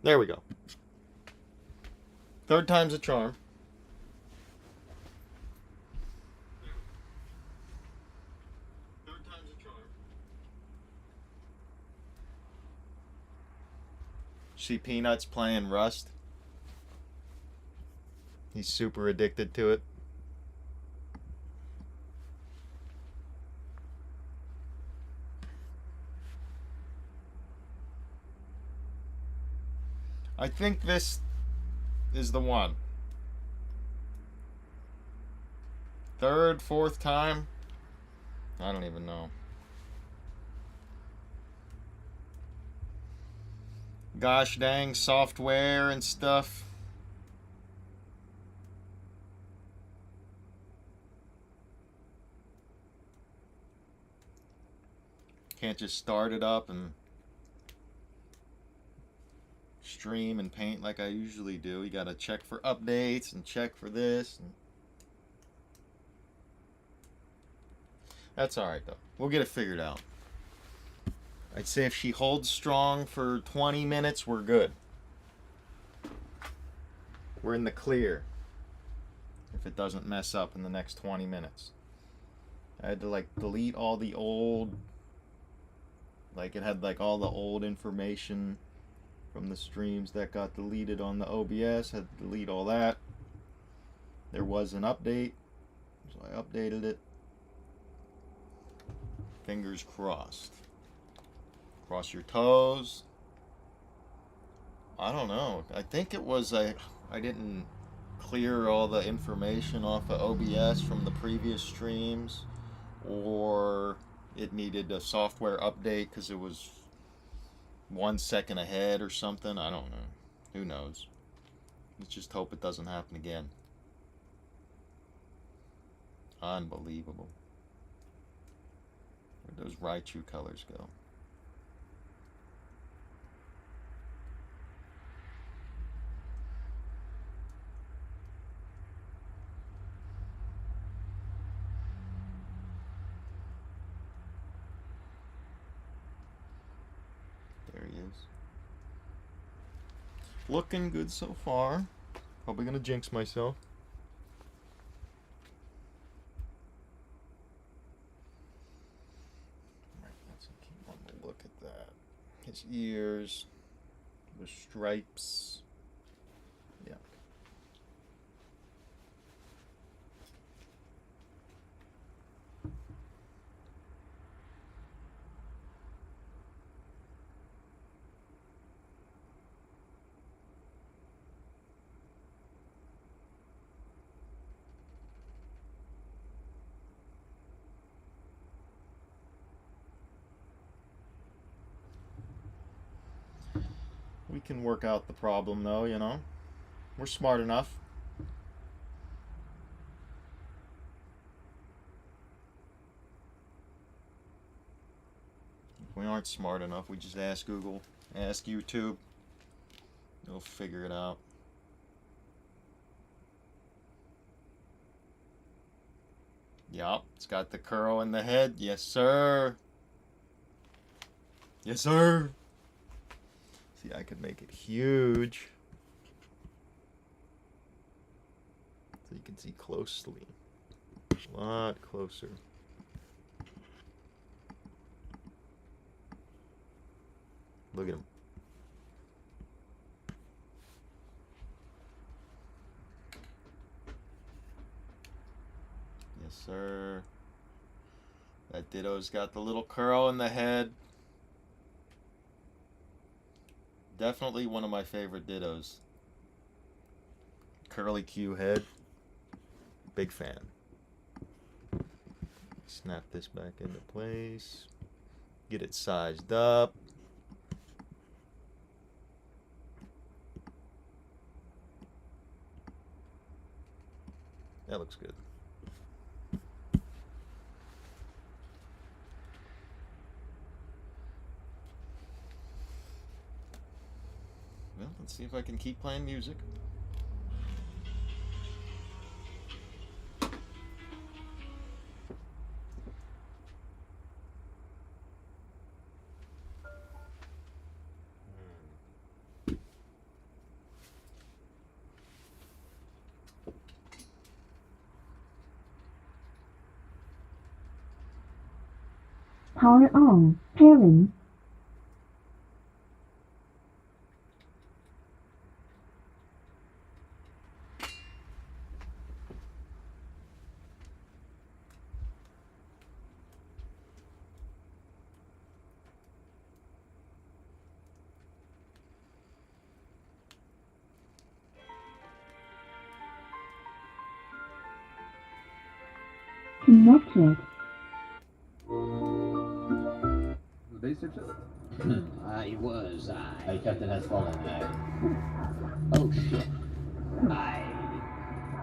There we go. Third time's a charm. See Peanuts playing Rust? He's super addicted to it. I think this is the one. Third, fourth time? I don't even know. Gosh dang software and stuff. Can't just start it up and stream and paint like I usually do. You gotta check for updates and check for this. That's alright though. We'll get it figured out. I'd say if she holds strong for 20 minutes, we're good. We're in the clear. If it doesn't mess up in the next 20 minutes. I had to like delete all the old, like it had like all the old information from the streams that got deleted on the OBS. Had to delete all that. There was an update, so I updated it. Fingers crossed. Cross your toes. I don't know. I think it was I didn't clear all the information off of OBS from the previous streams, or it needed a software update because it was 1 second ahead or something. I don't know. Who knows? Let's just hope it doesn't happen again. Unbelievable. Where'd those Raichu colors go? There he is. Looking good so far. Probably gonna jinx myself. Let's keep on the look at that. His ears, the stripes. Yeah. We can work out the problem though, you know. We're smart enough. If we aren't smart enough, we just ask Google, ask YouTube. They'll figure it out. Yup, it's got the curl in the head. Yes, sir. Yes, sir. See, I could make it huge. So you can see closely. A lot closer. Look at him. Yes, sir. That Ditto's got the little curl in the head. Definitely one of my favorite Dittos. Curly Q head. Big fan. Snap this back into place. Get it sized up. That looks good. Well, let's see if I can keep playing music. Power on. Pairing. Connected. The base ship? I was I. Captain has fallen. Oh shit.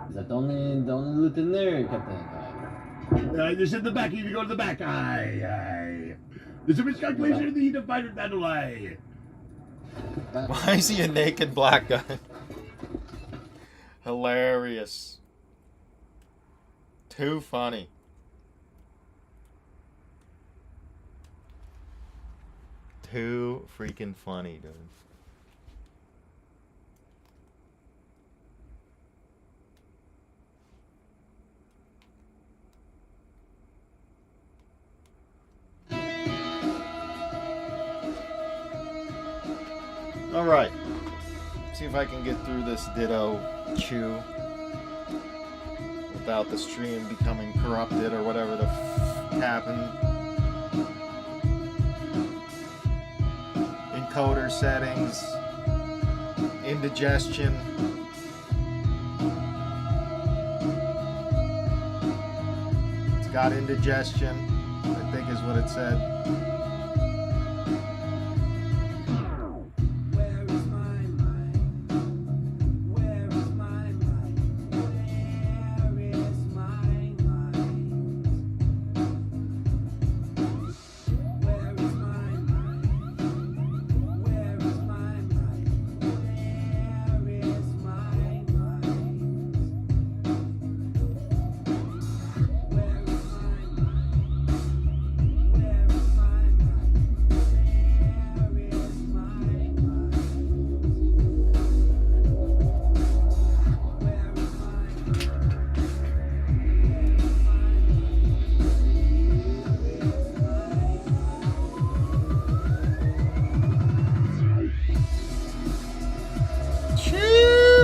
Is that the only loot in there, Captain? Just in the back. You need to go to the back. Aye. The ship is calculation in the heat of fighter battle. Aye. Why is he a naked black guy? Hilarious. Too funny. Too freaking funny, dude. All right. See if I can get through this Ditto queue without the stream becoming corrupted or whatever the happened. Encoder settings, indigestion. It's got indigestion, I think is what it said.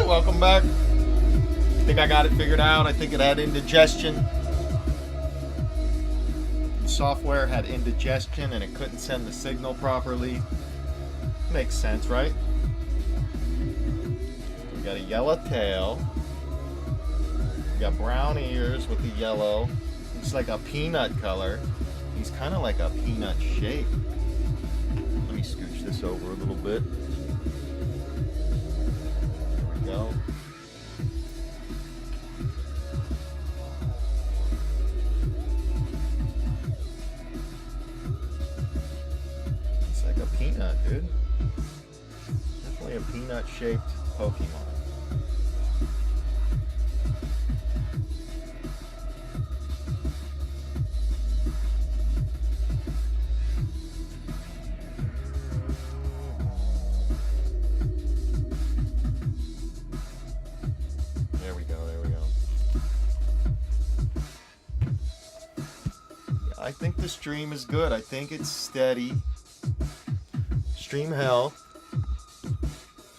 Welcome back. I think I got it figured out. I think it had indigestion. The software had indigestion and it couldn't send the signal properly. Makes sense, right? We got a yellow tail. We got brown ears with the yellow. It's like a peanut color. He's kind of like a peanut shape. Let me scooch this over a little bit. Go. It's like a peanut, dude. Definitely a peanut-shaped Pokemon. I think the stream is good. I think it's steady. Stream health.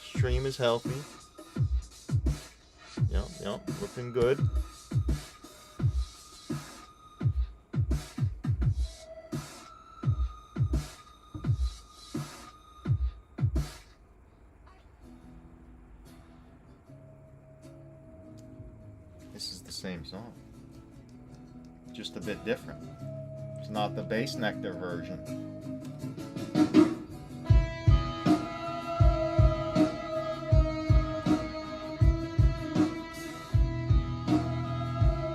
Stream is healthy. Yep, looking good. This is the same song, just a bit different. It's not the base nectar version.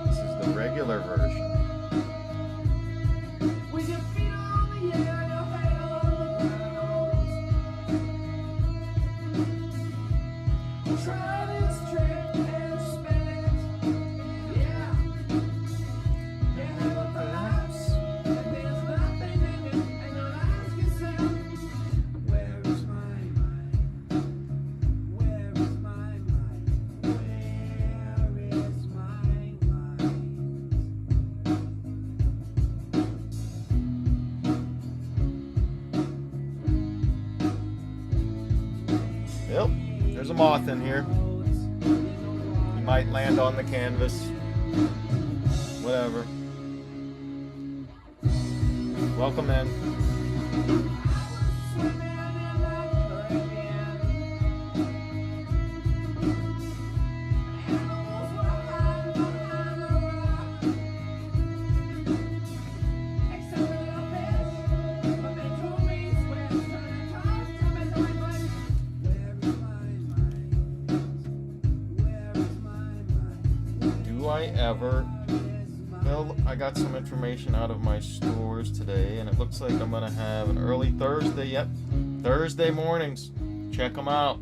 This is the regular version. There's a moth in here. He might land on the canvas. Whatever. Welcome in. Do I ever? Well, I got some information out of my stores today, and it looks like I'm gonna have an early Thursday. Yep, Thursday mornings. Check them out.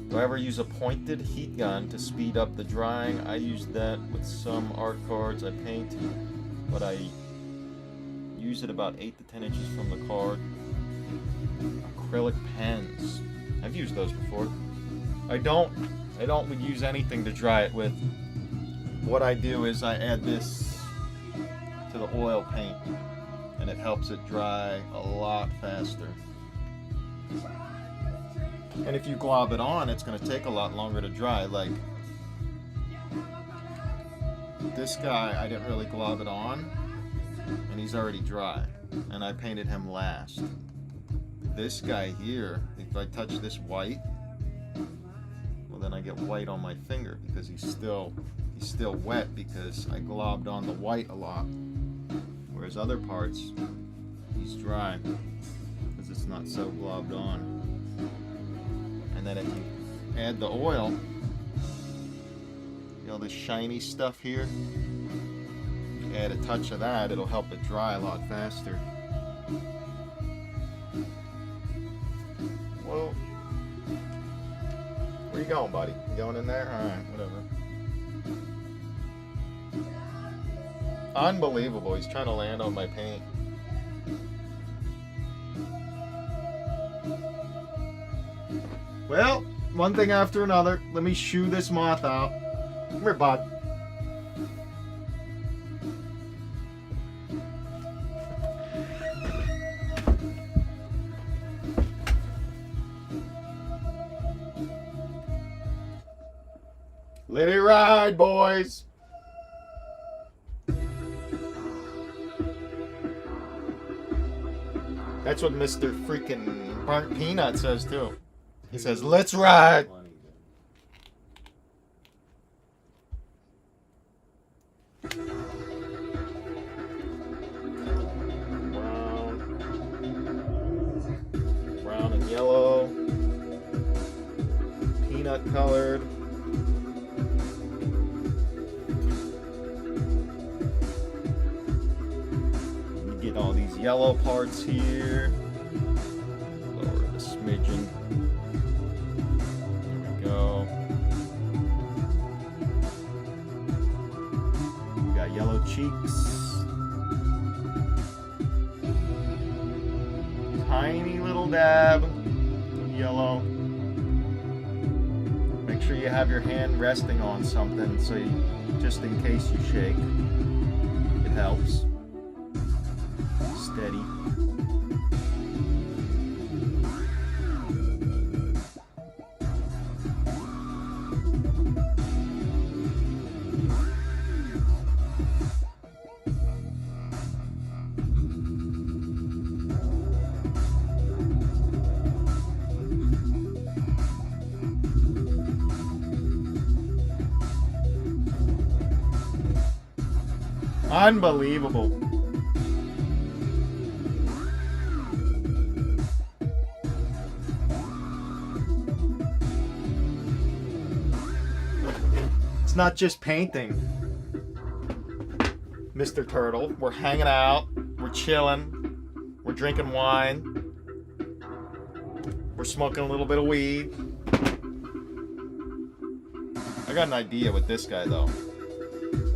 Do I ever use a pointed heat gun to speed up the drying? I use that with some art cards I paint, but I use it about 8 to 10 inches from the card. Acrylic pens. I've used those before. I don't would use anything to dry it with. What I do is I add this to the oil paint, and it helps it dry a lot faster. And if you glob it on, it's going to take a lot longer to dry. Like this guy, I didn't really glob it on, and he's already dry, and I painted him last. This guy here, if I touch this white, well, then I get white on my finger because he's still wet because I globbed on the white a lot. Whereas other parts, he's dry because it's not so globbed on. And then if you add the oil, you know, this shiny stuff here, you add a touch of that, it'll help it dry a lot faster. Well, where you going, buddy? You going in there? Alright, whatever. Unbelievable, he's trying to land on my paint. Well, one thing after another. Let me shoo this moth out. Come here, bud. Let it ride, boys. That's what Mr. freaking Burnt Peanut says too. He says, "Let's ride." Brown and yellow, peanut colored. Get all these yellow parts here. Lower it a smidgen. There we go. We got yellow cheeks. Tiny little dab of yellow. Make sure you have your hand resting on something so you, just in case you shake, it helps. Steady. Unbelievable. It's not just painting, Mr. Turtle. We're hanging out, we're chilling, we're drinking wine, we're smoking a little bit of weed. I got an idea with this guy though.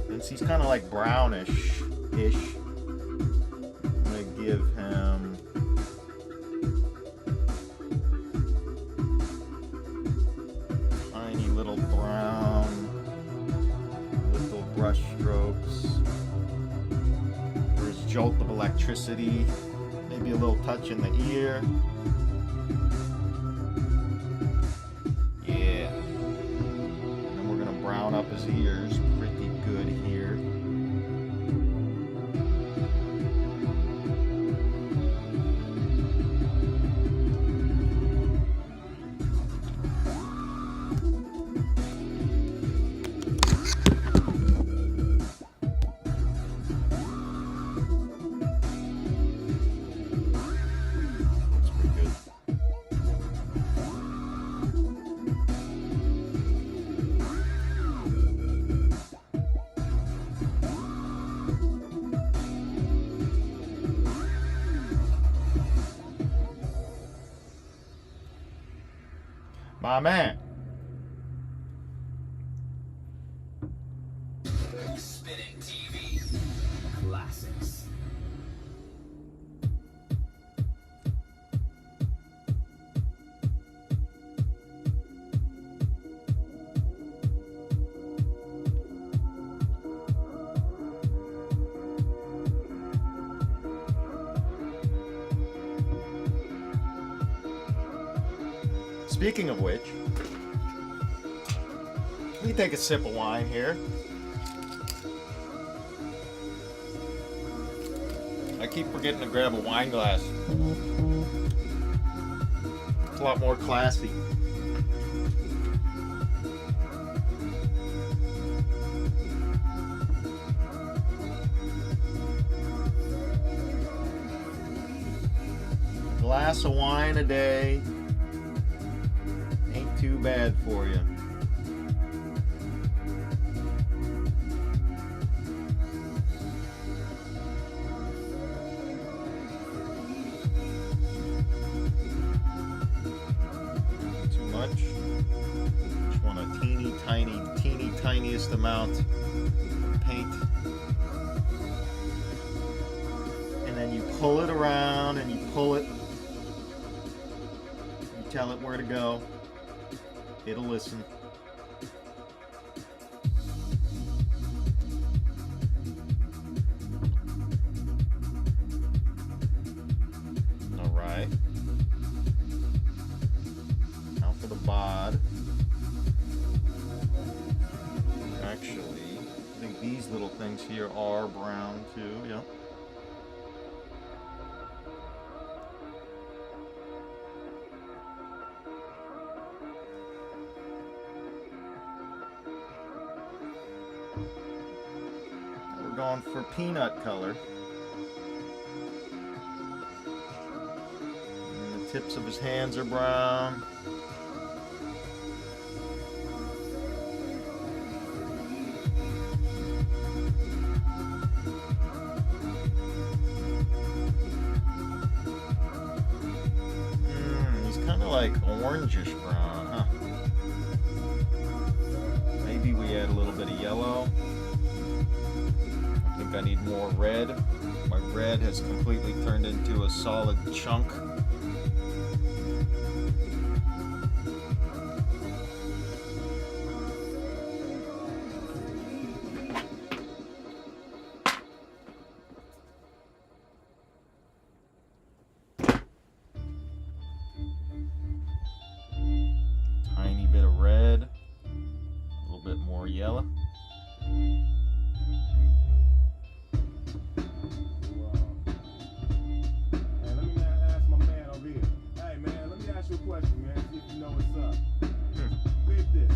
Since he's kind of like brownish-ish, I'm gonna give him tiny little brown, little brush strokes for his jolt of electricity. Maybe a little touch in the ear. up his ears pretty good here. My man. Spinning TV Classics. Speaking of which, let me take a sip of wine here. I keep forgetting to grab a wine glass. It's a lot more classy. A glass of wine a day ain't too bad for you. Too much. Just want a teeny tiniest amount of paint. And then you pull it around and you pull it. You tell it where to go. It'll listen. All right. Now for the bod. Actually, I think these little things here are brown too. Yep. Going for peanut color. And the tips of his hands are brown. He's kind of like orangish brown, huh? Maybe we add a little bit of yellow. I think I need more red. My red has completely turned into a solid chunk. Tiny bit of red, a little bit more yellow. Question, man. See if you know what's up. With this,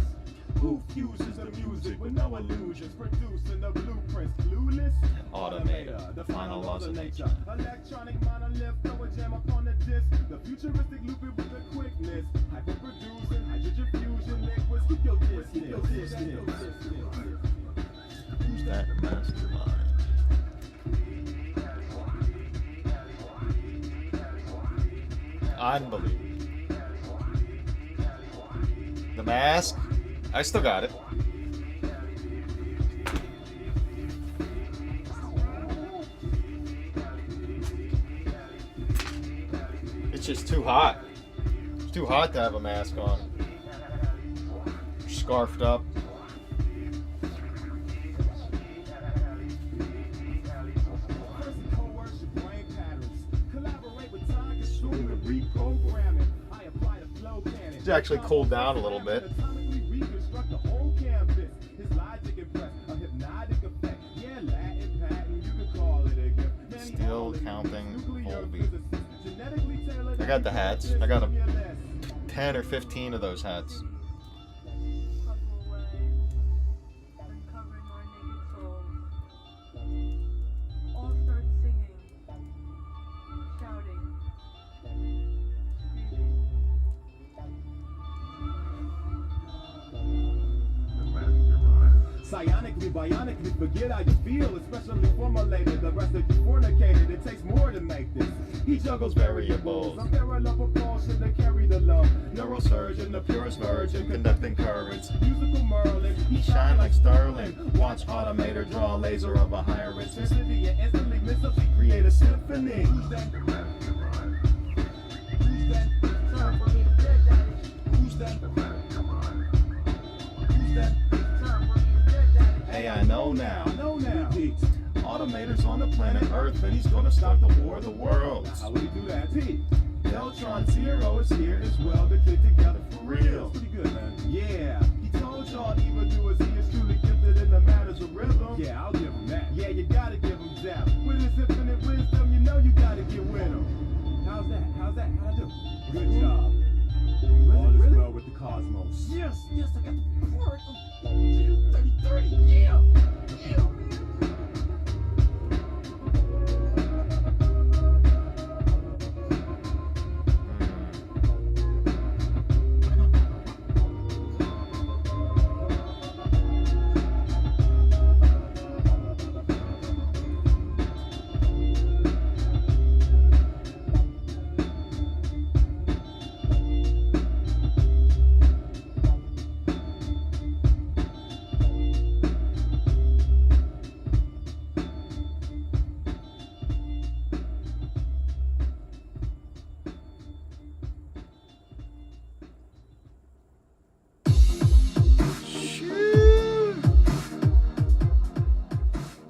who fuses the music with no illusions, producing the blueprints, clueless. Automator, the final laws of nature. Electronic monolith, throw a jam upon the disc. The futuristic looping with the quickness, hyper-producing, hydrogen fusion, liquids. Keep your distance. Who's that mastermind? Unbelievable. The mask, I still got it. It's just too hot. It's too hot to have a mask on. Scarfed up. It's actually cooled down a little bit. counting Holby. I got the hats. I got 10 or 15 of those hats. Psionically, bionically, forget how you feel, especially formulated. The rest of you fornicated, it takes more to make this. He juggles variables. I'm parallel propulsion to carry the love. Neurosurgeon, the purest virgin, conducting currents. Musical Merlin, he shine like sterling. Watch automator draw a laser of a higher intensity and instantly, mystically create a symphony. Who's that? Who's that? Time for me to dead daddy. Who's that? Who's that? Hey, I know now. Automators on the planet Earth, and he's gonna start the war of the worlds. How would he do that? Deltron Zero is here as well to click together for real. Pretty good, man. Yeah, he told y'all evildoers he is truly gifted in the matters of rhythm. Yeah, I'll give him that. Yeah, you gotta give him that. With his infinite wisdom, you know you gotta get with him. How's that? How'd I do? Good job. All is well with the cosmos. Yes, I got the report. 30, yeah.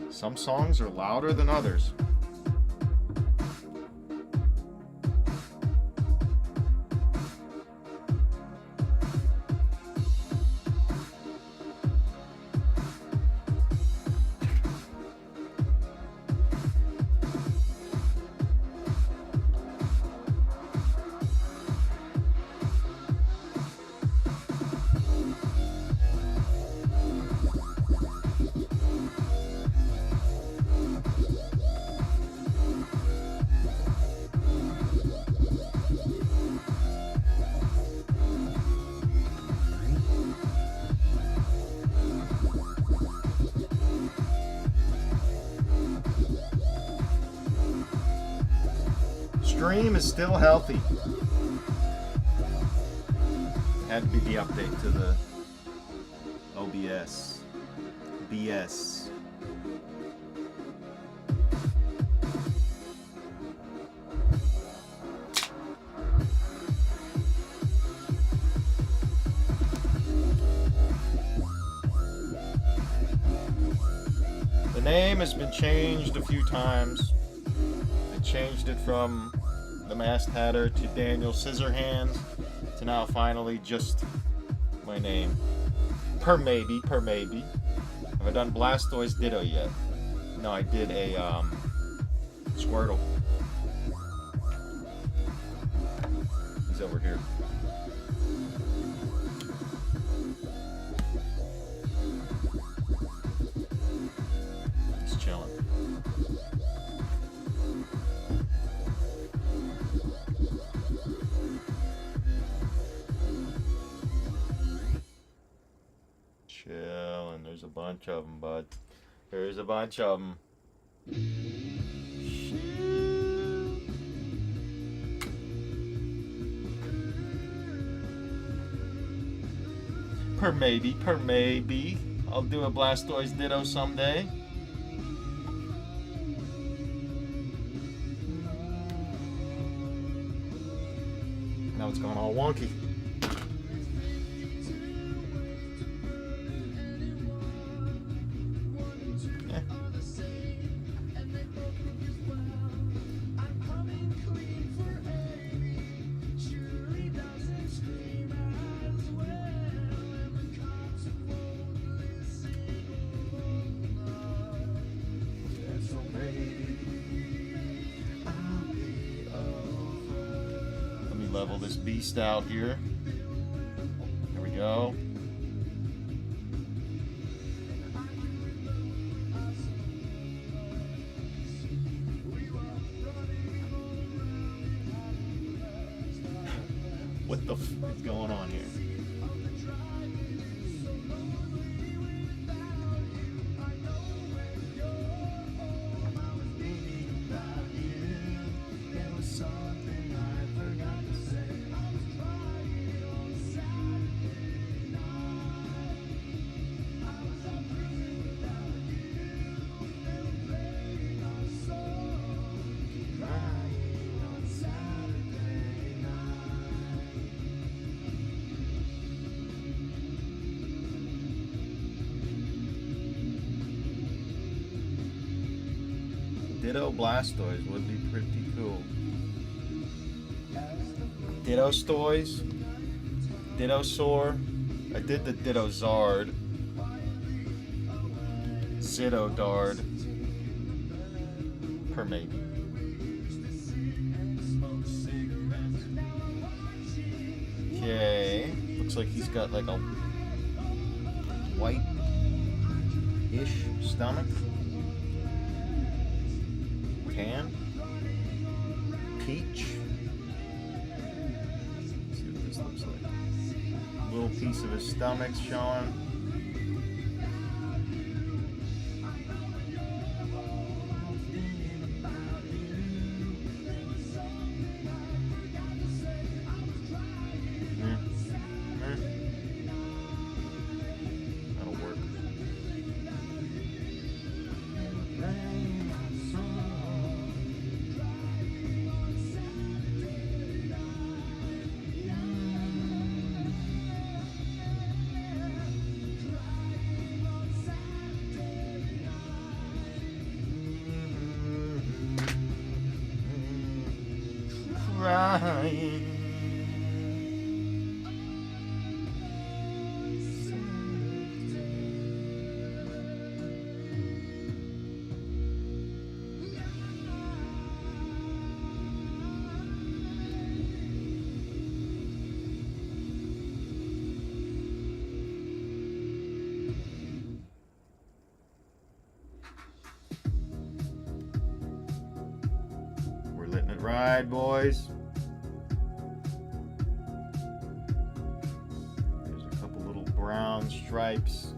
Some songs are louder than others. Stream is still healthy. Had to be the update to the OBS. BS. The name has been changed a few times. I changed it from the Masked Hatter to Daniel Scissorhands to now finally just my name. Per maybe. Have I done Blastoise Ditto yet? No, I did a Squirtle. He's over here. He's chilling. Chilling. There's a bunch of them, bud. There's a bunch of them. Per maybe. I'll do a Blastoise Ditto someday. Now it's going all wonky. Yeah. level this beast out here. There we go. What the f is going on here? Ditto Blastoise would be pretty cool. Ditto Stoys, Ditto Soar. I did the Ditto Zard, Zitto Dard, per maybe. Okay, looks like he's got like a white-ish stomach. Tan, peach. Let's see what this looks like. A little piece of his stomach's showing. That'll work. Crying. We're letting it ride, boys. There's a couple little brown stripes.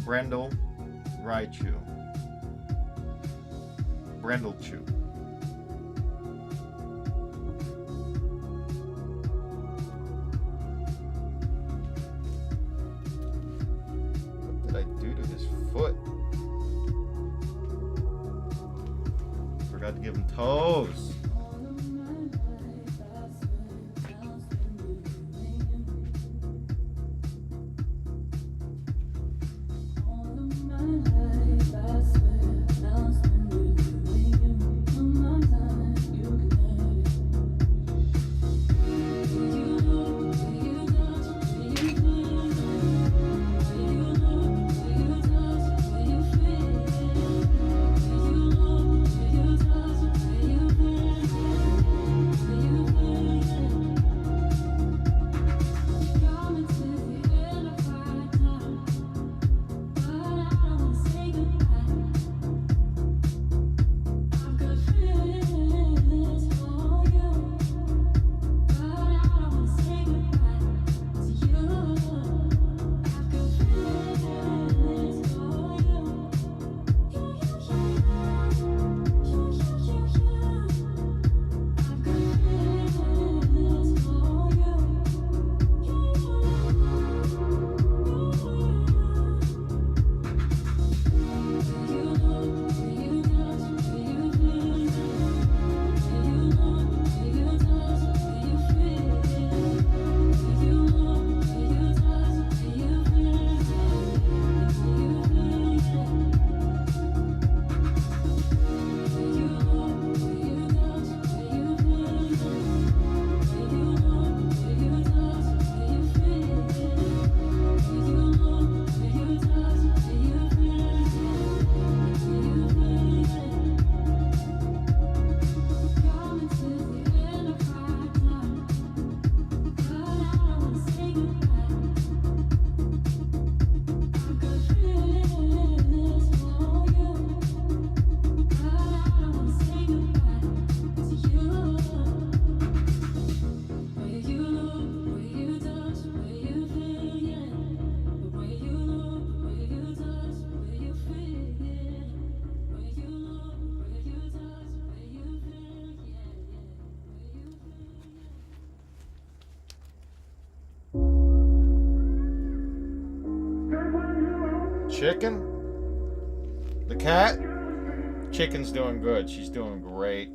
Brendel, Raichu. Brendelchu. What did I do to his foot? Forgot to give him toes. chicken? The cat? Chicken's doing good. She's doing great.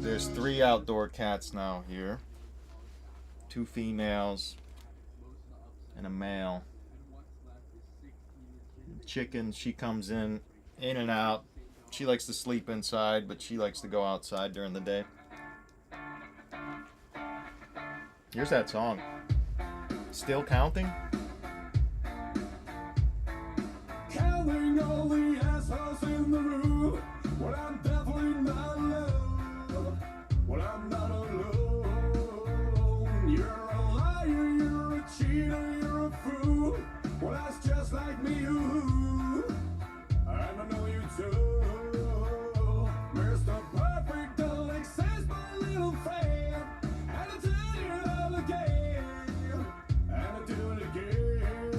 There's 3 outdoor cats now here. 2 females and a male. Chicken, she comes in and out. She likes to sleep inside, but she likes to go outside during the day. Here's that song. Still counting? Counting all the assholes in the room. Well, I'm definitely not alone. Well, I'm not alone. You're a liar, you're a cheater, you're a fool. Well, that's just like me, you. And I know you too. Mr. Perfect don't exist, my little friend. And I do it all again. And I do it again.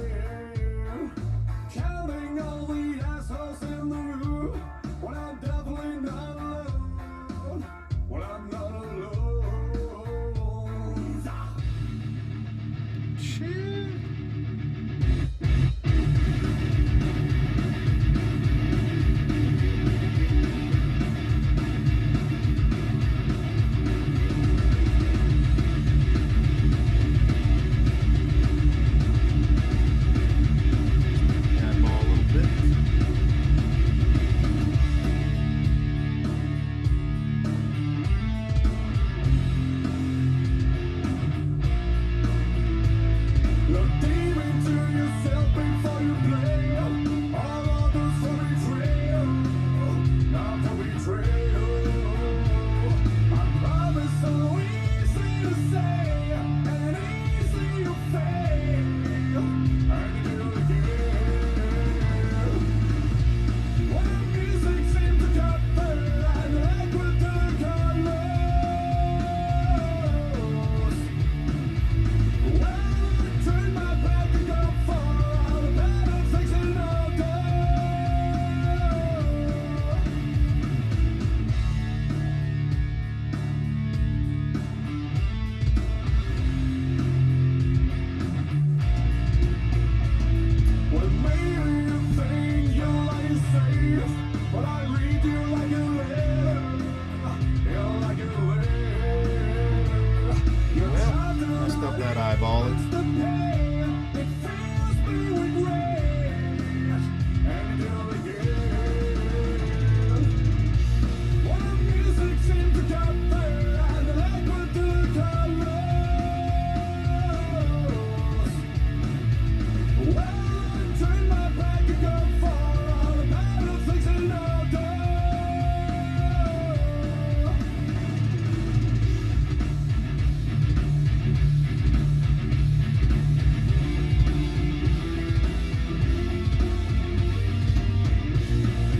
Counting all the assholes in the room. Well, I'm definitely not alone. Well, I'm not alone. Shit. Eyeball a little bit. Look deep into yourself before you play. All others for betrayal, not for betrayal. I promise so easy to say and easy to fail. And you do it again. When music seems to cut the line, like with the colors. Well, I turn my back and go for all the better things and all go. Well, maybe you think your life is safe, but I read you like a letter. You're like a letter. You're trying to Messed up that eyeball. the pain, it fills me with rage, and you do it again. When music seems to cut the line, like with the colors. Well, I turn my back and go for all the better things and all go.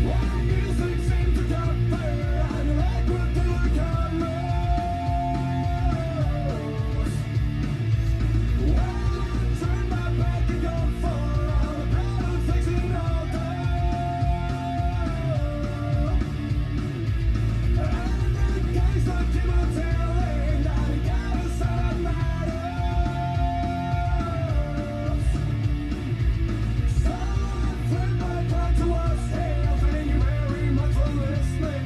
When music seems to cut the line, like with the colors. Well, I turn my back and go for all the better things and all go. And in case I keep on telling, I gotta say it matters. So I flip my back to us, hey, thank you very much for listening.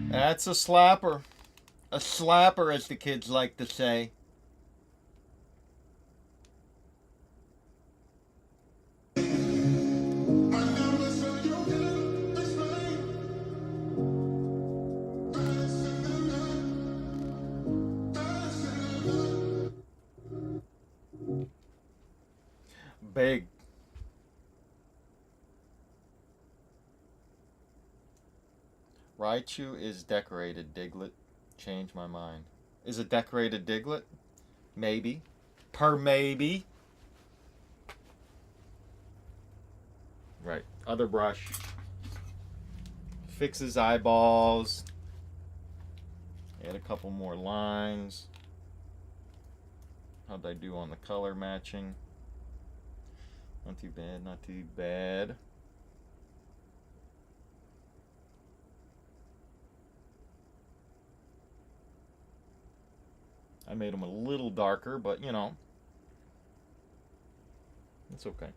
That's a slapper. A slapper, as the kids like to say. Big. Raichu is decorated, Diglett. Change my mind. Is it decorated, Diglett? Maybe. Maybe. Right. Other brush. Fix his eyeballs. Add a couple more lines. How'd I do on the color matching? Not too bad, not too bad. I made them a little darker, but you know, it's okay.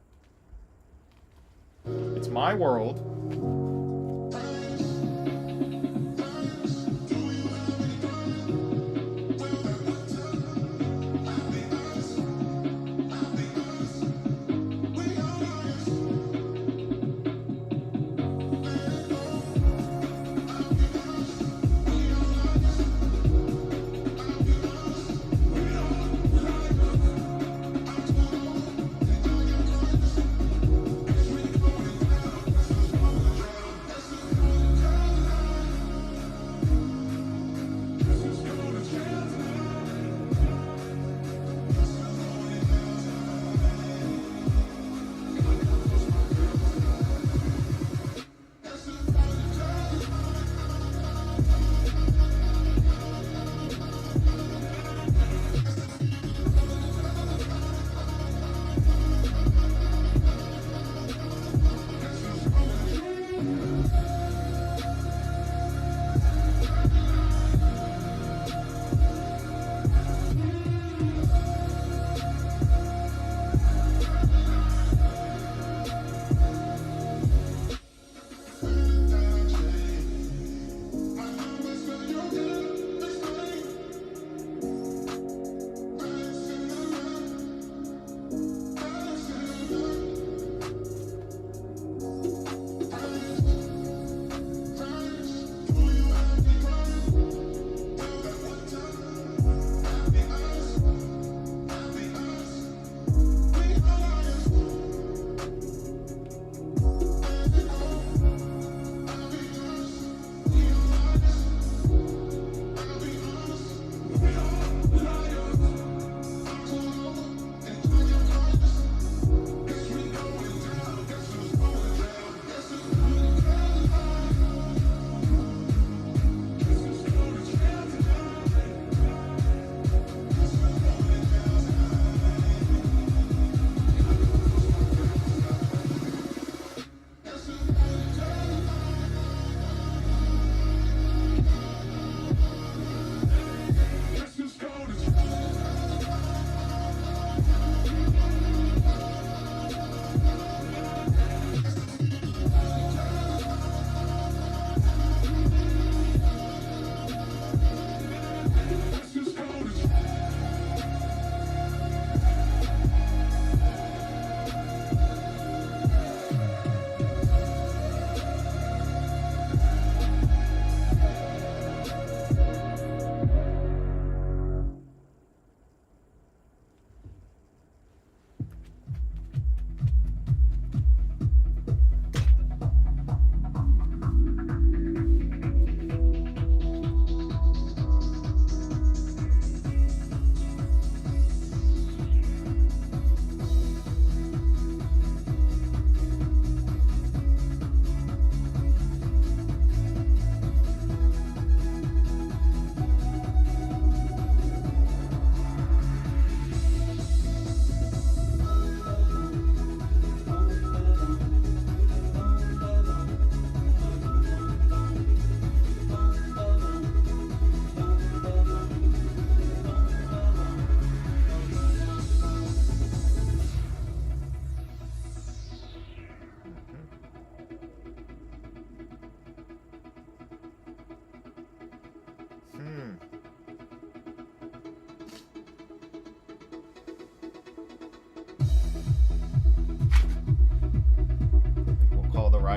It's my world.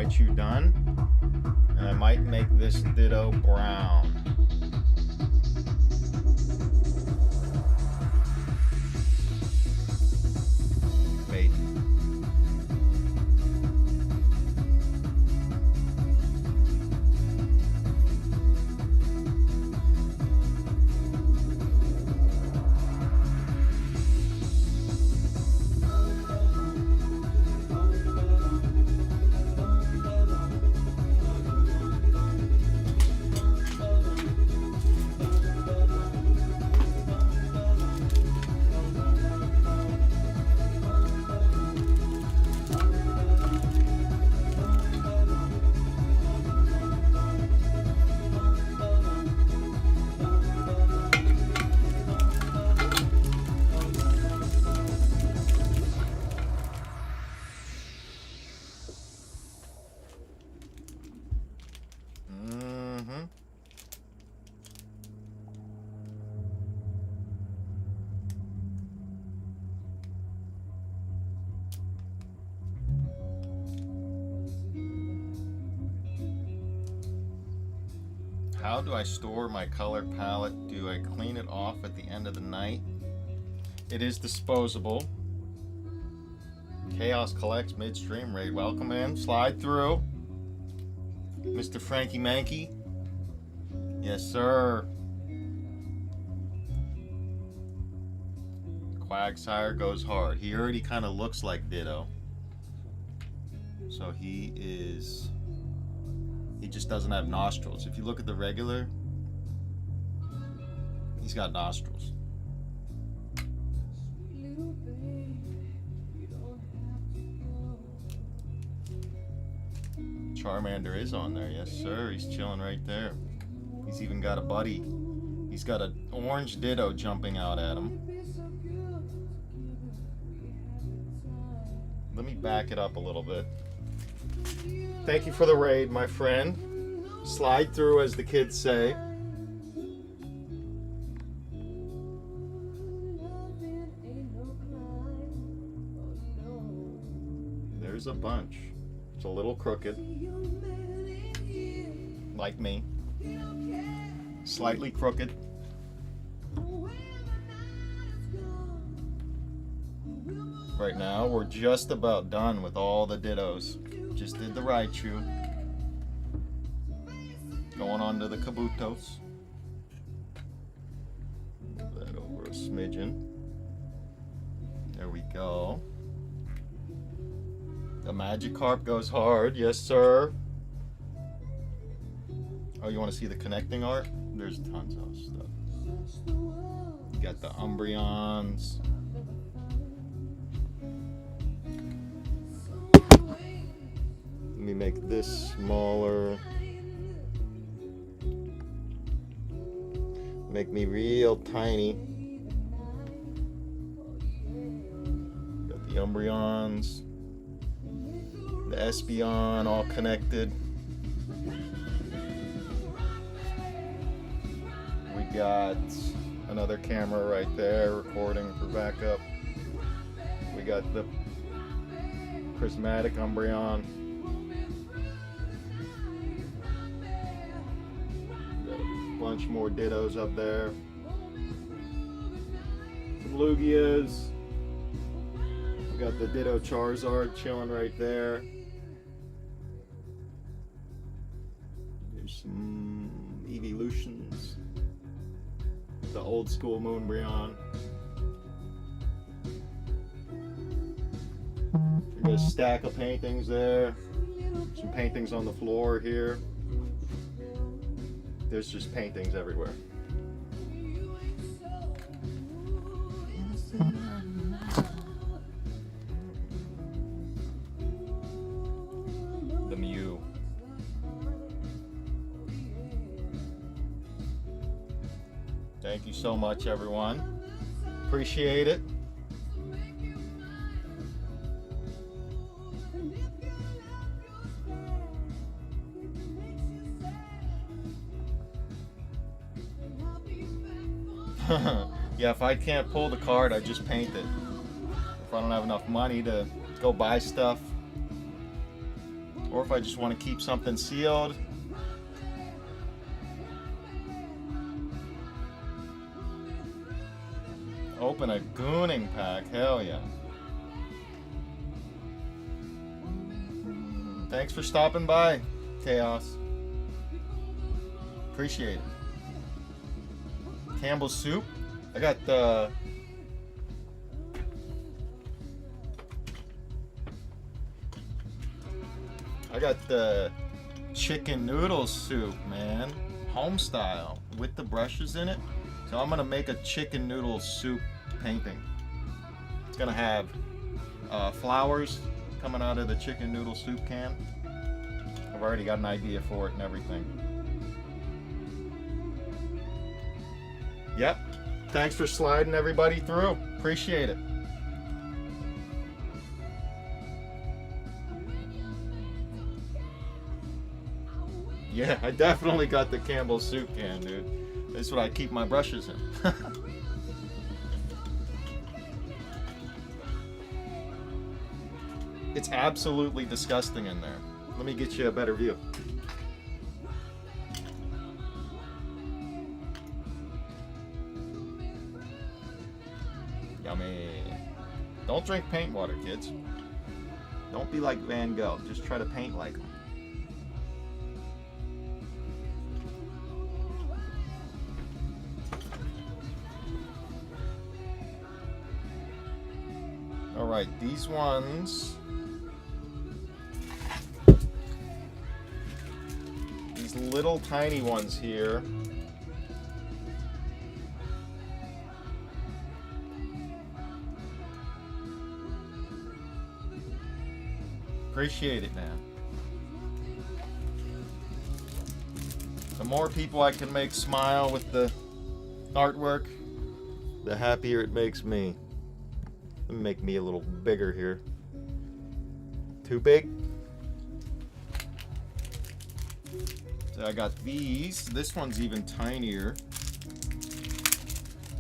Raichu done. And I might make this Ditto brown. Maybe. How do I store my color palette? Do I clean it off at the end of the night? It is disposable. Chaos collects midstream raid. Welcome in. Slide through. Mr. Frankie Mankey. Yes, sir. Quagsire goes hard. He already kind of looks like Ditto. So he just doesn't have nostrils. If you look at the regular, he's got nostrils. Charmander is on there. Yes, sir. He's chilling right there. He's even got a buddy. He's got an orange Ditto jumping out at him. Let me back it up a little bit. Thank you for the raid, my friend. Slide through, as the kids say. There's a bunch. It's a little crooked. Like me. Slightly crooked. Right now, we're just about done with all the Dittos. Just did the Raichu. Going on to the Kabutos. Move that over a smidgen. There we go. The Magikarp goes hard. Yes, sir. Oh, you want to see the connecting art? There's tons of stuff. You got the Umbreons. Let me make this smaller. Make me real tiny. Got the Umbreons. The Espeon all connected. We got another camera right there recording for backup. We got the prismatic Umbreon. Got a bunch more Dittos up there. Some Lugias. We got the Ditto Charizard chilling right there. There's some evolutions. The old school Moonbreon. We got a stack of paintings there. Some paintings on the floor here. There's just paintings everywhere. The Mew. Thank you so much, everyone. Appreciate it. Yeah, if I can't pull the card, I just paint it. If I don't have enough money to go buy stuff, or if I just want to keep something sealed. Open a Gooning pack, hell yeah. Thanks for stopping by, Chaos. Appreciate it. Campbell's soup. I got the chicken noodle soup, man. Home style with the brushes in it. So I'm gonna make a chicken noodle soup painting. It's gonna have flowers coming out of the chicken noodle soup can. I've already got an idea for it and everything. Yep. Thanks for sliding everybody through. Appreciate it. Yeah, I definitely got the Campbell's soup can, dude. This is what I keep my brushes in. It's absolutely disgusting in there. Let me get you a better view. me. Don't drink paint water, kids. Don't be like Van Gogh. Just try to paint like him. Alright, these ones... These little tiny ones here... Appreciate it, man. The more people I can make smile with the artwork, the happier it makes me. Let me make me a little bigger here. Too big? So I got these. This one's even tinier.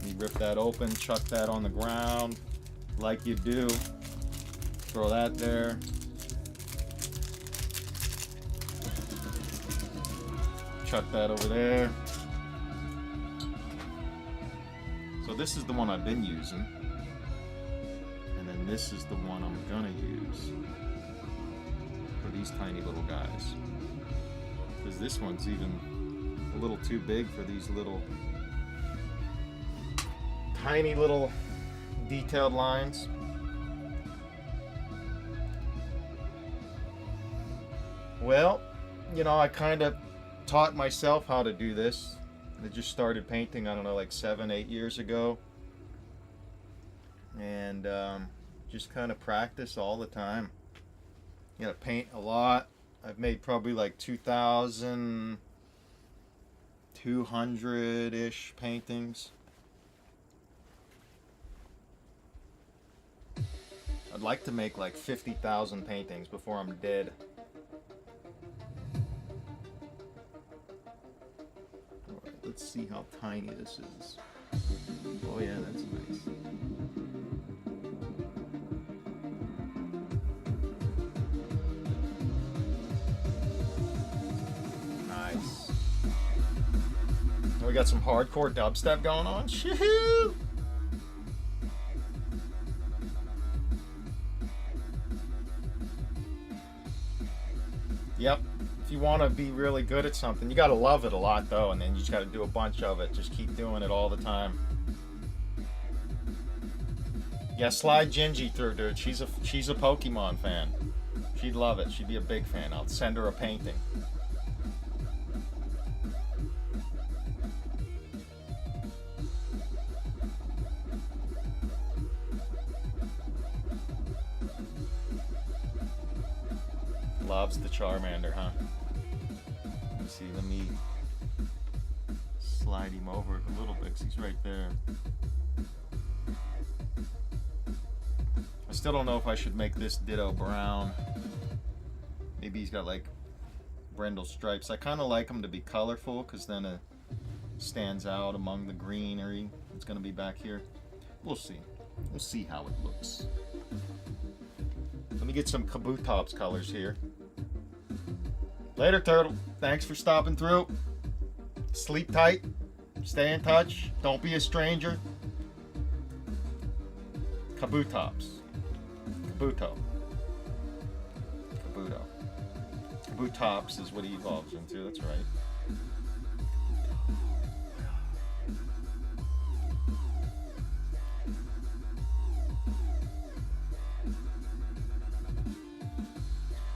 You rip that open, chuck that on the ground like you do. Throw that there. Chuck that over there. So this is the one I've been using. And then this is the one I'm gonna use for these tiny little guys. Because this one's even a little too big for these little tiny little detailed lines. Well, you know, I kind of taught myself how to do this. I just started painting, I don't know, like 7-8 years ago. And just kind of practice all the time. You gotta paint a lot. I've made probably like 2,200-ish paintings. I'd like to make like 50,000 paintings before I'm dead. Alright, let's see how tiny this is. Oh yeah, that's nice. Nice. We got some hardcore dubstep going on. Shoo-hoo! Yep. If you want to be really good at something, you got to love it a lot though, and then you just got to do a bunch of it. Just keep doing it all the time. Yeah, slide Gingy through, dude. She's a Pokemon fan. She'd love it. She'd be a big fan. I'll send her a painting. Loves the Charmander, huh? Let me see, let me slide him over a little bit, 'cause he's right there. I still don't know if I should make this Ditto brown. Maybe he's got like brindle stripes. I kind of like him to be colorful, because then it stands out among the greenery that's going to be back here. We'll see. We'll see how it looks. Let me get some Kabutops colors here. Later, Turtle. Thanks for stopping through. Sleep tight. Stay in touch. Don't be a stranger. Kabutops. Kabuto. Kabuto. Kabutops is what he evolves into. That's right.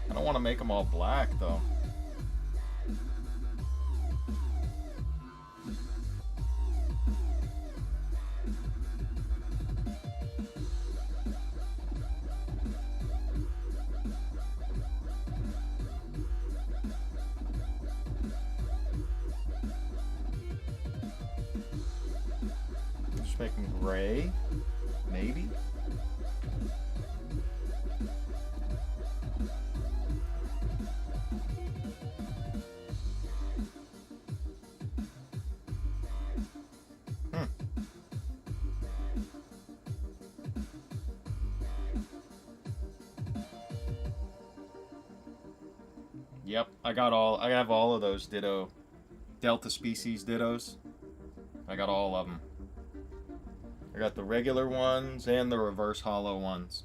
I don't want to make them all black, though. Just make them gray, maybe. Yep, I have all of those Ditto, Delta species Dittos. I got all of them. I got the regular ones and the reverse hollow ones.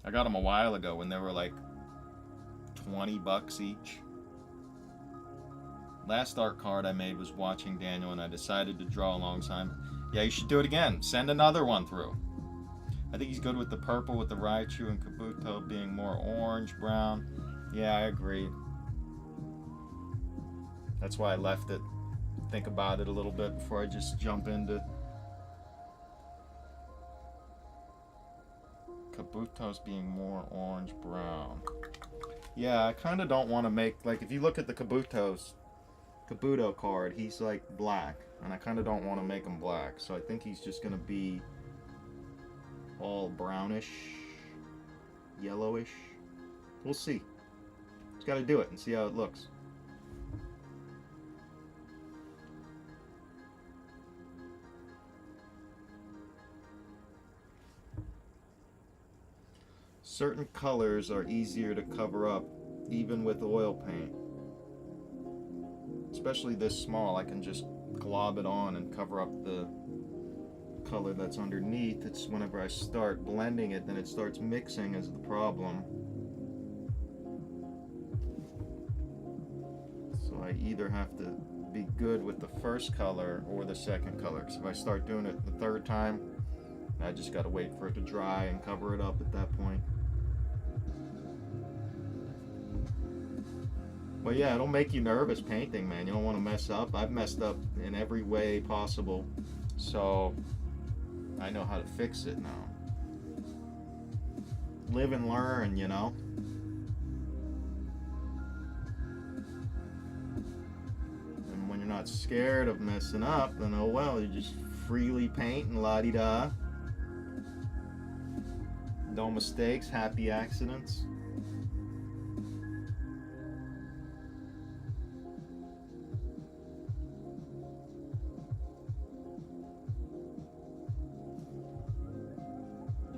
I got them a while ago when they were like $20 each. Last art card I made was watching Daniel, and I decided to draw alongside him. Yeah, you should do it again. Send another one through. I think he's good with the purple, with the Raichu and Kabuto being more orange, brown. Yeah, I agree. That's why I left it. Think about it a little bit before I just jump into Kabuto's being more orange, brown. Yeah, I kind of don't want to make, like, if you look at the Kabuto card, he's like black, and I kind of don't want to make him black, so I think he's just going to be all brownish, yellowish. We'll see. Just got to do it and see how it looks. Certain colors are easier to cover up, even with oil paint. Especially this small, I can just glob it on and cover up the color that's underneath. It's whenever I start blending it, then it starts mixing is the problem. So I either have to be good with the first color or the second color. Because if I start doing it the third time, I just gotta wait for it to dry and cover it up at that point. But yeah, it'll make you nervous painting, man. You don't want to mess up. I've messed up in every way possible, so I know how to fix it now. Live and learn, you know. And when you're not scared of messing up, then oh well, you just freely paint and la-di-da. No mistakes, happy accidents.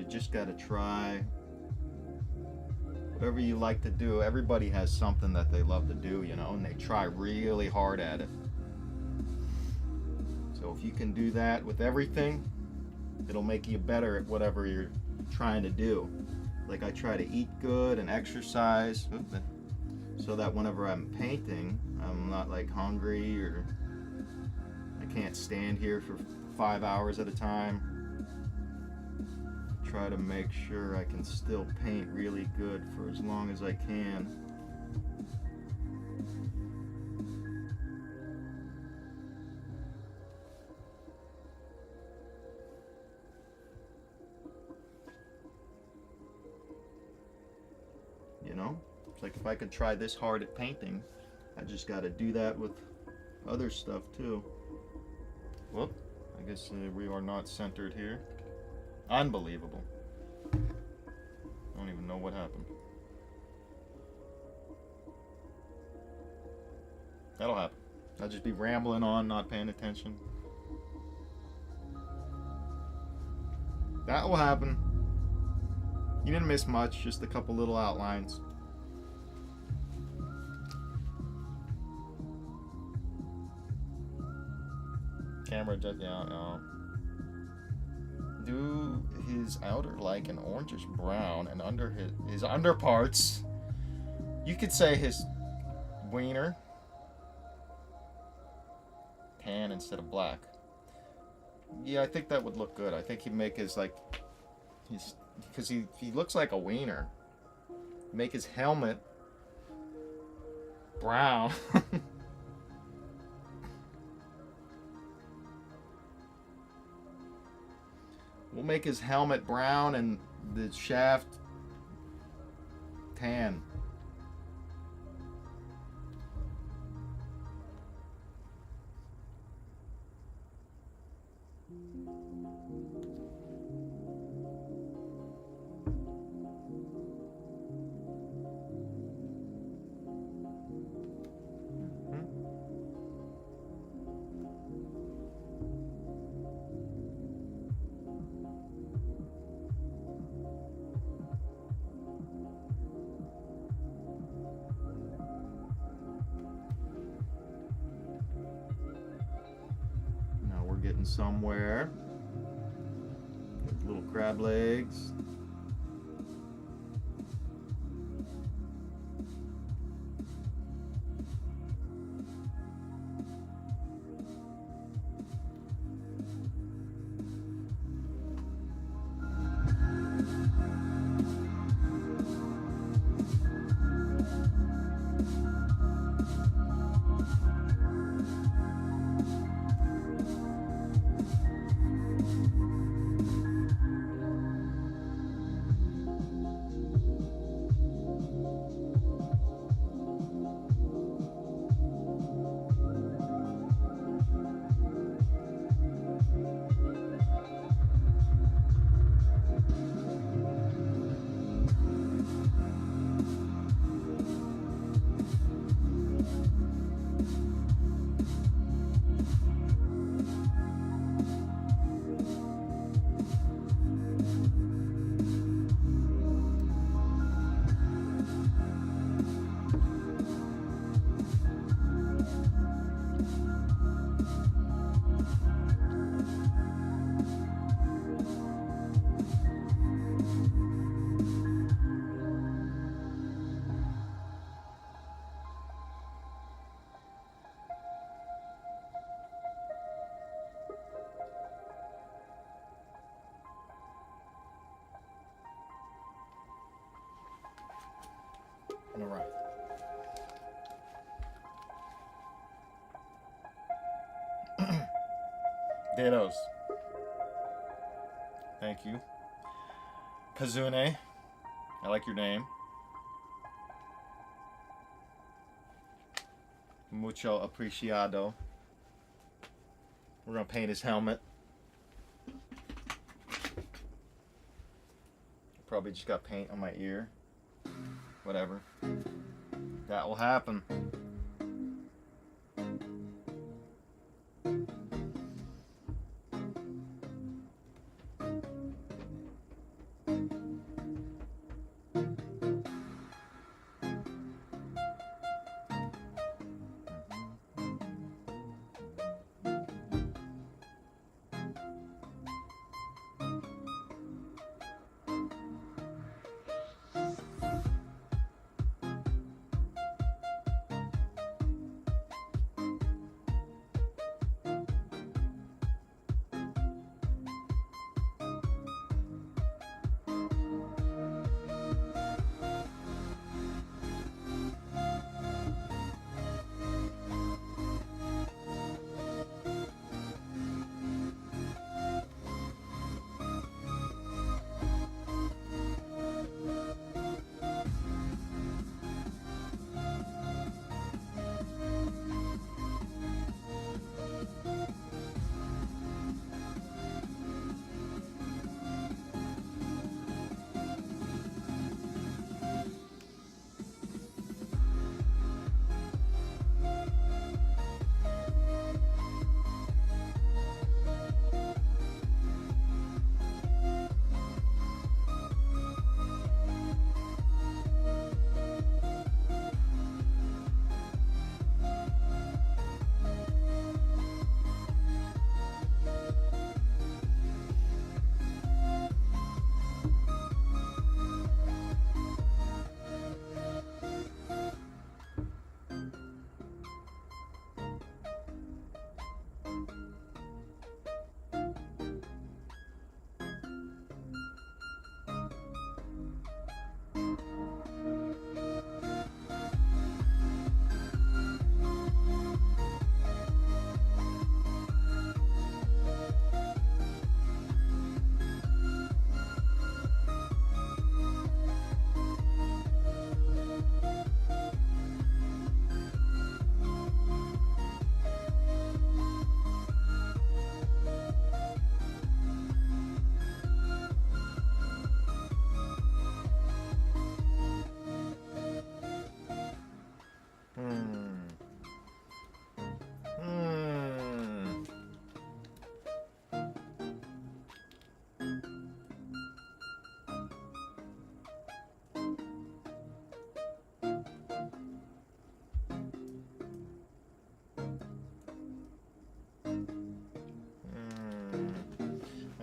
Just got to try whatever you like to do. Everybody has something that they love to do, you know, and they try really hard at it. So if you can do that with everything, it'll make you better at whatever you're trying to do. Like I try to eat good and exercise so that whenever I'm painting, I'm not like hungry or I can't stand here for 5 hours at a time. Try to make sure I can still paint really good for as long as I can. You know, it's like if I could try this hard at painting, I just got to do that with other stuff too. Whoop, I guess we are not centered here. Unbelievable. I don't even know what happened. That'll happen. I'll just be rambling on, not paying attention. That will happen. You didn't miss much, just a couple little outlines. Camera just, yeah. Do his outer like an orangish brown, and under his underparts, you could say his wiener, tan instead of black. Yeah, I think that would look good. I think he'd make his like his, because he looks like a wiener. Make his helmet brown. We'll make his helmet brown and the shaft tan. sitting somewhere. Little crab legs. All right. Dittos. Thank you. Kazune. I like your name. Mucho apreciado. We're gonna paint his helmet. Probably just got paint on my ear. Whatever. That will happen.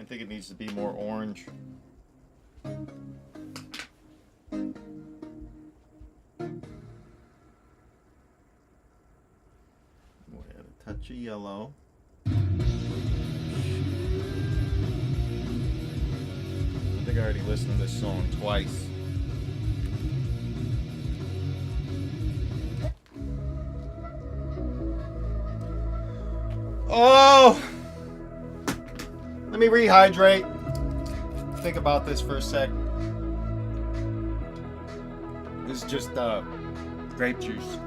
think it needs to be more orange. We'll add a touch of yellow. I think I already listened to this song twice. Oh! Let me rehydrate. Think about this for a sec. This is just grape juice.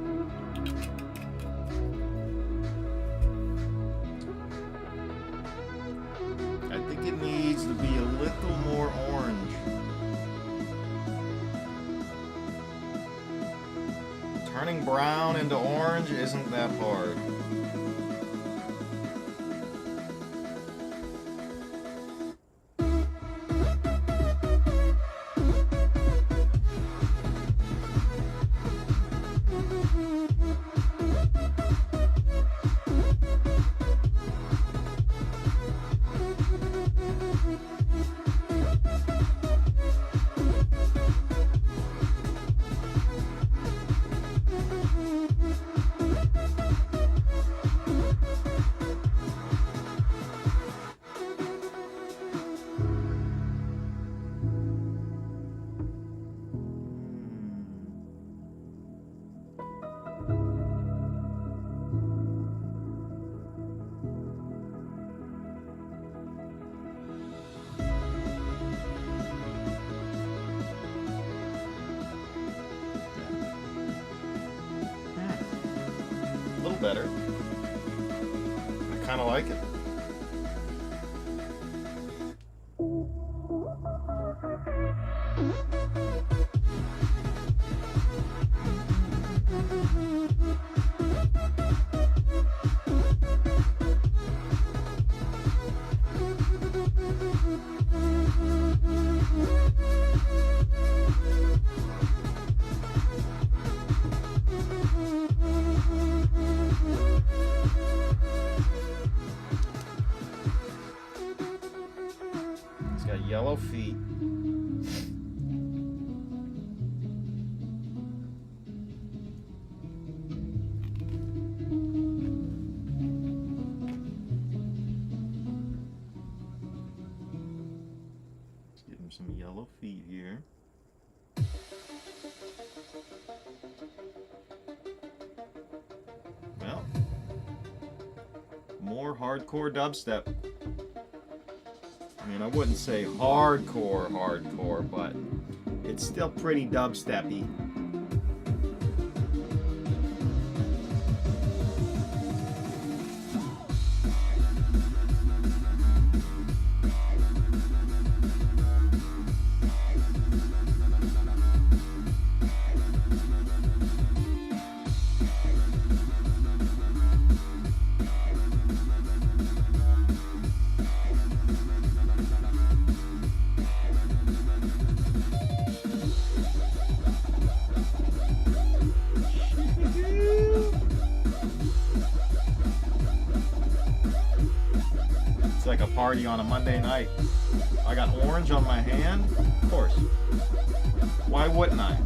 I think it needs to be a little more orange. Turning brown into orange isn't that hard. A little better. I kind of like it. It's got yellow feet. Let's give him some yellow feet here. Well, more hardcore dubstep. I mean, I wouldn't say hardcore, but it's still pretty dubsteppy. It's like a party on a Monday night. I got orange on my hand? Of course. Why wouldn't I?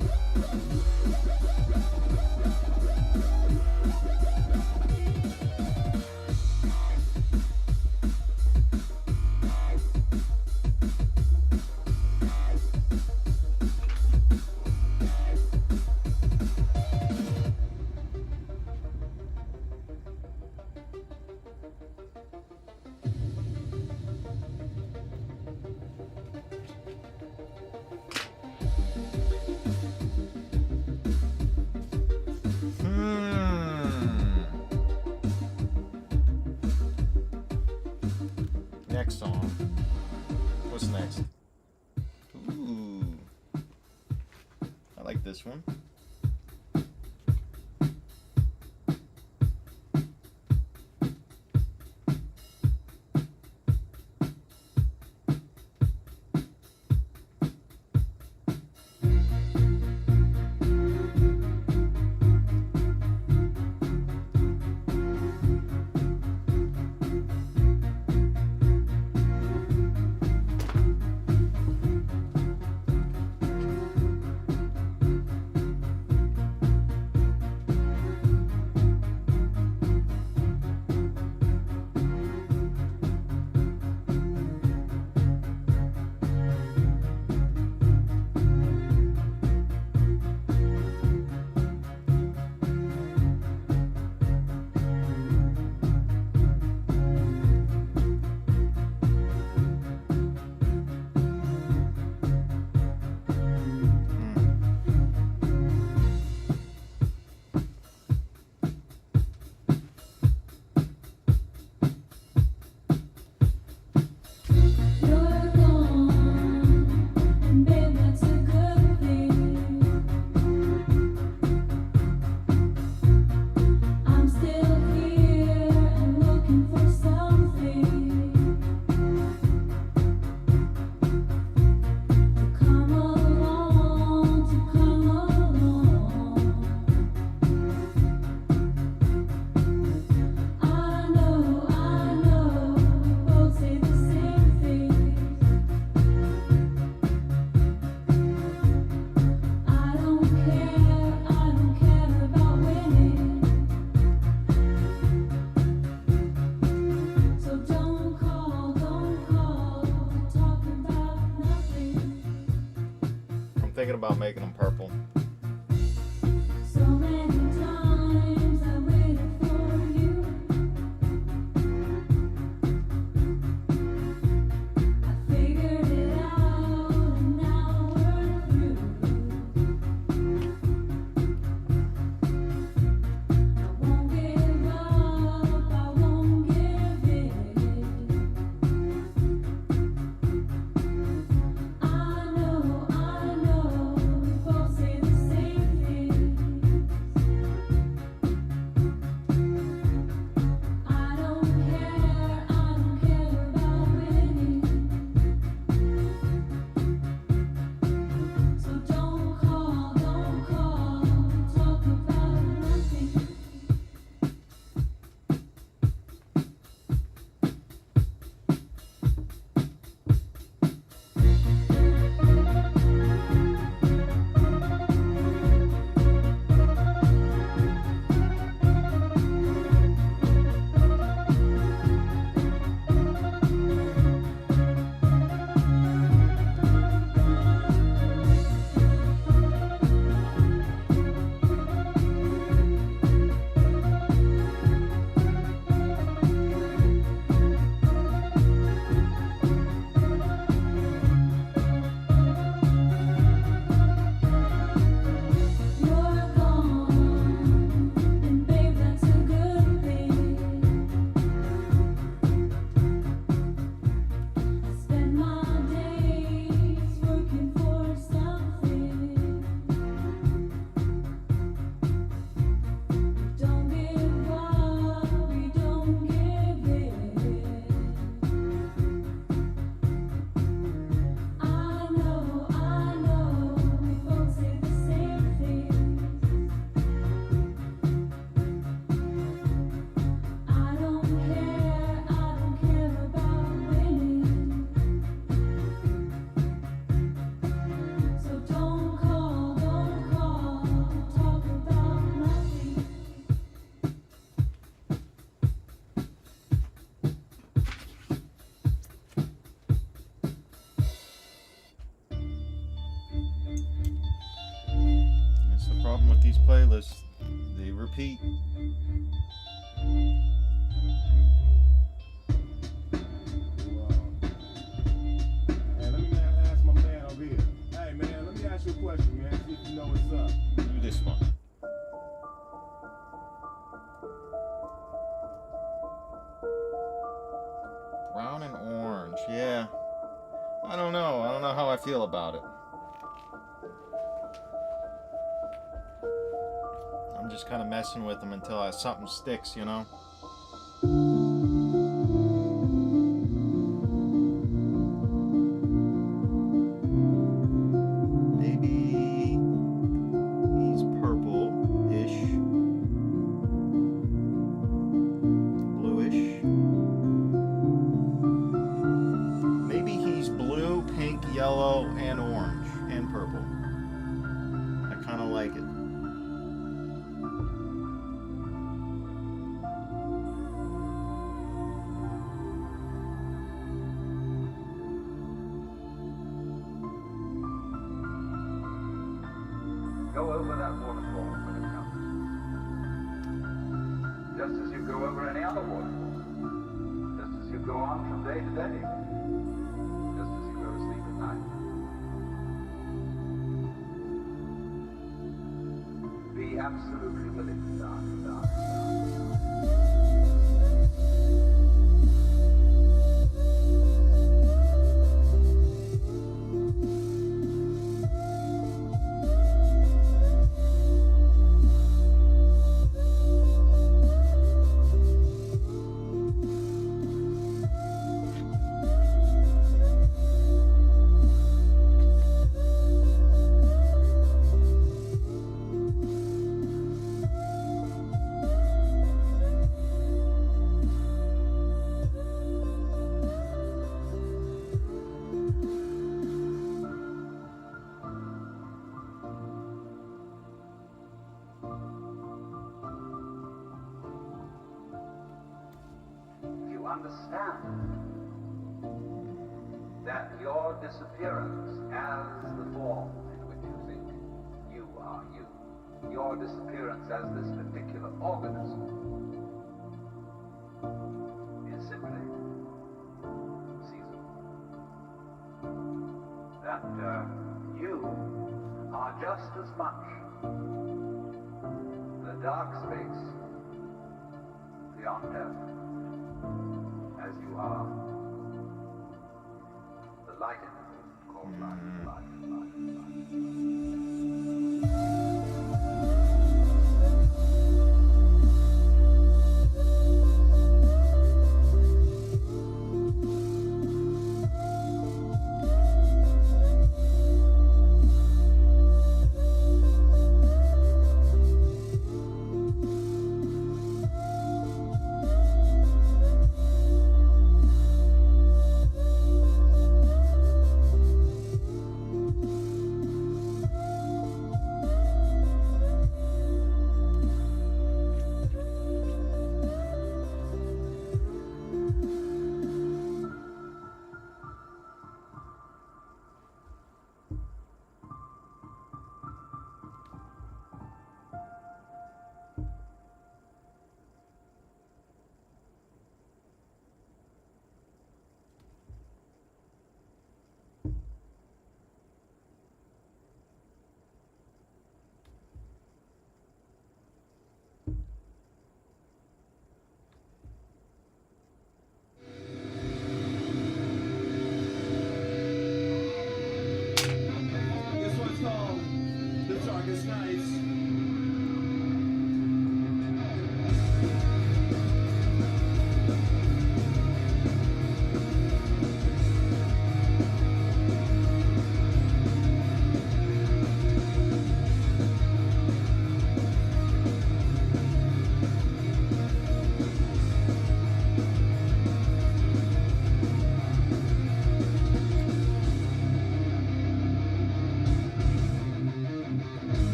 Next song. What's next? Ooh. I like this one. about making them purple. So many times I waited for you. I figured it out and now we're through. I won't give up, I won't give in. I know, we both say the same thing. I don't care about winning. So don't call, talk about nothing. You're gone, and babe, that's a good thing. I spend my days working for something. Don't give up, we don't give in. I know, we both say the same thing. I don't care about winning. So don't call, talk about nothing. That's the problem with these playlists. They repeat. Hey, let me ask my man over here. Hey, man, let me ask you a question, man. See if you know what's up. Do this one. Brown and orange, yeah. I don't know how I feel about it. I'm just kind of messing with them until something sticks, you know? Maybe he's purple-ish, bluish. Maybe he's blue, pink, yellow, and orange, and purple. I kind of like it. Go over that waterfall when it comes. Just as you go over any other waterfall. Just as you go on from day to day. Just as you go to sleep at night. Be absolutely willing to die. Understand that your disappearance has the form in which you think your disappearance as this particular organism is simply seasonal. That you are just as much the dark space beyond death as you are the light in it called life. This one's called The Darkest Nights.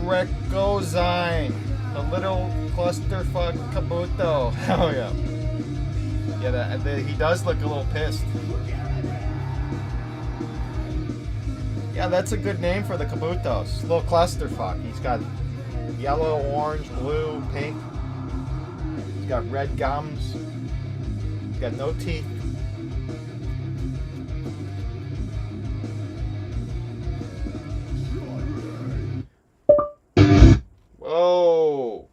Recozine, a little clusterfuck Kabuto. Oh yeah. Yeah, he does look a little pissed. Yeah, that's a good name for the Kabutos. Little clusterfuck. He's got yellow, orange, blue, pink. He's got red gums. He's got no teeth. Whoa.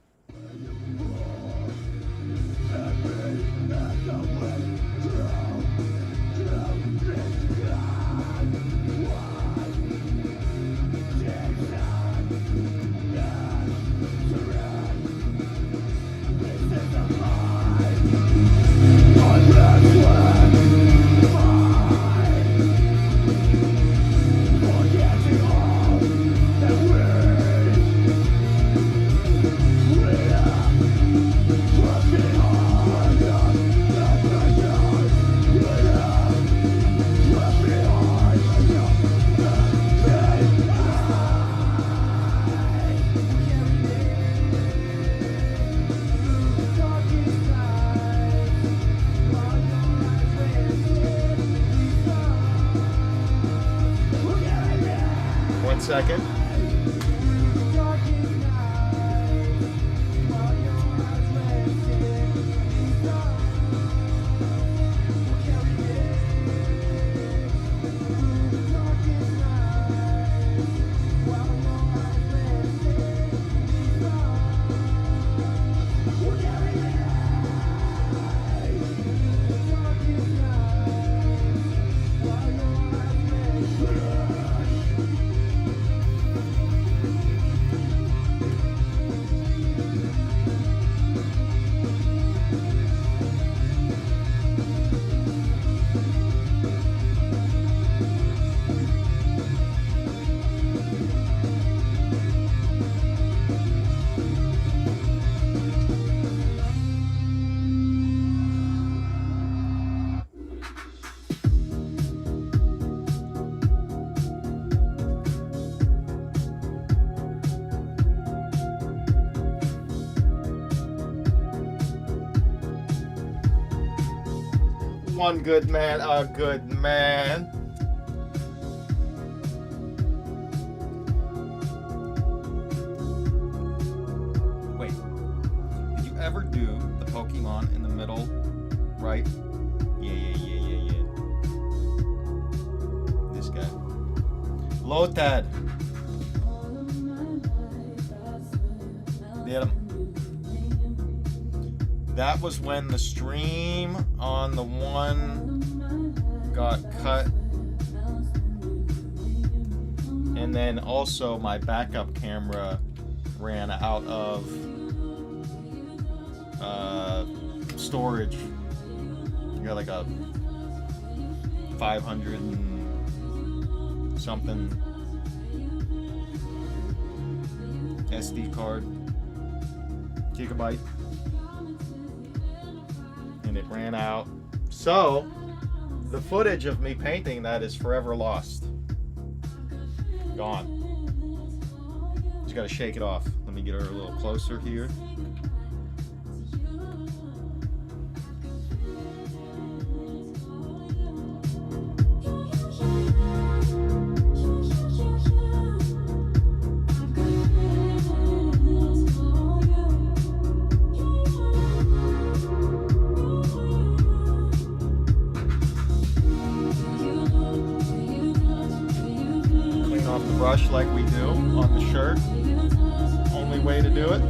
Second. one good man a good man. Wait, did you ever do the Pokemon in the middle, right? Yeah. This guy. Lotad. Get him. That was when the stream on the one got cut. And then also my backup camera ran out of storage. You got like a 500 and something SD card, gigabyte, and it ran out. So the footage of me painting that is forever lost. Gone. Just gotta shake it off. Let me get her a little closer here. Clean off the brush like we do on the shirt. Only way to do it.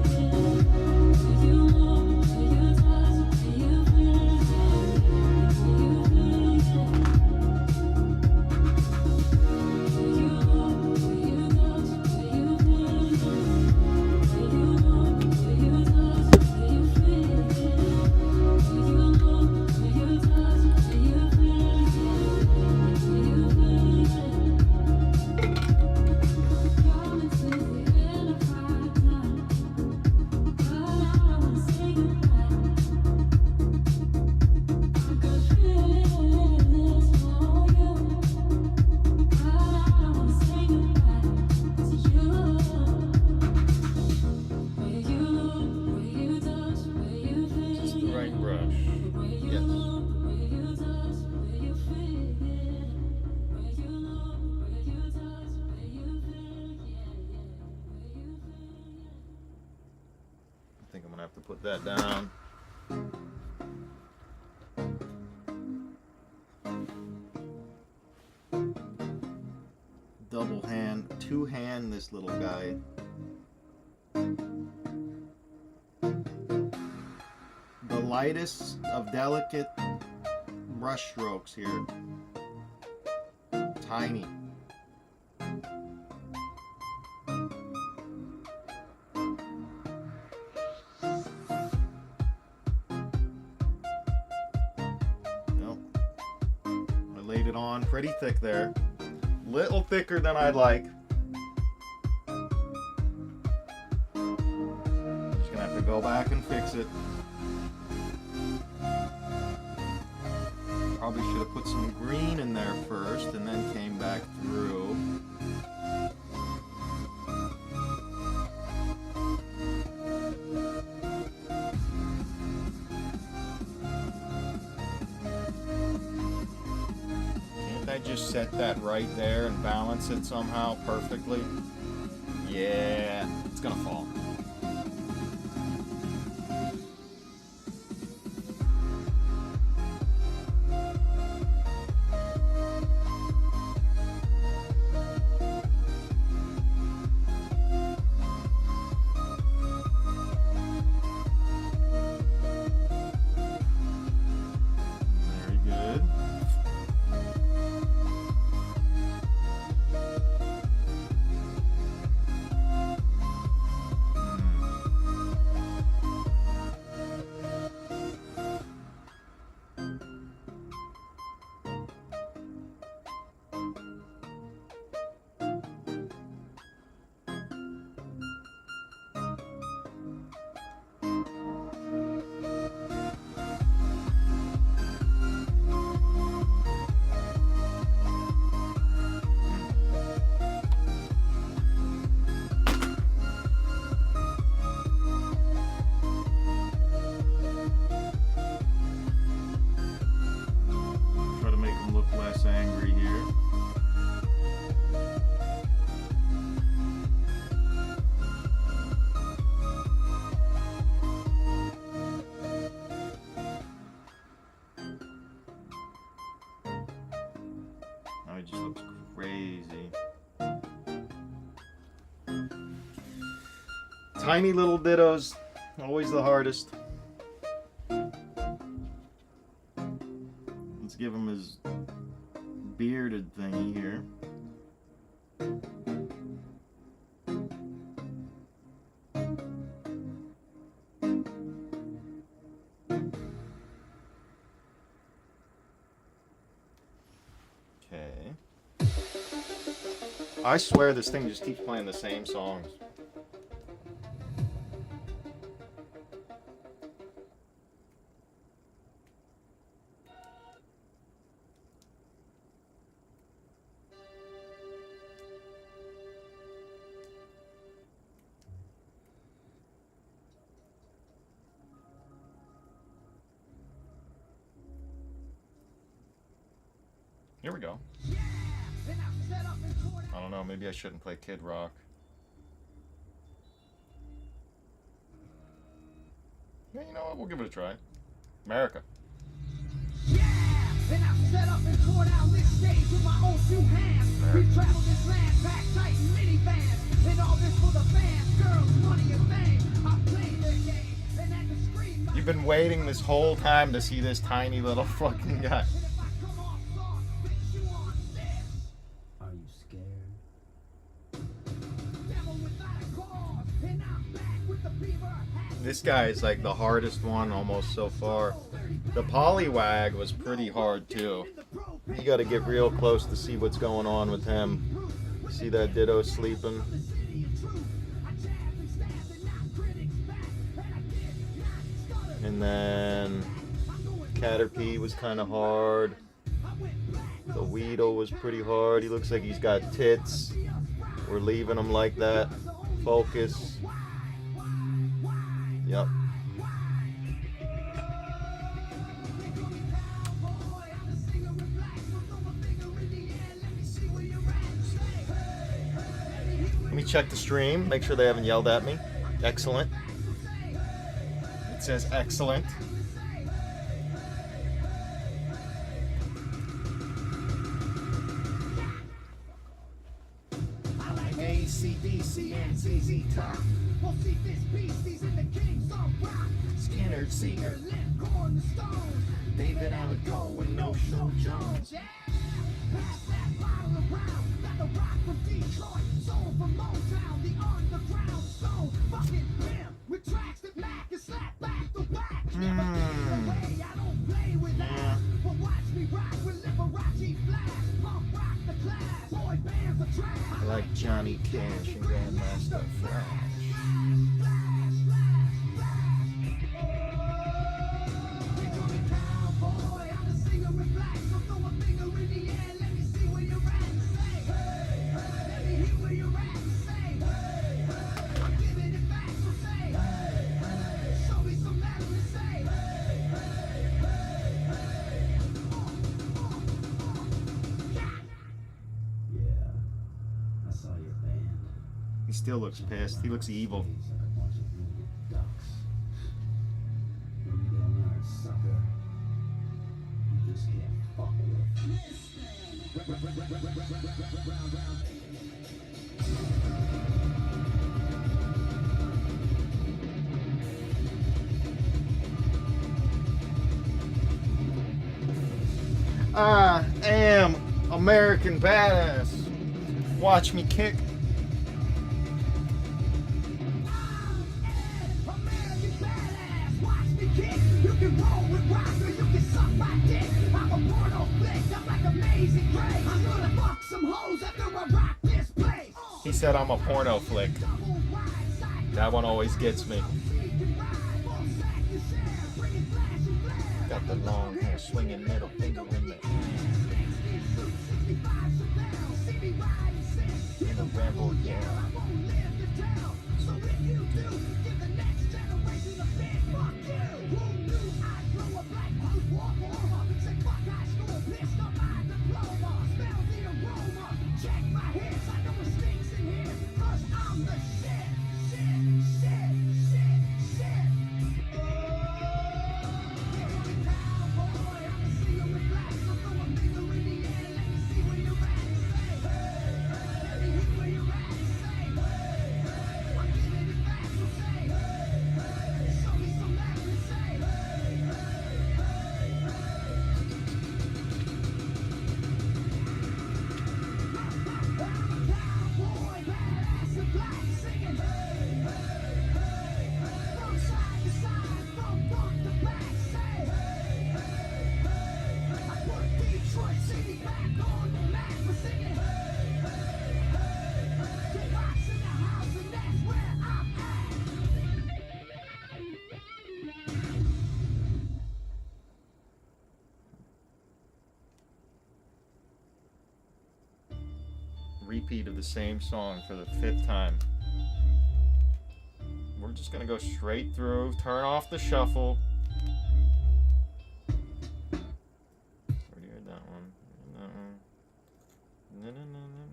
Just the right brush. Yes. I think I'm gonna have to put that down. Double hand, two hand this little guy. The lightest of delicate brush strokes here. Tiny. Nope. I laid it on pretty thick there. Little thicker than I'd like. Just gonna have to go back and fix it. Probably should have put some green in there first and then came back through. Can't I just set that right there and balance it somehow perfectly? Yeah, it's gonna fall. Very good. Tiny little dittos, always the hardest. Let's give him his bearded thingy here. Okay. I swear this thing just keeps playing the same songs. Here we go. I don't know, maybe I shouldn't play Kid Rock. Yeah, you know what? We'll give it a try. America. Yeah, and I set up and tore down this stage with my own two hands. We've traveled this land, packed tight in minivans. And all this for the fans, girls, money and fame. I played their game and had to scream. You've been waiting this whole time to see this tiny little fucking guy. Are you scared? This guy is like the hardest one almost so far. The Poliwag was pretty hard too. You gotta get real close to see what's going on with him. See that Ditto sleeping? And then Caterpie was kind of hard. The Weedle was pretty hard. He looks like he's got tits. We're leaving him like that. Focus. Yep. Let me check the stream. Make sure they haven't yelled at me. Excellent. It says excellent. ACDC and ZZ Top. We'll see this beast, he's in the King's on rock. Skinner, Seeger, Corn, the Stones. David Allen Go and No Show Jones. Yeah, pass that bottle around. Got the rock from Detroit, soul from Motown, the underground soul. Fucking him with tracks that Mac and slap back the whack. Never get away, I don't play with that. But watch me rock with Liberace flash. Pump rock the class, boy bands are trash. I like Johnny Cash and Grandmaster Flash. He still looks pissed. He looks evil. I am American Badass. Watch me kick. You can roll with rock or you can suck my dick. I'm a porno flick, I'm like Amazing Grace. I'm gonna fuck some hoes after I rock this place. He said I'm a porno flick. That one always gets me. Got the long hair, swinging middle finger in the air. In a rebel yell. So if you do, give the next generation a big fuck you. Who knew I'd blow a black hose walk over? Say fuck high school, pissed on my diploma. Smell the aroma, check my hits. I know it stinks in here, cause I'm the shit, shit, shit, shit, shit. Cowboy, I can see you in black, so throw a finger in the air. Let me see where you're at. Say, hey, let me hear where you're at. Say, hey, I'm giving it back, so repeat of the same song for the 5th time. We're just gonna go straight through, turn off the shuffle. Already heard that one. That one. No, no, no, no, no.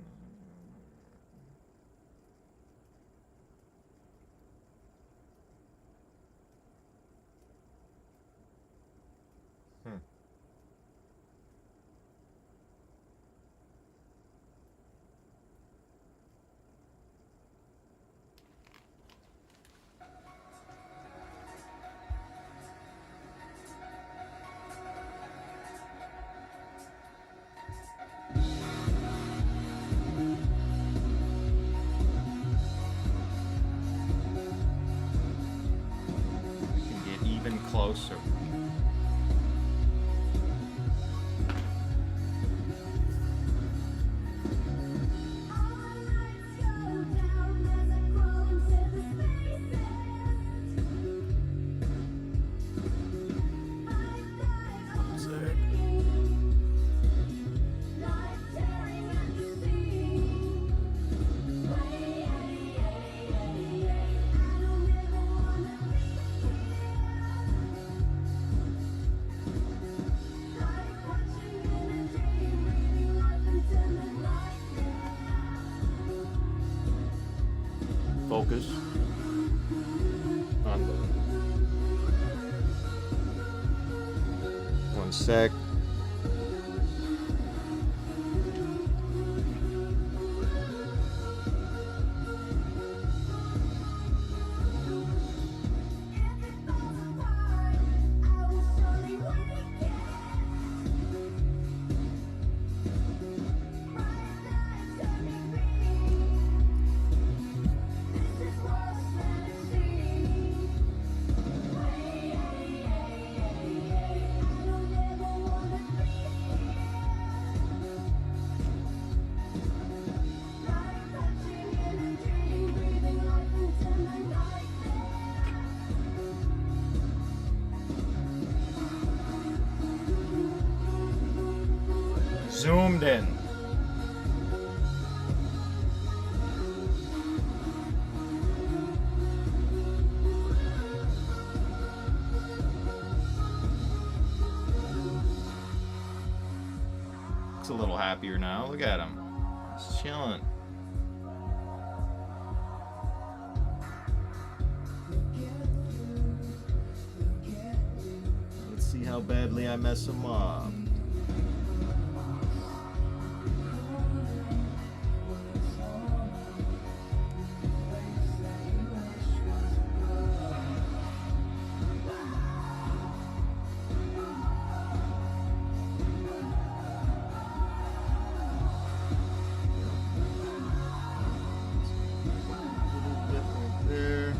We can get even closer. Focus on the 1 sec. Zoomed in. Looks a little happier now. Look at him. He's chilling. Let's see how badly I mess him up. There.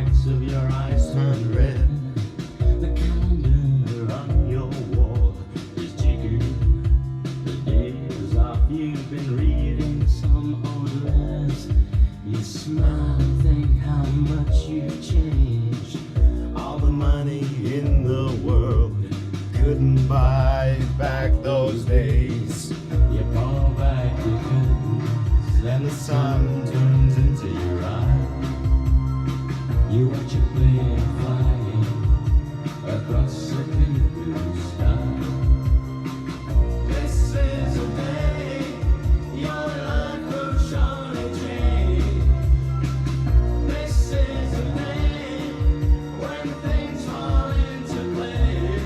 whites of your eyes turn red. The calendar on your wall is ticking. The days off, you've been reading some old letters. You smile and think how much you've changed. All the money in the world couldn't buy back those days. You call back the curtains and the sun turns into your eye. You watch a plane flying across the clear blue sky. This is a day your life will surely change. This is a day when things fall into place.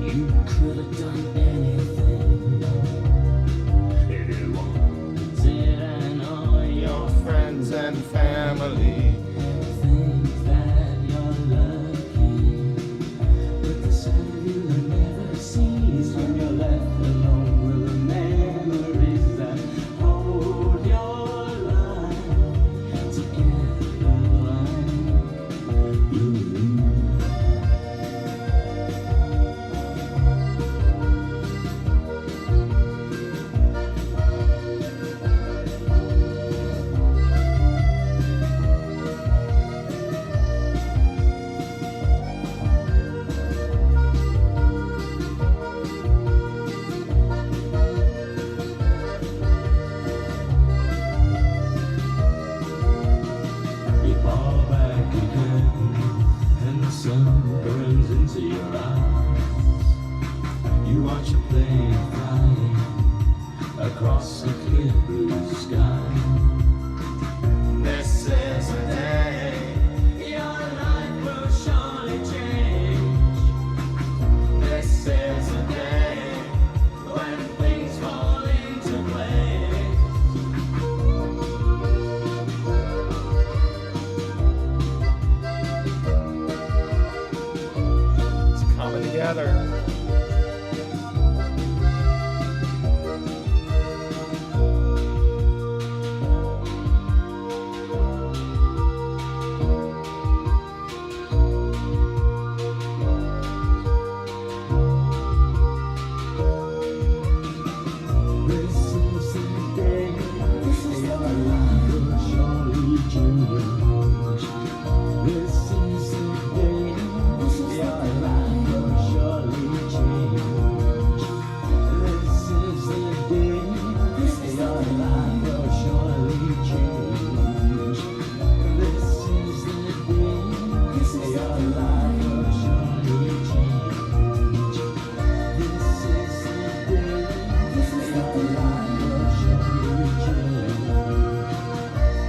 You could have done anything if you wanted, and all your friends and family think that you're lucky. But the side of you that never sees when you're left alone with the memories that hold your life together like glue. You fall back again, and the sun burns into your eyes. You watch a plane flying across the clear blue sky. This is a day your life will surely change. This is a day when things fall into place. It's coming together. This is the day your life will surely change. This is the day your life will surely change. This is the day your life will surely change. This is the day your life will surely change. This is the day your life will surely change.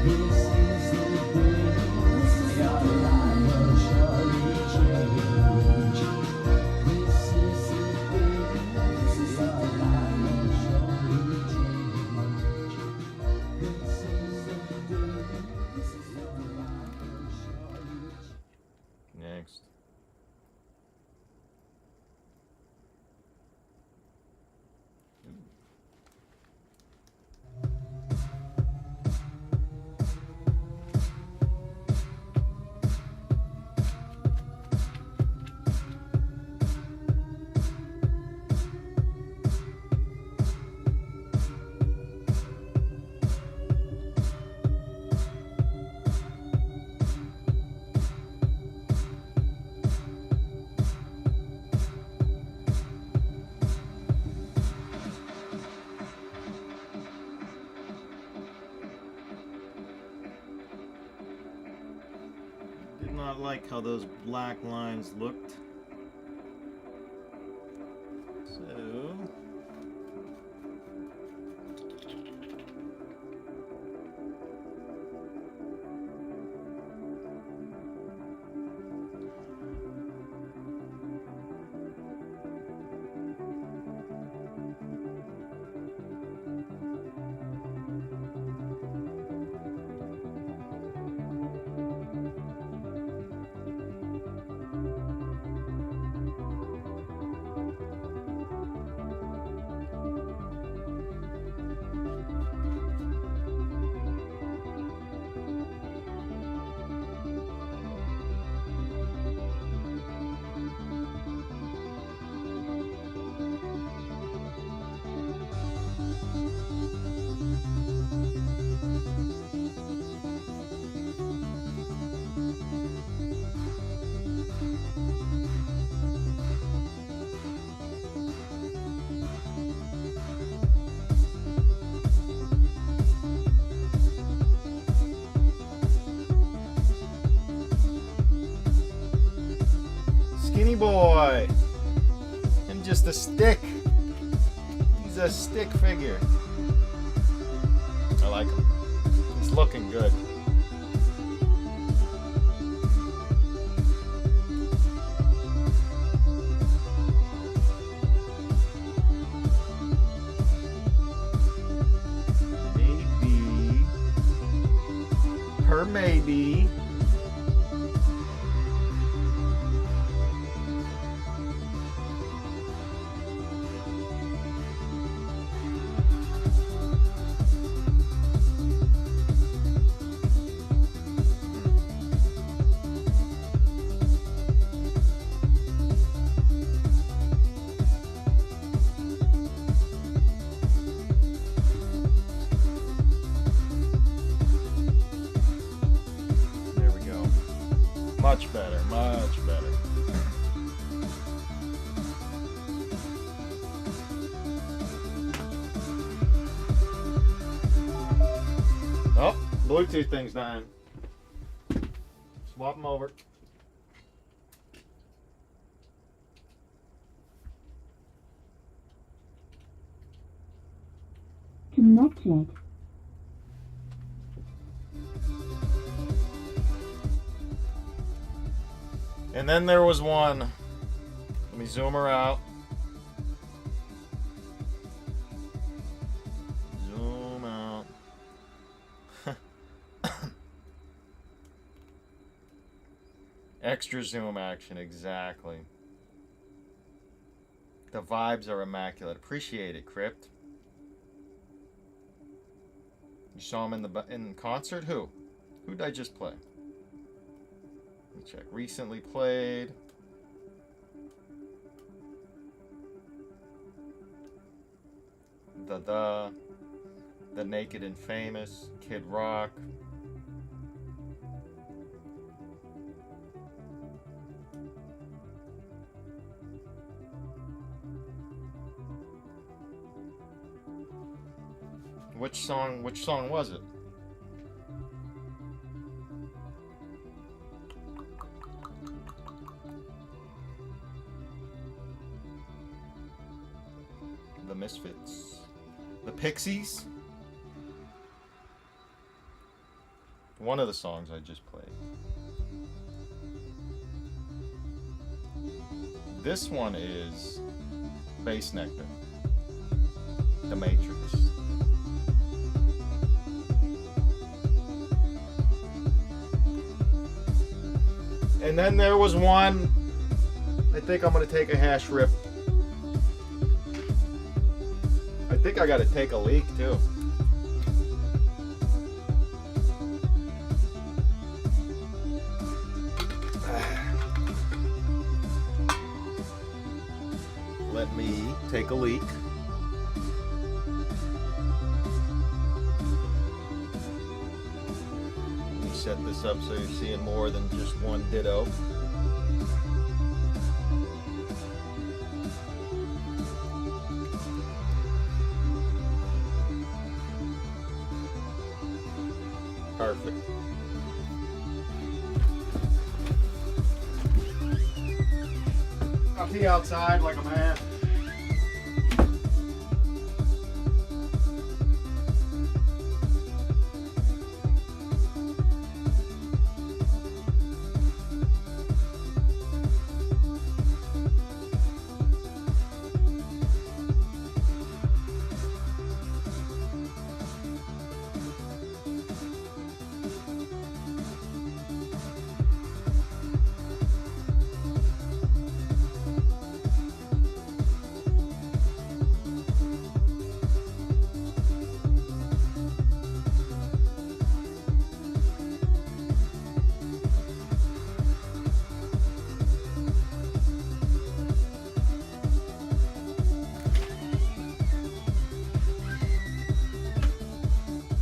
This is the day your life will surely change. This is the day your life will surely change. This is the day your life will surely change. Next. Did not like how those black lines looked. So skinny boy. And just a stick. He's a stick figure. I like him. He's looking good. Maybe. Per maybe. There we go. Much better, much better. Oh, Bluetooth thing's dying. Swap them over. Connected. And then there was one. Let me zoom her out. Zoom out. Extra zoom action, exactly. The vibes are immaculate. Appreciate it, Crypt. You saw him in concert? Who? Who did I just play? Let me check. Recently played. The Naked and Famous, Kid Rock. Which song was it? The Misfits. The Pixies? One of the songs I just played. This one is Bass Nectar. The Matrix. And then there was one, I think I'm going to take a hash rip. I think I got to take a leak too. Let me take a leak. Let me set this up so you're seeing more than just one ditto. Perfect. I'll be outside like a man.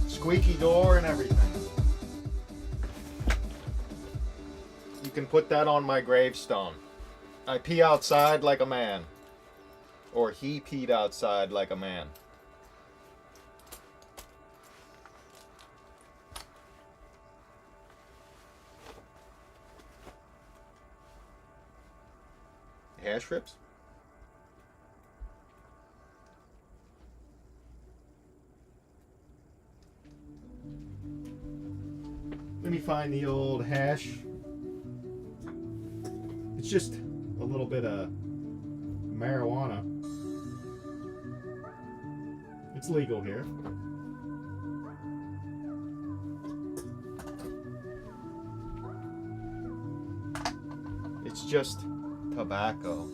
Squeaky door and everything. You can put that on my gravestone. I pee outside like a man. Or he peed outside like a man. hash rips? Let me find the old hash. It's just a little bit of marijuana. It's legal here. It's just tobacco.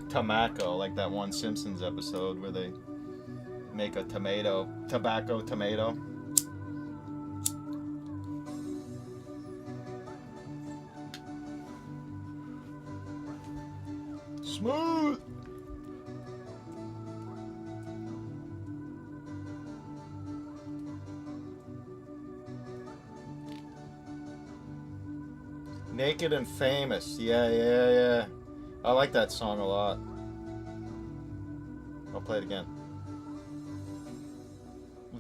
Tobacco, like that one Simpsons episode where they make a tobacco tomato. Smooth. Naked and Famous. Yeah. I like that song a lot. I'll play it again.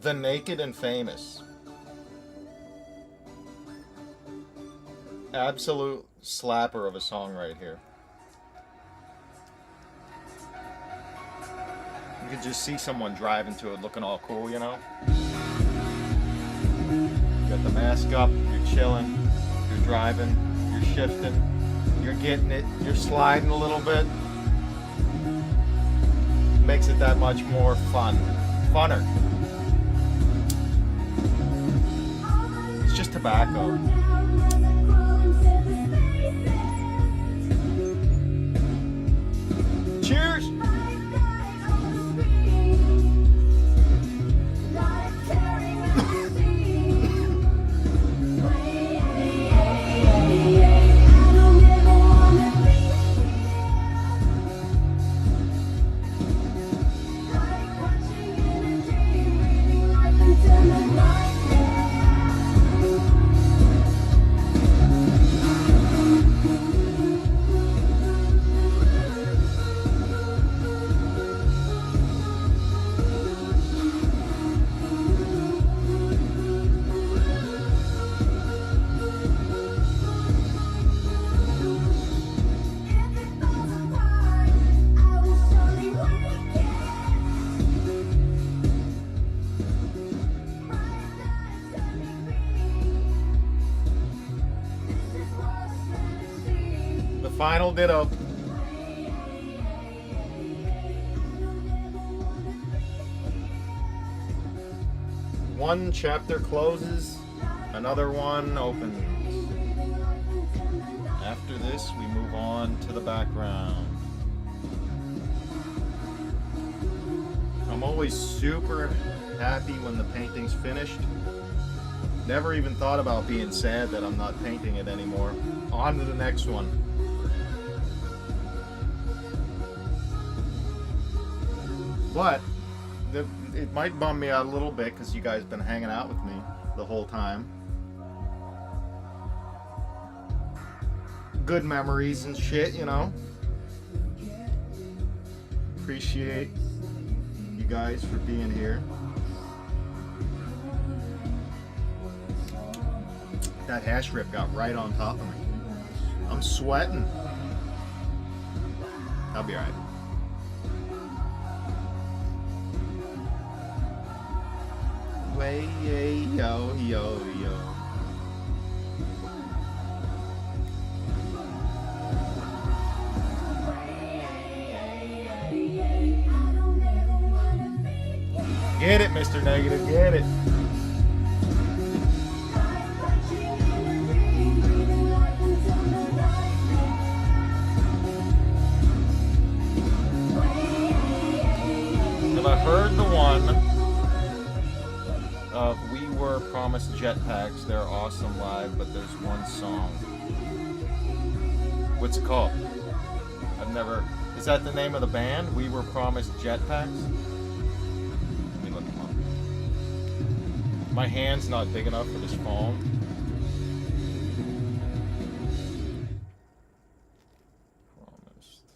The Naked and Famous. Absolute slapper of a song right here. You could just see someone driving to it looking all cool, you know? You got the mask up, you're chilling, you're driving, you're shifting, you're getting it, you're sliding a little bit. Makes it that much more funner. It's just tobacco. Cheers! Final ditto. One chapter closes, another one opens. After this, we move on to the background. I'm always super happy when the painting's finished. Never even thought about being sad that I'm not painting it anymore. On to the next one. But it might bum me out a little bit because you guys been hanging out with me the whole time. Good memories and shit, you know. Appreciate you guys for being here. That hash rip got right on top of me. I'm sweating. I'll be alright. Way, yo, yo, yo. Get it, Mr. Negative, get it. Have I heard the one of We Were Promised Jetpacks? They're awesome live, but there's one song. What's it called? I've never... Is that the name of the band? We Were Promised Jetpacks? Let me look them up. My hand's not big enough for this phone. Promised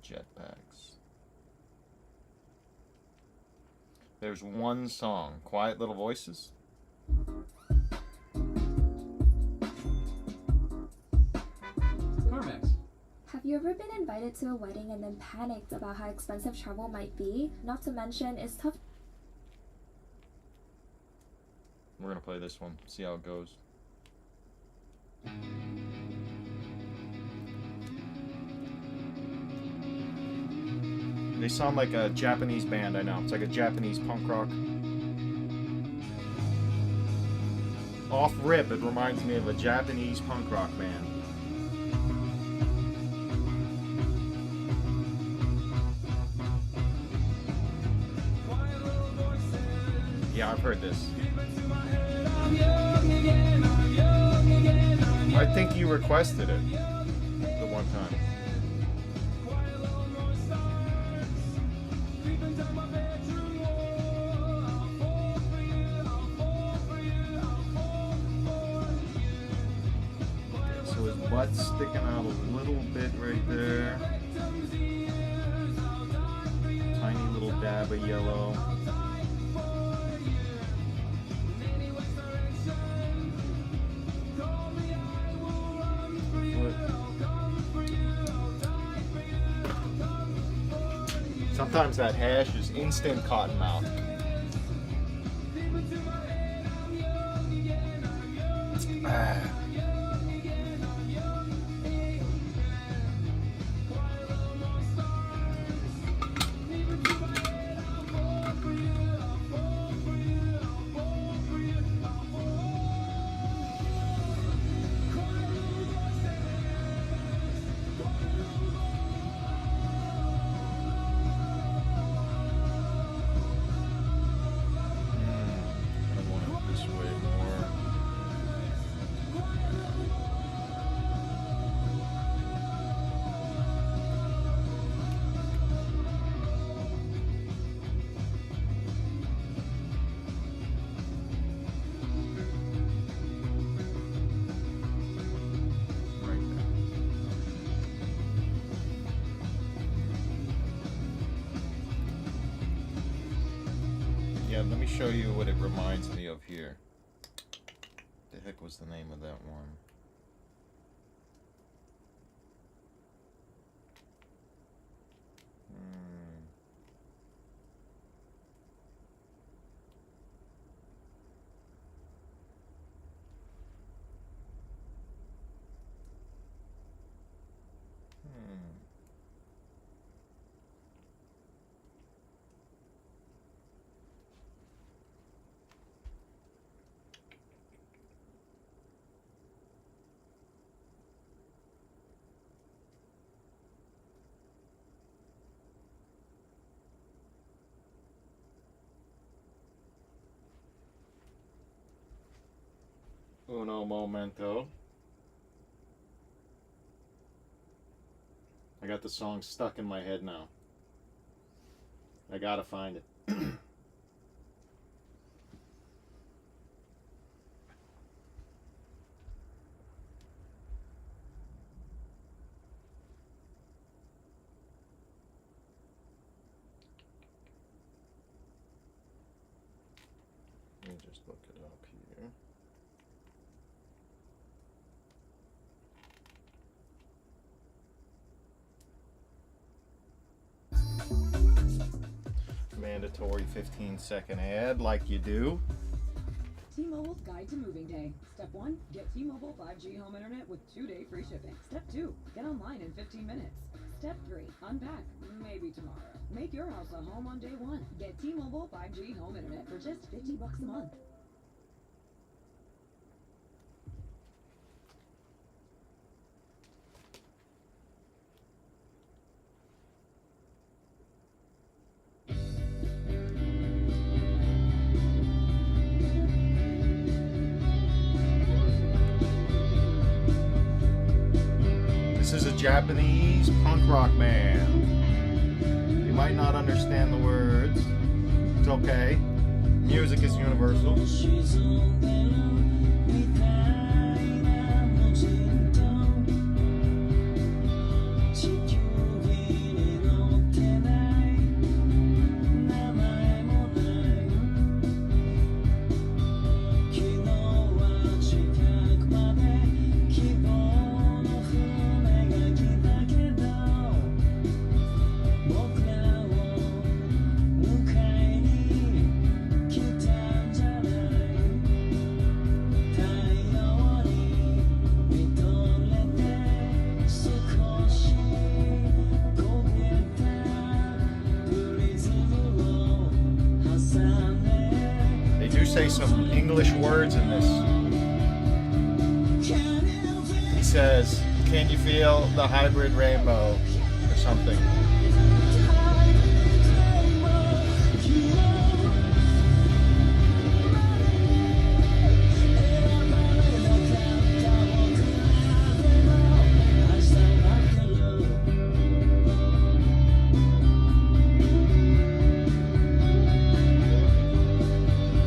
Jetpacks. There's one song, Quiet Little Voices. Have you ever been invited to a wedding and then panicked about how expensive travel might be? Not to mention, it's tough. We're gonna play this one, see how it goes. They sound like a Japanese band, I know. It's like a Japanese punk rock. Off rip, it reminds me of a Japanese punk rock band. Yeah, I've heard this. I think you requested it the one time. Okay, so his butt's sticking out a little bit right there. Tiny little dab of yellow. Sometimes that hash is instant cotton mouth. Let me show you what it reminds me of here. The heck was the name of that one? Uno momento. I got the song stuck in my head now. I gotta find it. Let me just look it up here. Mandatory 15-second ad like you do. T-Mobile's Guide to Moving Day. Step 1, get T-Mobile 5G home internet with 2-day free shipping. Step 2, get online in 15 minutes. Step 3, unpack, maybe tomorrow. Make your house a home on day 1. Get T-Mobile 5G home internet for just $50 a month. This is a Japanese punk rock band. You might not understand the words. It's okay. Music is universal. some English words in this. He says, "Can you feel the hybrid rainbow?" or something.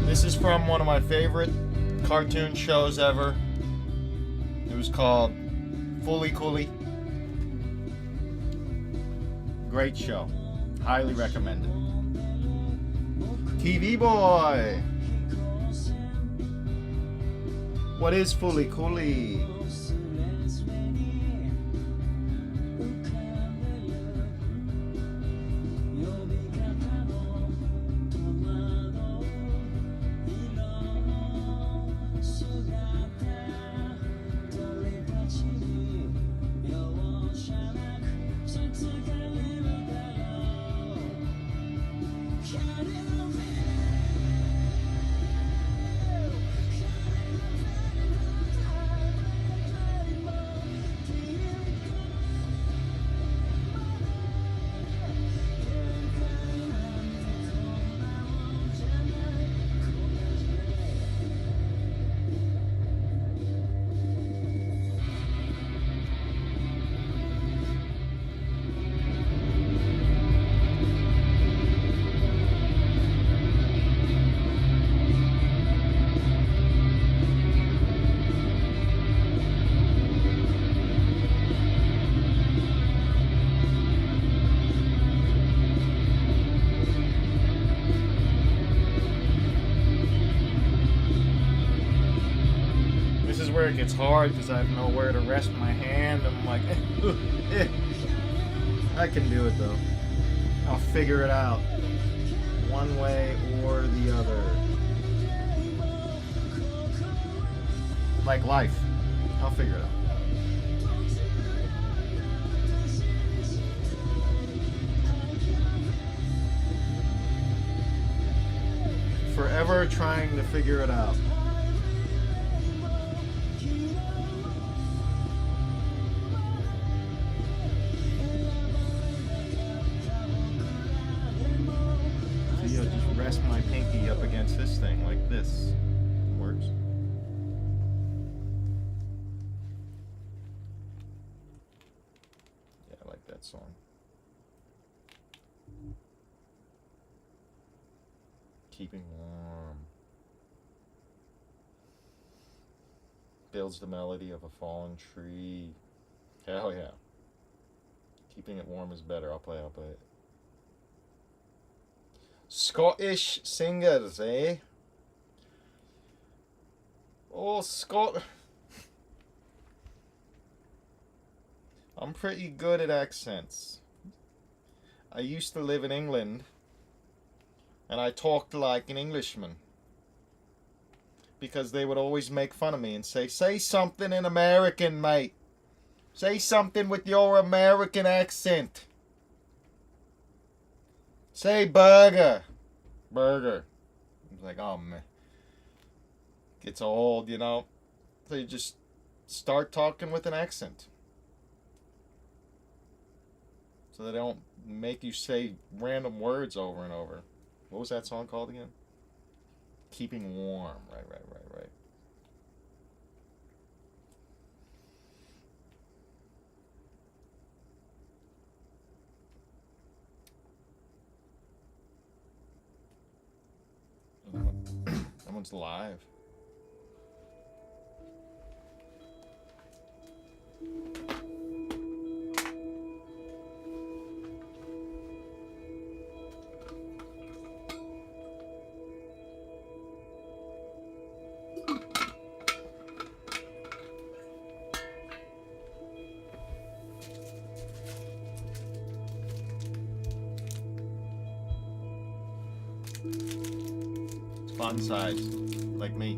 This is from one of my favorite cartoon shows ever. It was called Fully Cooley. Great show. Highly recommended. TV Boy. What is Fully Cooley? Where it gets hard because I have nowhere to rest my hand. I'm like, I can do it though. I'll figure it out one way or the other. Like life, I'll figure it out. Forever trying to figure it out. My pinky up against this thing like this. Works. Yeah, I like that song. Keeping warm. Builds the melody of a fallen tree. Hell yeah. Keeping it warm is better. I'll play it. Scottish singers, eh? Oh, I'm pretty good at accents. I used to live in England, and I talked like an Englishman. Because they would always make fun of me and say something in American, mate. Say something with your American accent. Say burger. Burger. I was like, oh man. Gets old, you know. So you just start talking with an accent. So they don't make you say random words over and over. What was that song called again? Keeping Warm. Right. That one's live. Fun size, like me.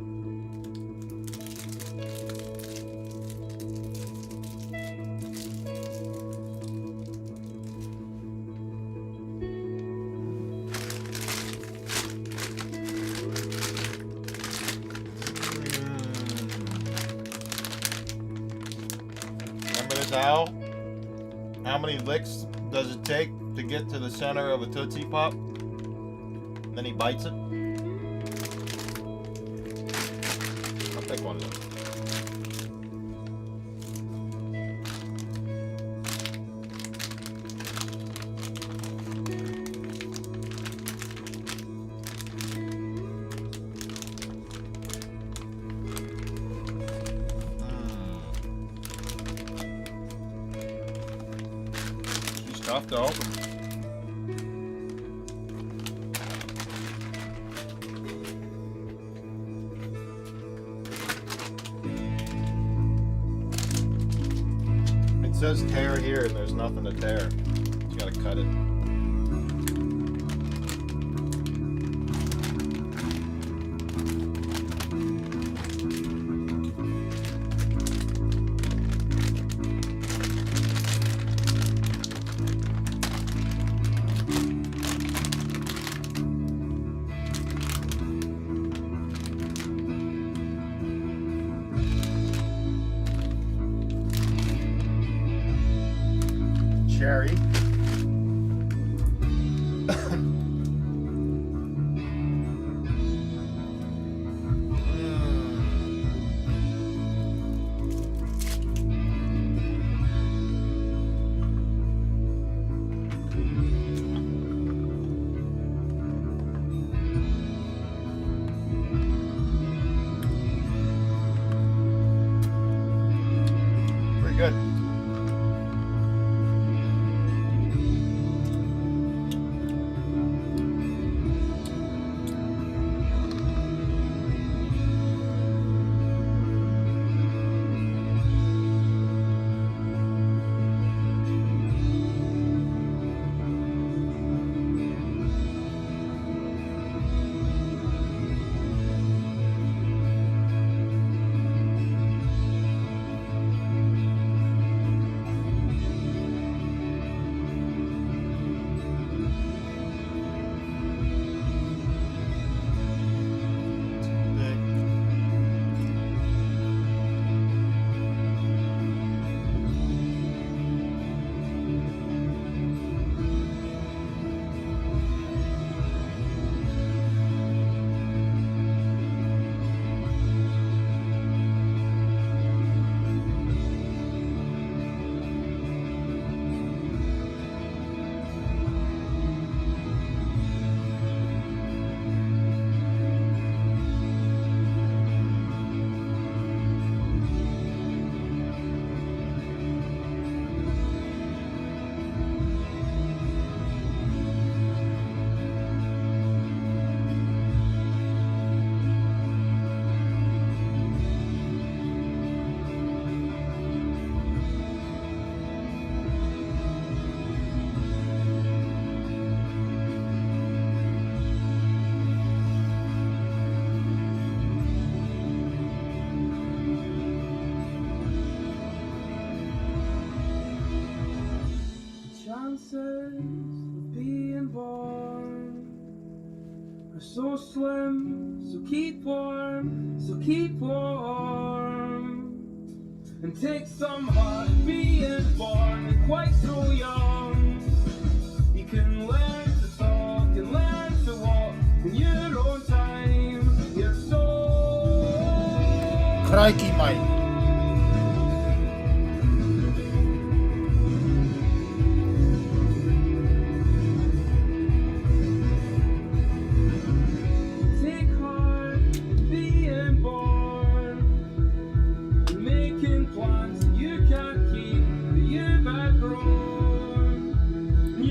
is how many licks does it take to get to the center of a Tootsie Pop? And then he bites it. I'll take one of them. Tough to open. It says tear here and there's nothing to tear. You gotta cut it. Cherry. Pretty good. Chances of being born are so slim, so keep warm, and take some heart being born and quite so young. You can learn to talk and learn to walk in your own time. You're so Crikey, Mike.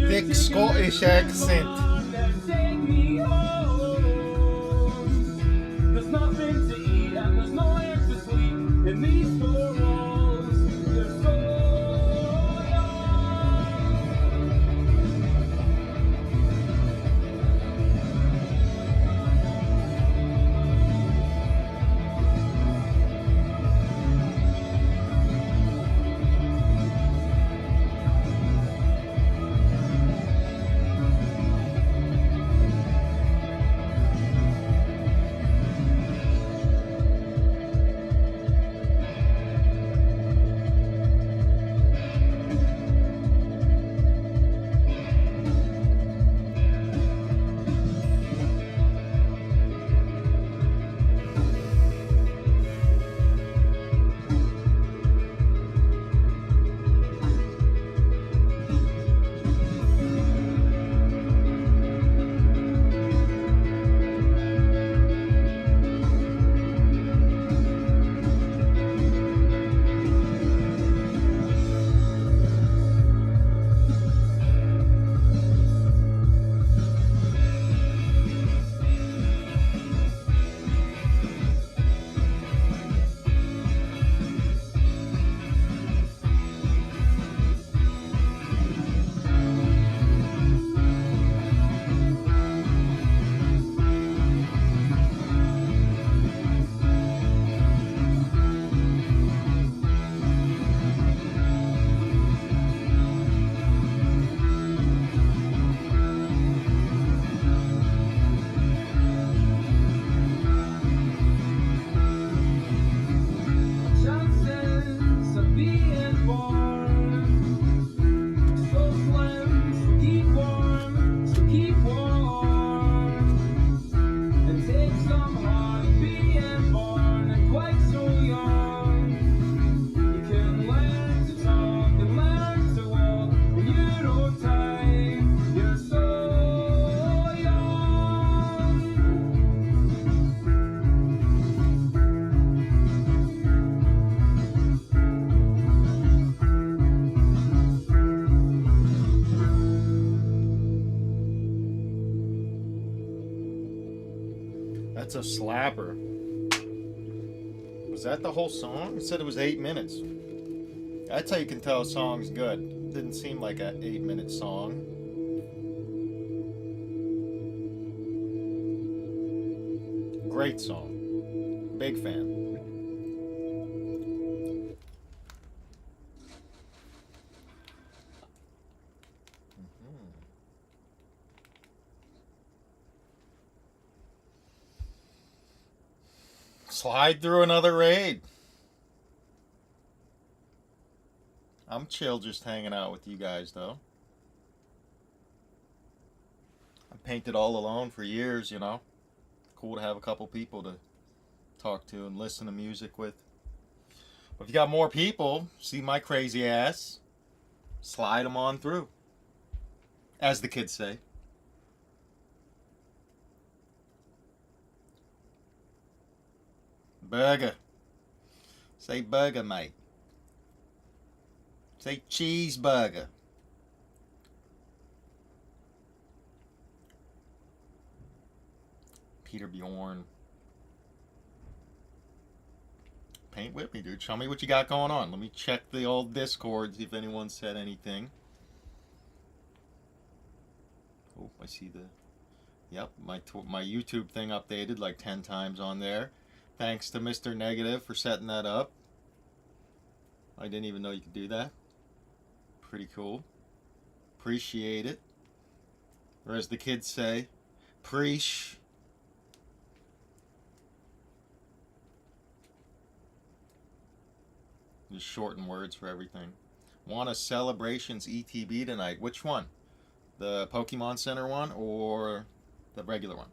Thick Scottish accent. There's nothing to eat and there's nowhere to sleep in these four walls. They're so That's a slapper. Was that the whole song? It said it was 8 minutes. That's how you can tell a song's good. It didn't seem like an 8-minute song. Great song. Big fan. Slide through another raid. I'm chill just hanging out with you guys, though. I painted all alone for years, you know. Cool to have a couple people to talk to and listen to music with. But if you got more people, see my crazy ass, slide them on through. As the kids say. Burger. Say burger, mate. Say cheeseburger. Peter Bjorn. Paint with me, dude. Show me what you got going on. Let me check the old Discord, see if anyone said anything. Oh, I see the... Yep, my YouTube thing updated like 10 times on there. Thanks to Mr. Negative for setting that up. I didn't even know you could do that. Pretty cool. Appreciate it. Or as the kids say, preach. Just shorten words for everything. Want a Celebrations ETB tonight? Which one? The Pokemon Center one or the regular one?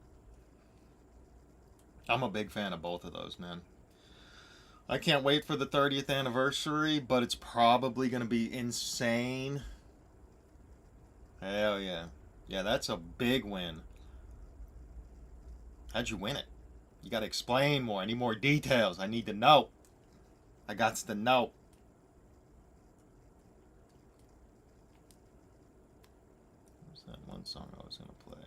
I'm a big fan of both of those, man. I can't wait for the 30th anniversary, but it's probably going to be insane. Hell yeah. Yeah, that's a big win. How'd you win it? You got to explain more. I need more details. I need to know. I got to know. What's that one song I was going to play?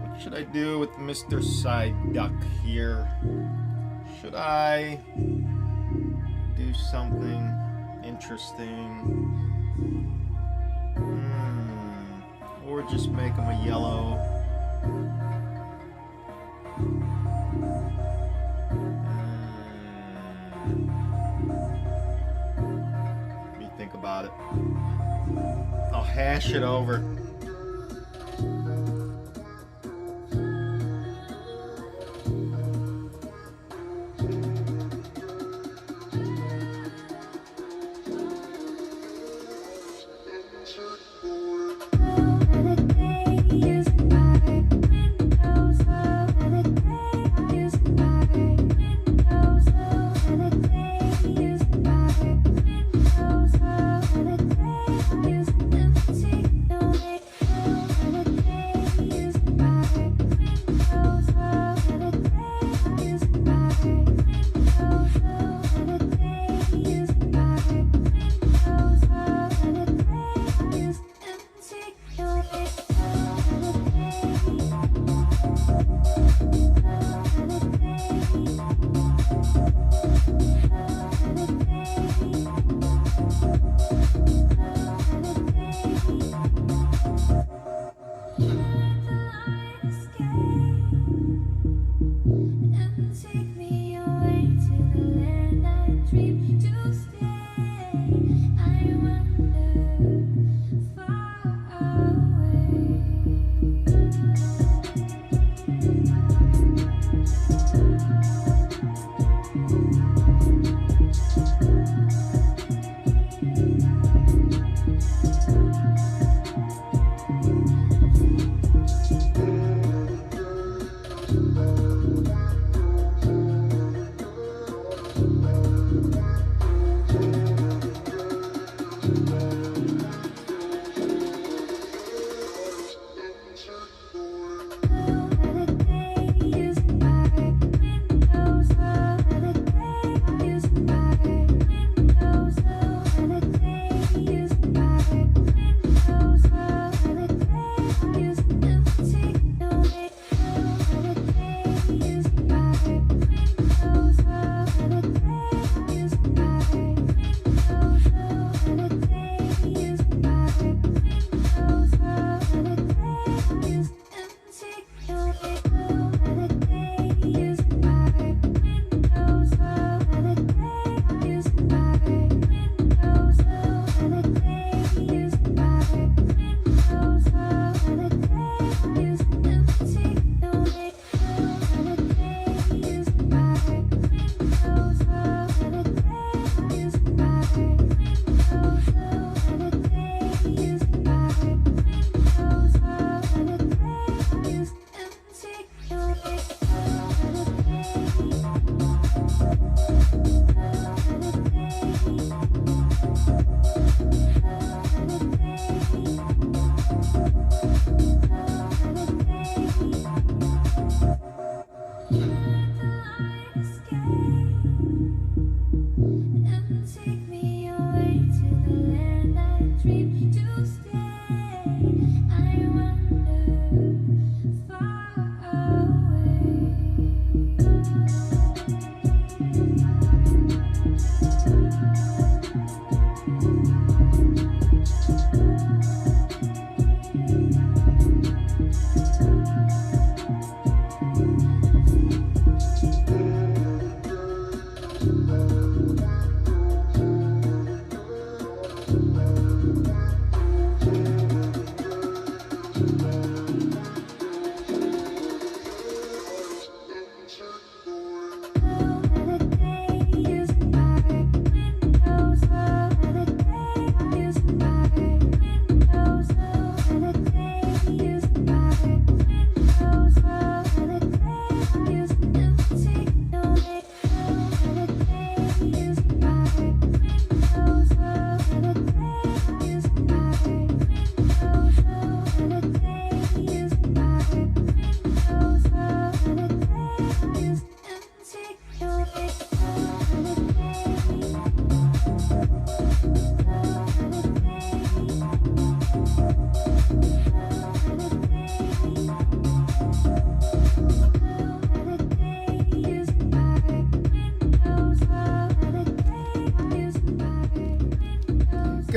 What should I do with Mr. Side Duck here? Should I do something interesting? Or just make him a yellow? Let me think about it. I'll hash it over.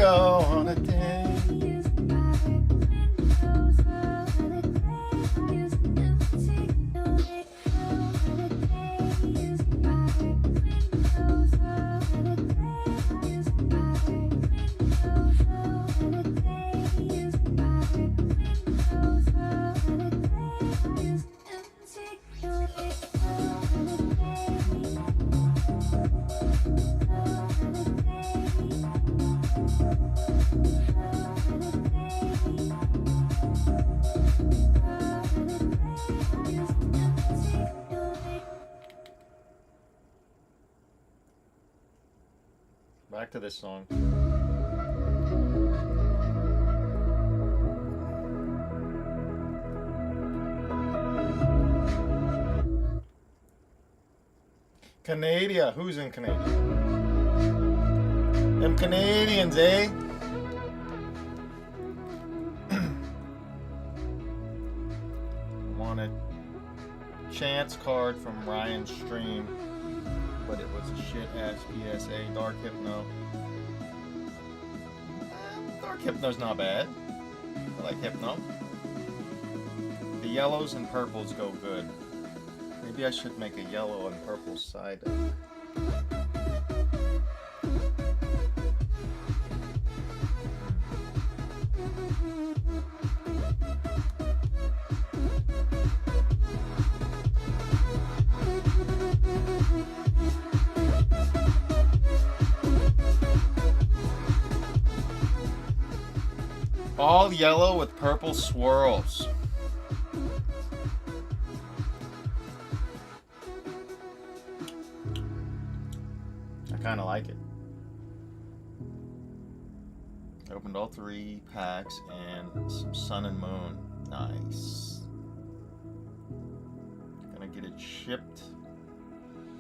go on a day. Back to this song. Canada. Who's in Canada? Them Canadians, eh? Want a chance card from Ryan Stream, but it was a shit ass PSA. Dark Hypno. Dark Hypno's not bad. I like Hypno. The yellows and purples go good. Maybe I should make a yellow and purple side. All yellow with purple swirls. I kind of like it. I opened all 3 packs and some sun and moon. Nice. Gonna get it shipped.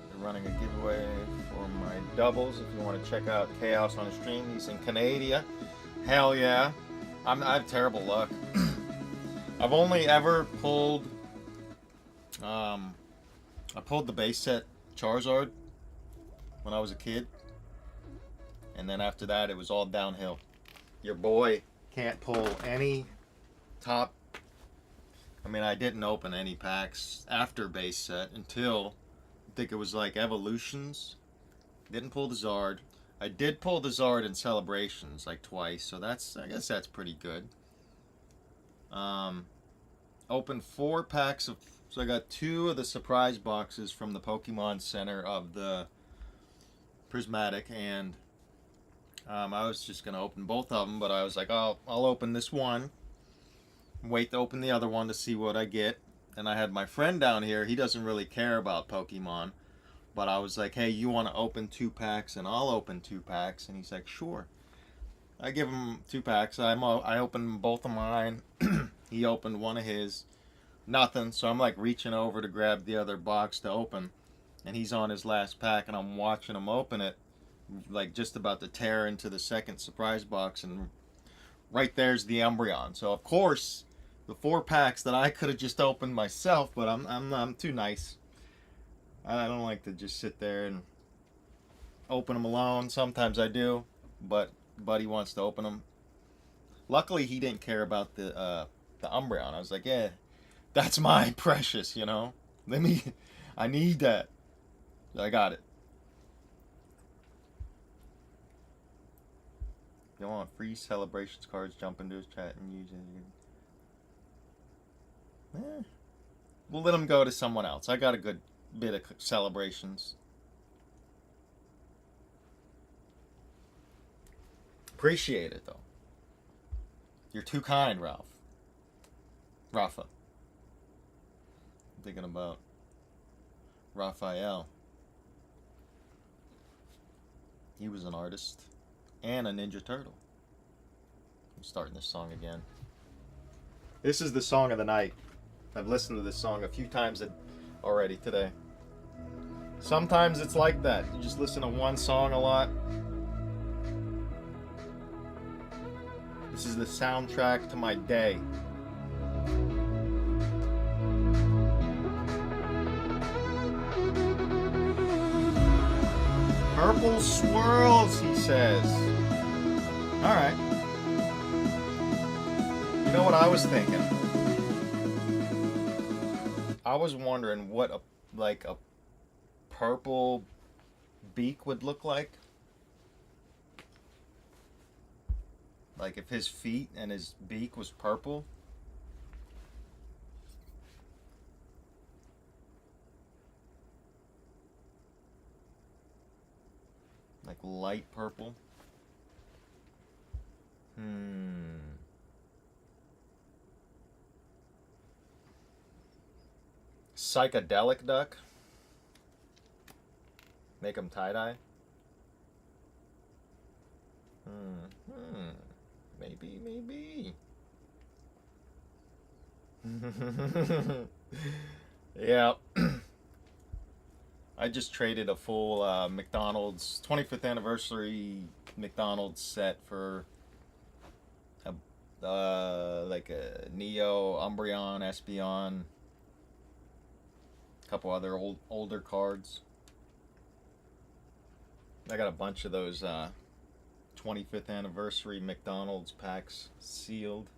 They're running a giveaway for my doubles. If you want to check out Chaos on the stream, he's in Canada. Hell yeah. I have terrible luck. I've only ever pulled I pulled the base set Charizard when I was a kid, and then after that it was all downhill. Your boy can't pull any top. I mean, I didn't open any packs after base set until I think it was like Evolutions. Didn't pull the Zard. I did pull the Zard in Celebrations like twice, so I guess that's pretty good. Opened 4 packs of, so I got 2 of the surprise boxes from the Pokemon Center of the Prismatic, and I was just gonna open both of them, but I was like, I'll open this one, wait to open the other one to see what I get. And I had my friend down here. He doesn't really care about Pokemon. But I was like, hey, you want to open 2 packs and I'll open 2 packs? And he's like, sure. I give him 2 packs. I opened both of mine. He opened one of his. Nothing. So I'm like reaching over to grab the other box to open. And he's on his last pack and I'm watching him open it. Like just about to tear into the second surprise box. And right there's the Umbreon. So of course, the 4 packs that I could have just opened myself. But I'm too nice. I don't like to just sit there and open them alone. Sometimes I do, but Buddy wants to open them. Luckily, he didn't care about the Umbreon. I was like, yeah, that's my precious, you know. I need that. I got it. You want free celebrations cards? Jump into his chat and use it. We'll let him go to someone else. I got a good bit of celebrations. Appreciate it though. You're too kind, Rafa. I'm thinking about Raphael. He was an artist and a Ninja Turtle. I'm starting this song again. This is the song of the night. I've listened to this song a few times already today. Sometimes it's like that. You just listen to one song a lot. This is the soundtrack to my day. Purple swirls, he says. Alright. You know what I was thinking? I was wondering what a purple beak would look like. Like if his feet and his beak was purple. Like light purple. Psychedelic duck. Make him tie-dye. Maybe. Yeah. I just traded a full McDonald's 25th anniversary McDonald's set for like a Neo, Umbreon, Espeon, a couple other older cards. I got a bunch of those 25th anniversary McDonald's packs sealed.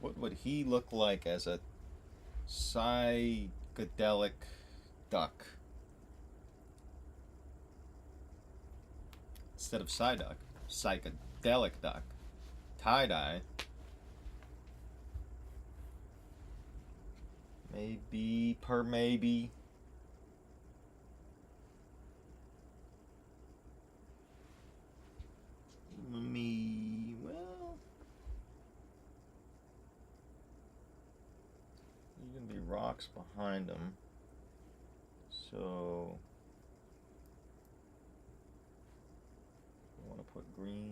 What would he look like as a psychedelic duck? Instead of Psyduck, psychedelic duck. Tie-dye. Maybe per maybe. Well, there's gonna be rocks behind him, so I want to put green.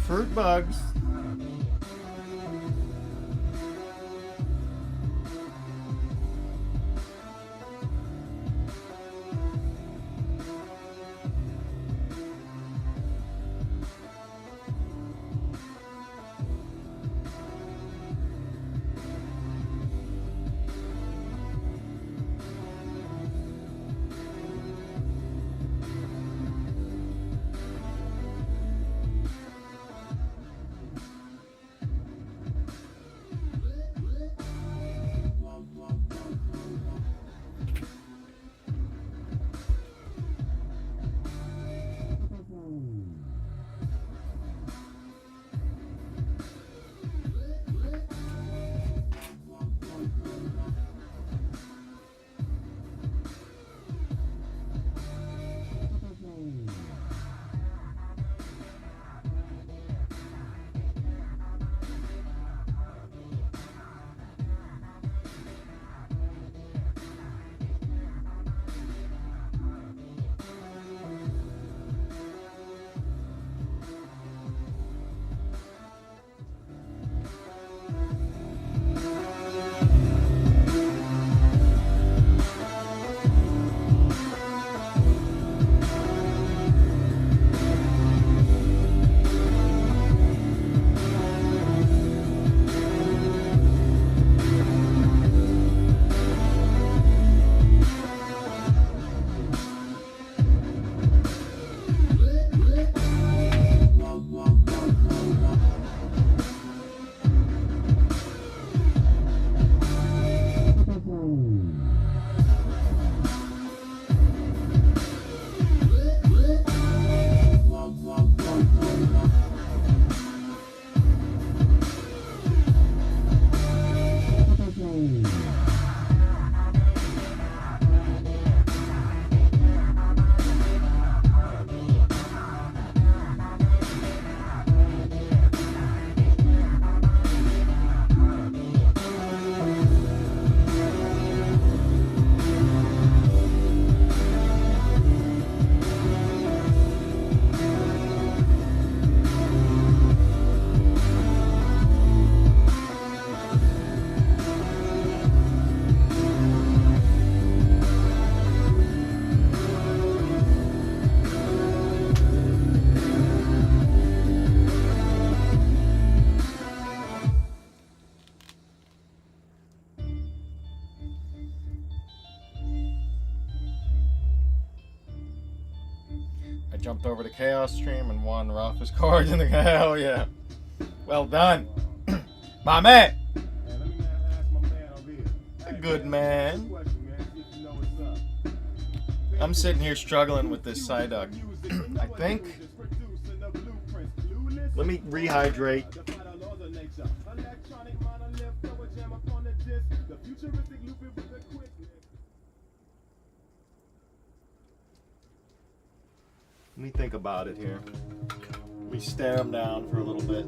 Fruit bugs. I jumped over to Chaos Stream and won roughest cards in the hell yeah. Well done. My man. Hey, let me ask my man over here. A good man. Question, man. See if you know what's up. I'm sitting here struggling with this Psyduck. I think. Let me rehydrate. Let me think about it here. Let me stare him down for a little bit.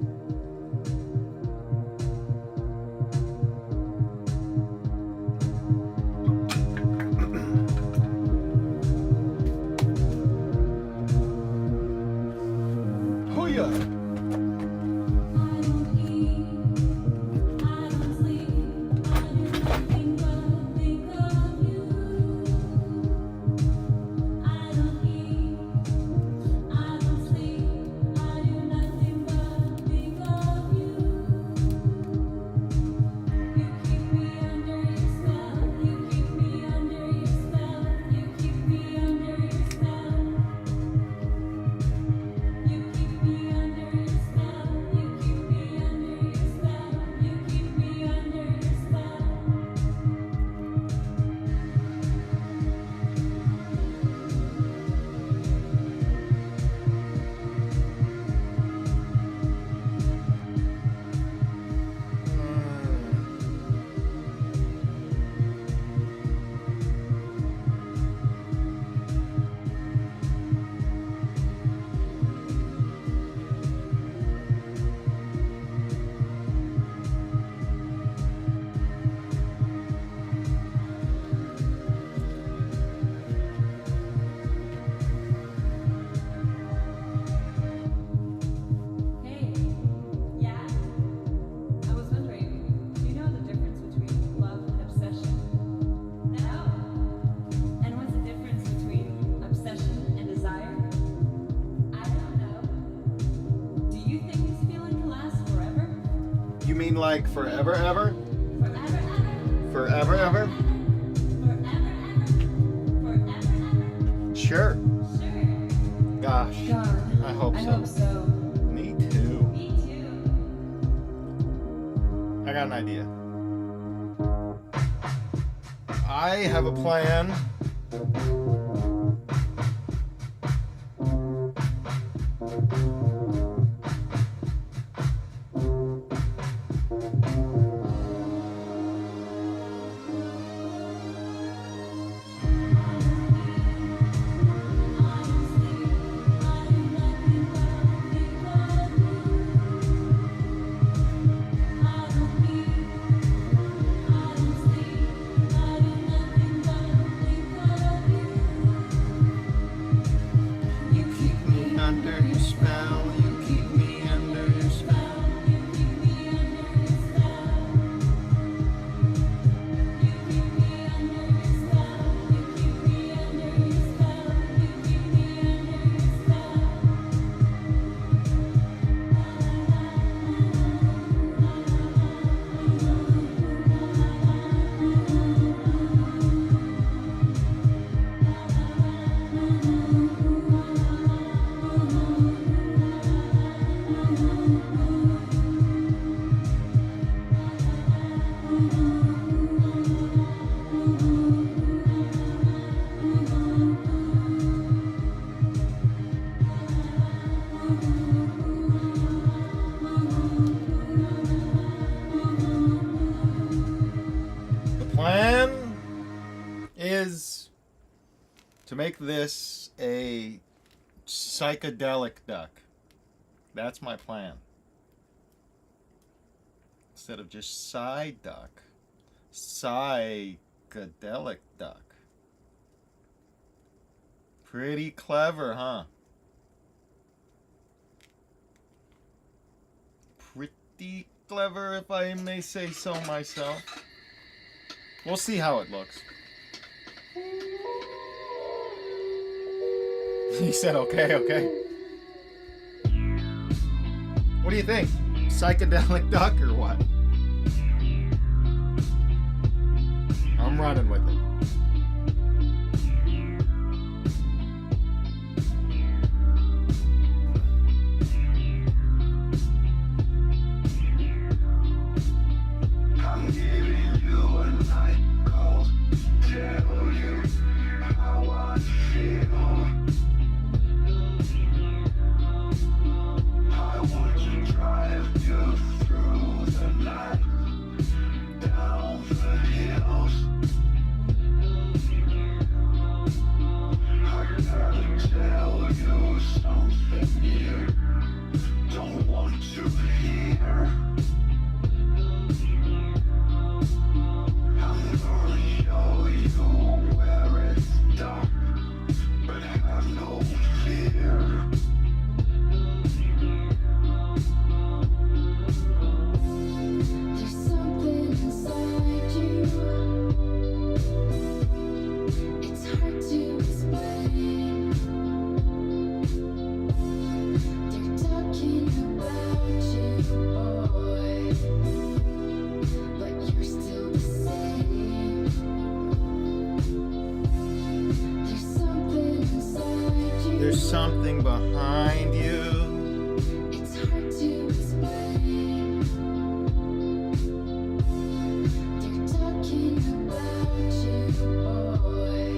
Hoo-yah! You mean like forever, ever? Forever, ever? Sure. Gosh, God, I hope I so. hope so. Me too. I got an idea. I have a plan. You keep me under your spell. You keep me under your spell. The plan is to make this a psychedelic duck. That's my plan. Instead of just side duck, psychedelic duck. Pretty clever, huh? Pretty clever, if I may say so myself. We'll see how it looks. He said, okay, okay. What do you think? Psychedelic duck or what? I'm running with it. I'm giving you a night call to tell you how I feel. I want to drive you through the night, down the hills. I gotta tell you something you don't want to hear. I'm gonna show you where it's dark, but have no fear. There's something inside you. It's hard to explain. They're talking about you, boy, but you're still the same. There's something inside you. There's something behind you. It's hard to explain. They're talking about you, boy,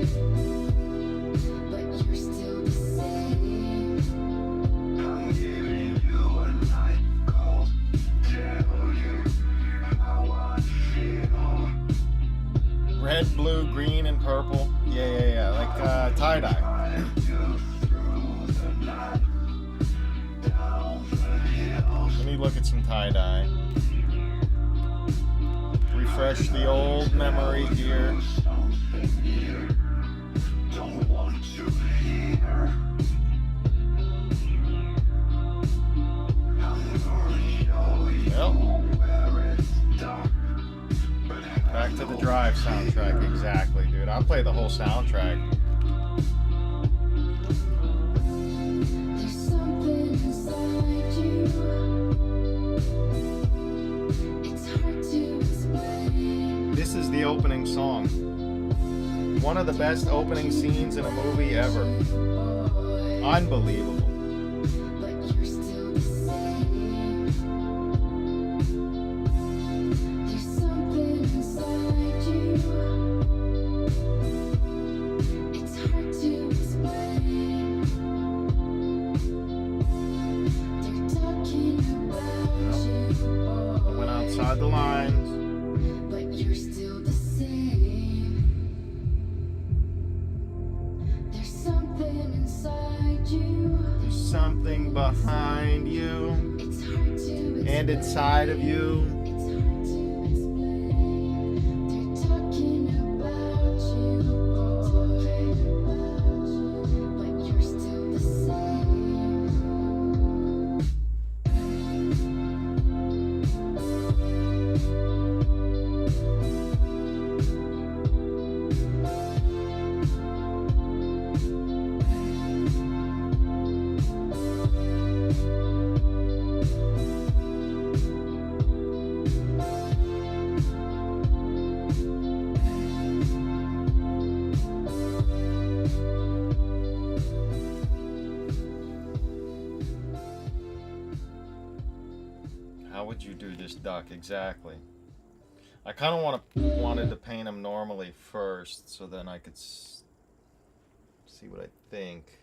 but you're still the same. I'm giving you a night call to tell you how I feel. Red, blue, green, and purple. Yeah. Like tie-dye. Drive you through the night, down the hills. Let me look at some tie-dye. Refresh the old memory here. Something you don't want to hear. I'm gonna show you Well, where it's dark, but back to the Drive soundtrack. Exactly, dude. I'll play the whole soundtrack. There's something inside you. opening song. One of the best opening scenes in a movie ever. Unbelievable. I went outside the lines. There's something behind you and inside of you. How would you do this duck exactly? I kind of wanted to paint him normally first, so then I could see what I think.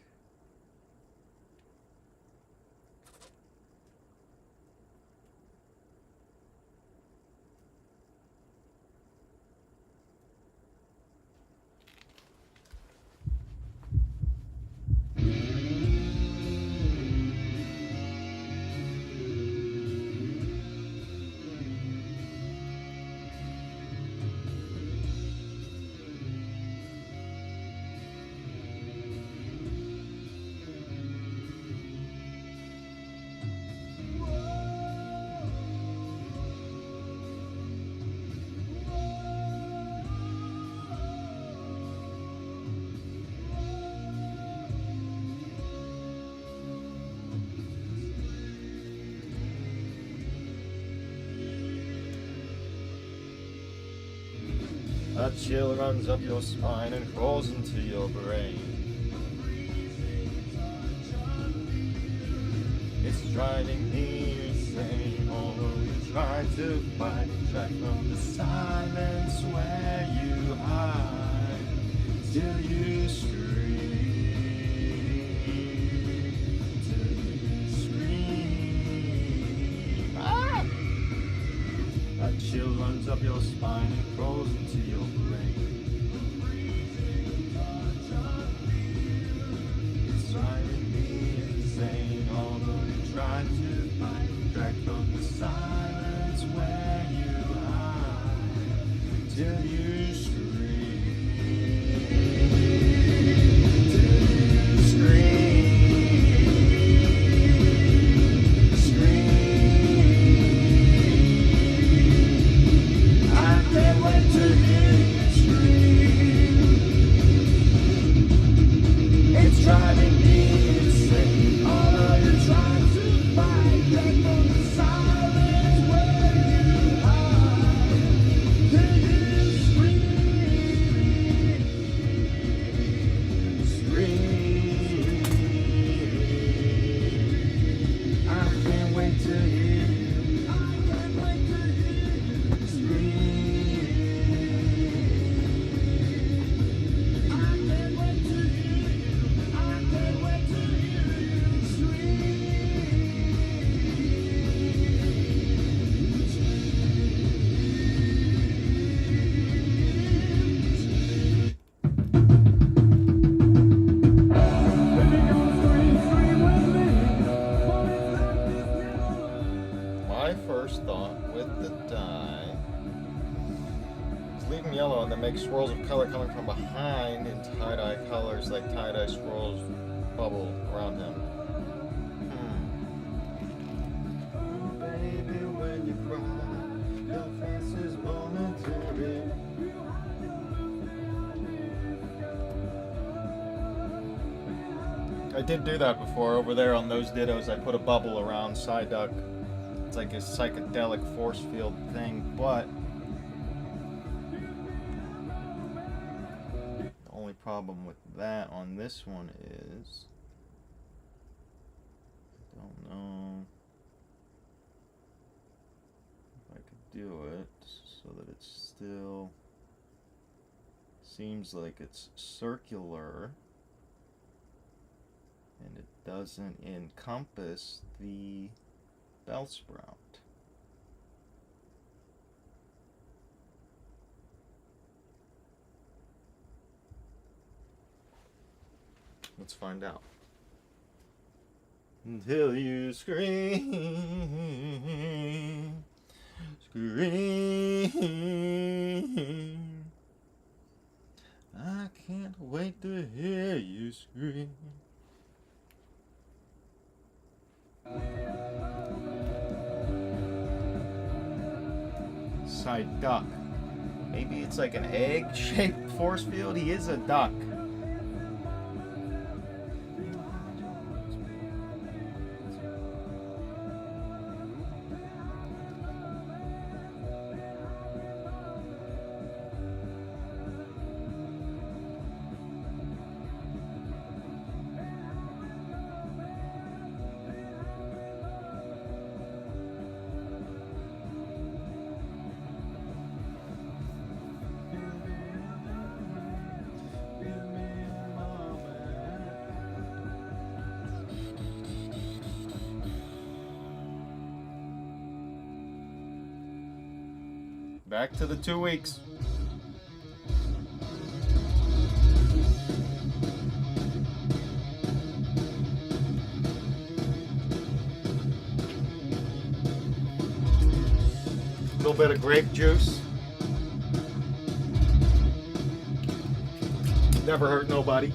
A chill runs up your spine and crawls into your brain. It's driving me insane, although you try to fight back from the silence where you hide. Till you scream, till you scream. Ah! A chill runs up your spine and crawls into your brain. It's driving me insane, although you try to fight back from the silence where you hide. Till you scream, till you scream, scream. I can't wait to hear you scream. It's driving me insane, although you're trying to fight back from the silence where you hide. Till you scream, scream. I can't wait to hear you. I can't wait to hear you scream. I can't wait to hear you. I can't wait to hear you scream. My first thought with the dye is leave them yellow and then make swirls of color coming from behind in tie-dye colors like tie-dye swirls bubble around him. Baby, when you cry, your face is momentary. I did do that before over there on those dittos. I put a bubble around Psyduck. It's like a psychedelic force field thing, but problem with that on this one is, I don't know if I could do it so that it's still seems like it's circular and it doesn't encompass the bell sprout. Let's find out. Until you scream, scream. I can't wait to hear you scream. Side duck. Maybe it's like an egg-shaped force field. He is a duck. Back to the 2 weeks. A little bit of grape juice. Never hurt nobody.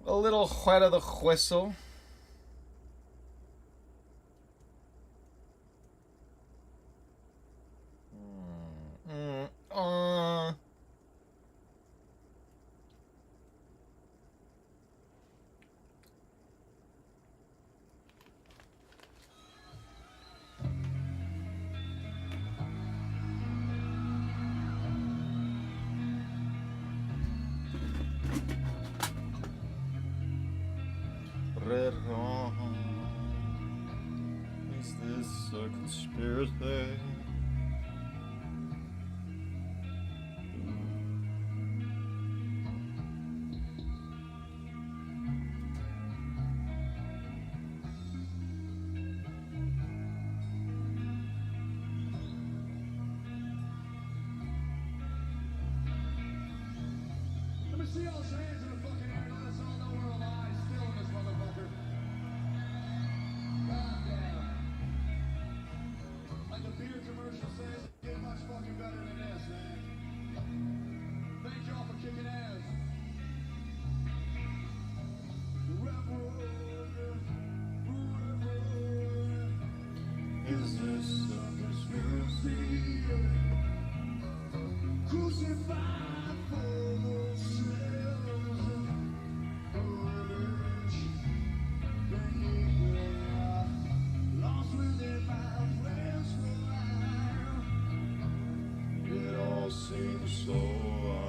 A little wet of the whistle. Red wrong. Is this a conspiracy? Let me see y'all's hands in the fucking air. Let us all know we're alive still in this motherfucker. God damn. Like the beer commercial says, it get much fucking better than this, man. Thank y'all for kicking ass. Is this a conspiracy? Crucified for themselves. Lost within my friends for life. It all seems so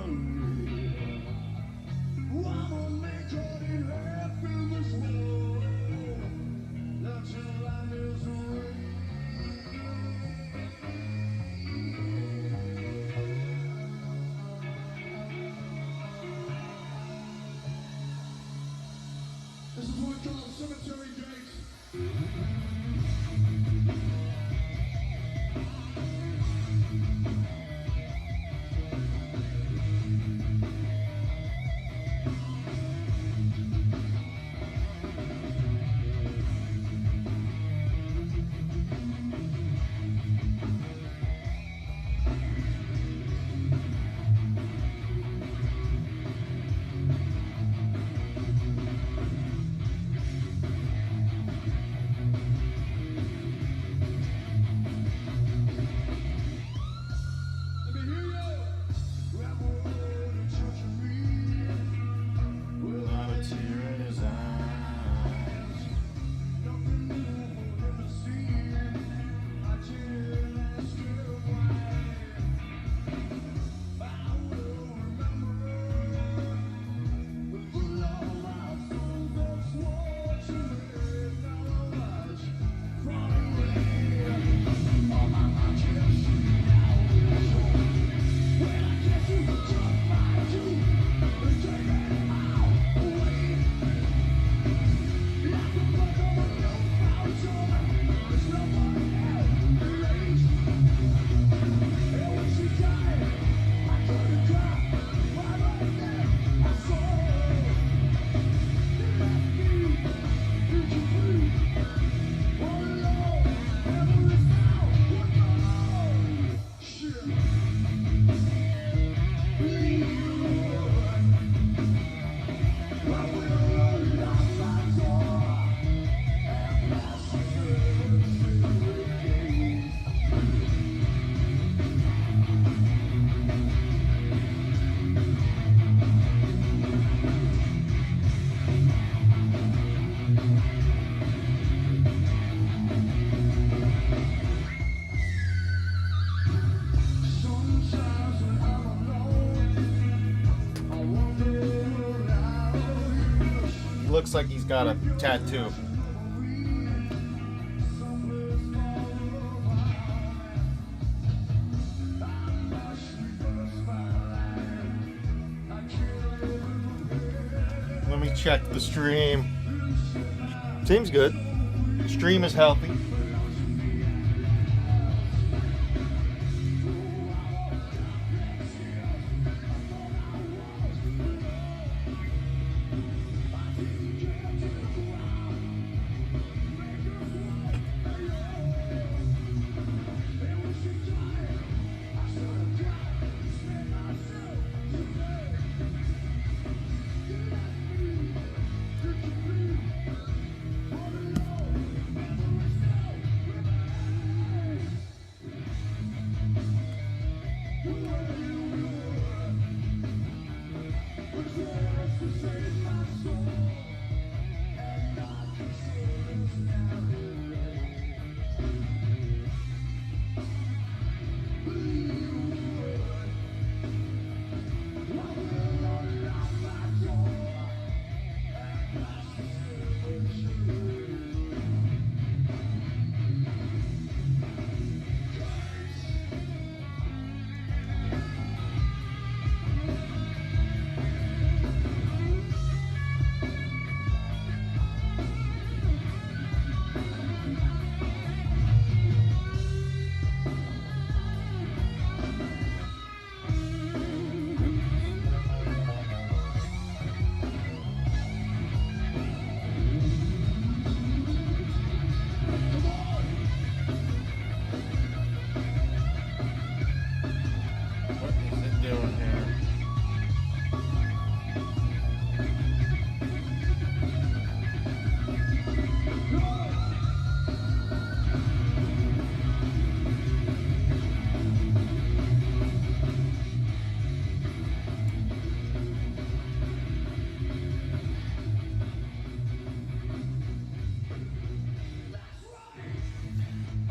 unreal. I'ma make all it happen in this world. That's your life is real. This is what we call cemetery gates. Let me hear you. Rebel road and church of me. Without a tear in his eyes. Nothing new for him to see. I didn't ask him why. I will remember with full of my soul that's what you made. Now I watch from away. All my mind just shoot out his home. When I get to the top, I do. And take it all away. Like a buck on a no-foul zone. There's no one else to raise. And when she died, I couldn't cry. Why right there, I saw her. You left me, did you bleed? All alone, never is now, what the shit. Leave you alone. I will unlock my door and pass through the gate. Sometimes when I'm alone, I wonder how He looks like he's got a tattoo. Let me check the stream. Seems good. Stream is healthy. What is it doing here?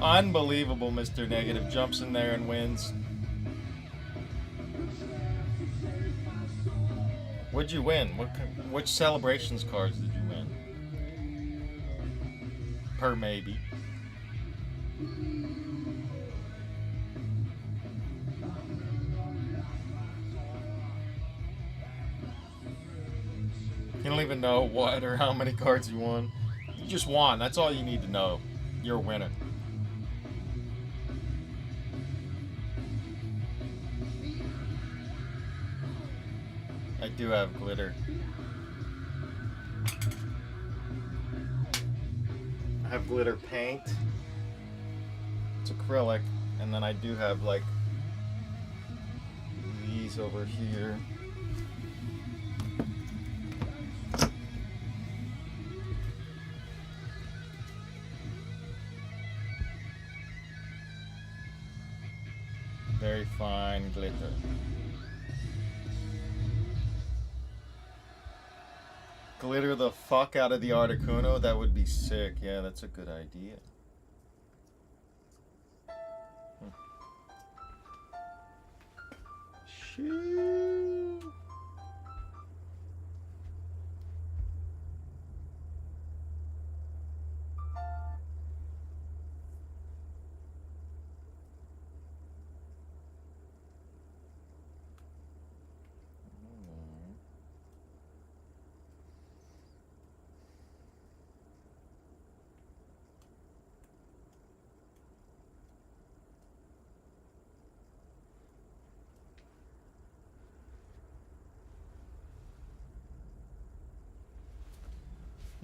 Unbelievable, Mr. Negative jumps in there and wins. What'd you win? Which celebrations cards did you win? Per maybe. You don't even know what or how many cards you won. You just won. That's all you need to know. You're a winner. I do have glitter. I have glitter paint. It's acrylic. And then I do have like these over here. Very fine glitter. Glitter the fuck out of the Articuno? That would be sick. Yeah, that's a good idea. Shoo.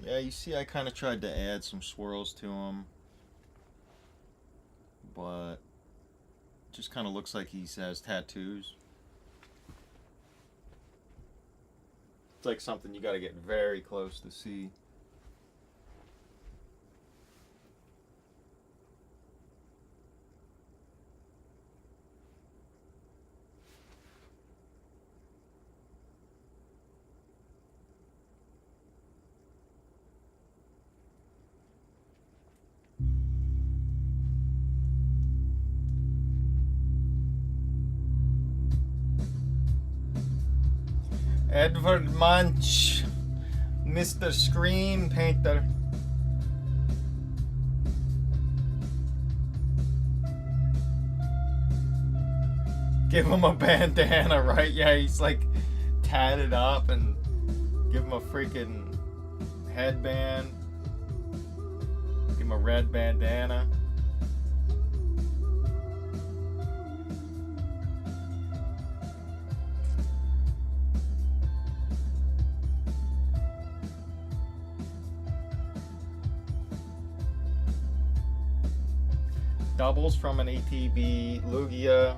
Yeah, you see I kind of tried to add some swirls to him, but it just kind of looks like he has tattoos. It's like something you got to get very close to see. Edward Munch, Mr. Screen Painter. Give him a bandana, right? Yeah, he's like tatted up, and give him a freaking headband. Give him a red bandana. Doubles from an ATB Lugia.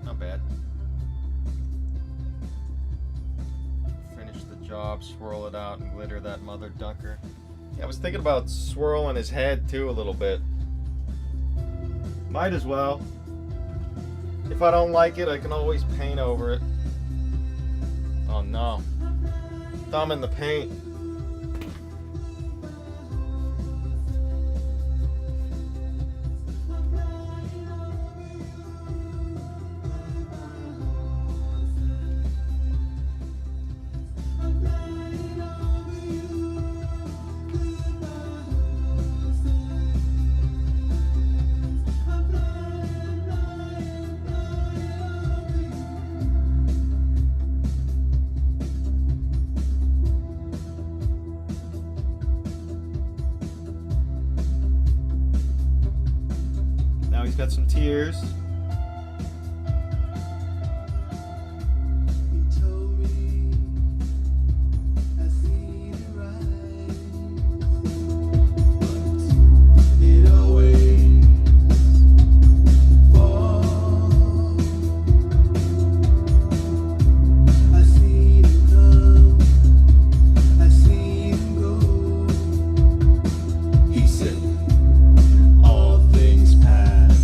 Not bad. Finish the job, swirl it out, and glitter that mother ducker. Yeah, I was thinking about swirling his head too a little bit. Might as well. If I don't like it, I can always paint over it. Oh no. Thumb in the paint. Now he's got some tears. He told me I see it right, but it always falls. I see him come, I see him go. He said, all things pass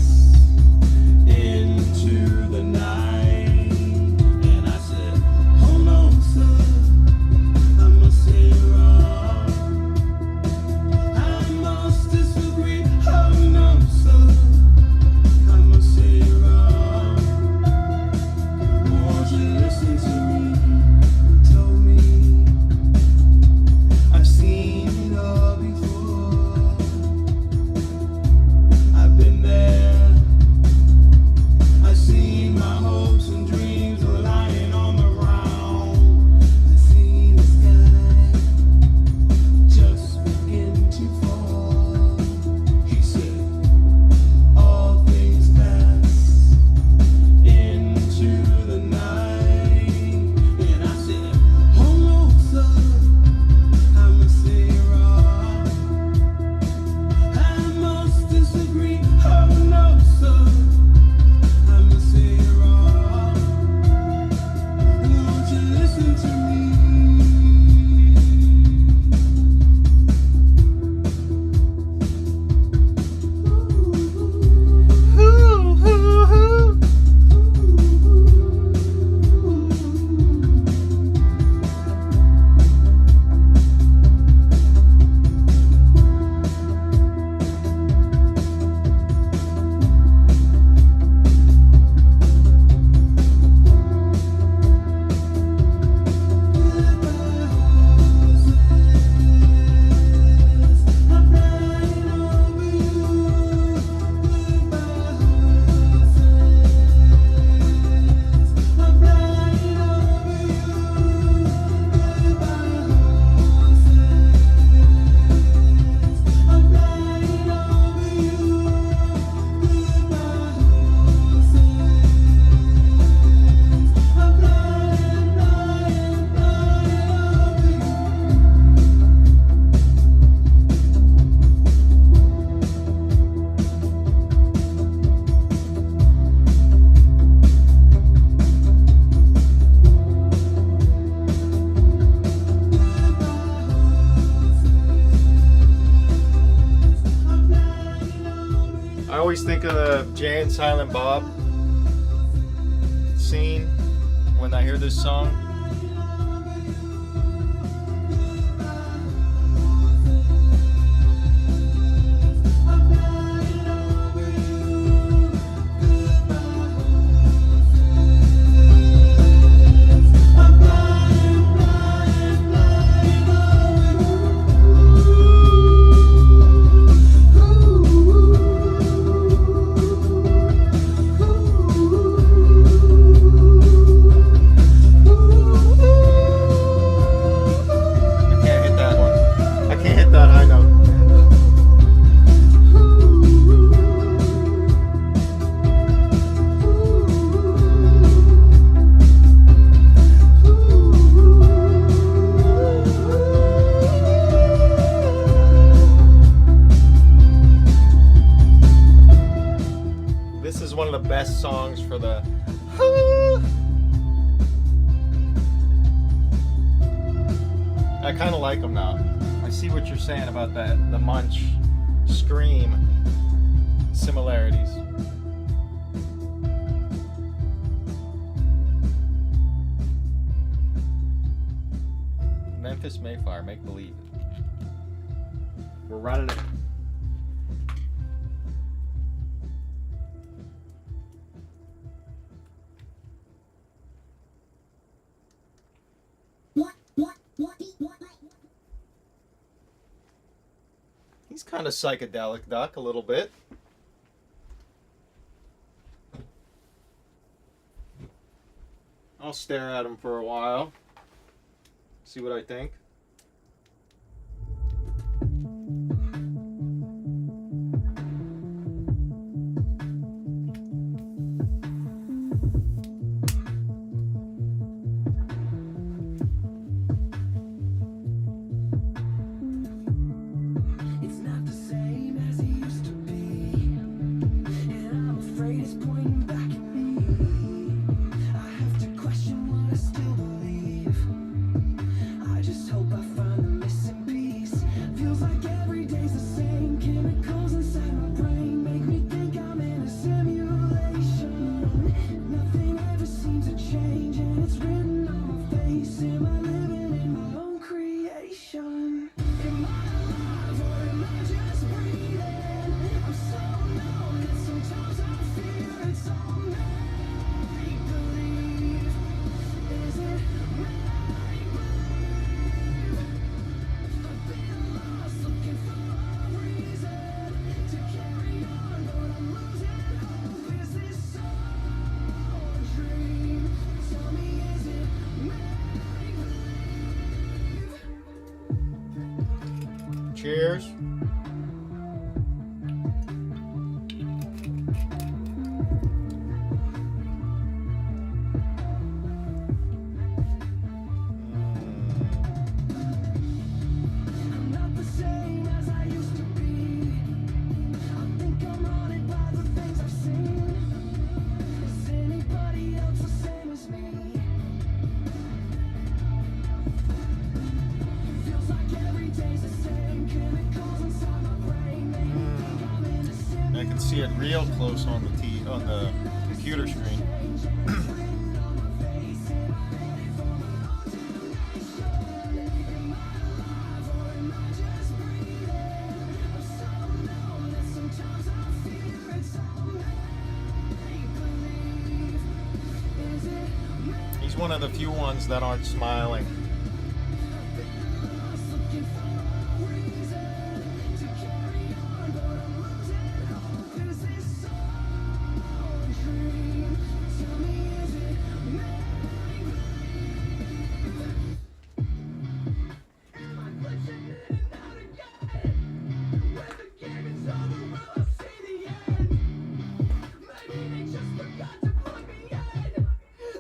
into the night. And I said, oh no, sir, I must say you're wrong. I must disagree. Oh no, sir, I must say you're wrong. Won't you listen to me? He told me I've seen it all before. I've been there. I've seen my hopes and dreams were lying on the ground. I've seen the sky just begin to fall. He said, all things pass into the night. And I said, oh no, sir, I must say you're wrong. I must disagree. Oh no, sir, I must say you're wrong. Won't you listen to me? I always think of the Jay and Silent Bob scene when I hear this song. One of the best songs for the I kind of like them now. I see what you're saying about that, the Munch scream similarities. Memphis Mayflower, make believe. We're running it. He's kind of psychedelic, Duck, a little bit. I'll stare at him for a while. See what I think. It's not the same as it used to be, and I'm afraid it's pointing back at me. I have to question what I still believe. I just hope I find the missing piece. Feels like every day's the same. Chemicals inside my brain make me think I'm in a simulation. Nothing ever seems to change, and it's written on my face. Am I living in my own creation? Am I alive or am I just breathing? I'm so numb that sometimes I fear it's all make believe. Is it make believe? I've been lost looking for a reason to carry on, but I'm losing hope. Is this all a dream? Tell me, is it make believe? Cheers. I'm not the same as I used to be. I think I'm haunted by the things I've seen. Is anybody else the same as me? Feels like every day's the same. Chemicals inside my brain make me think I'm in a simulation. I can see it real close on the computer screen. He's one of the few ones that aren't smiling.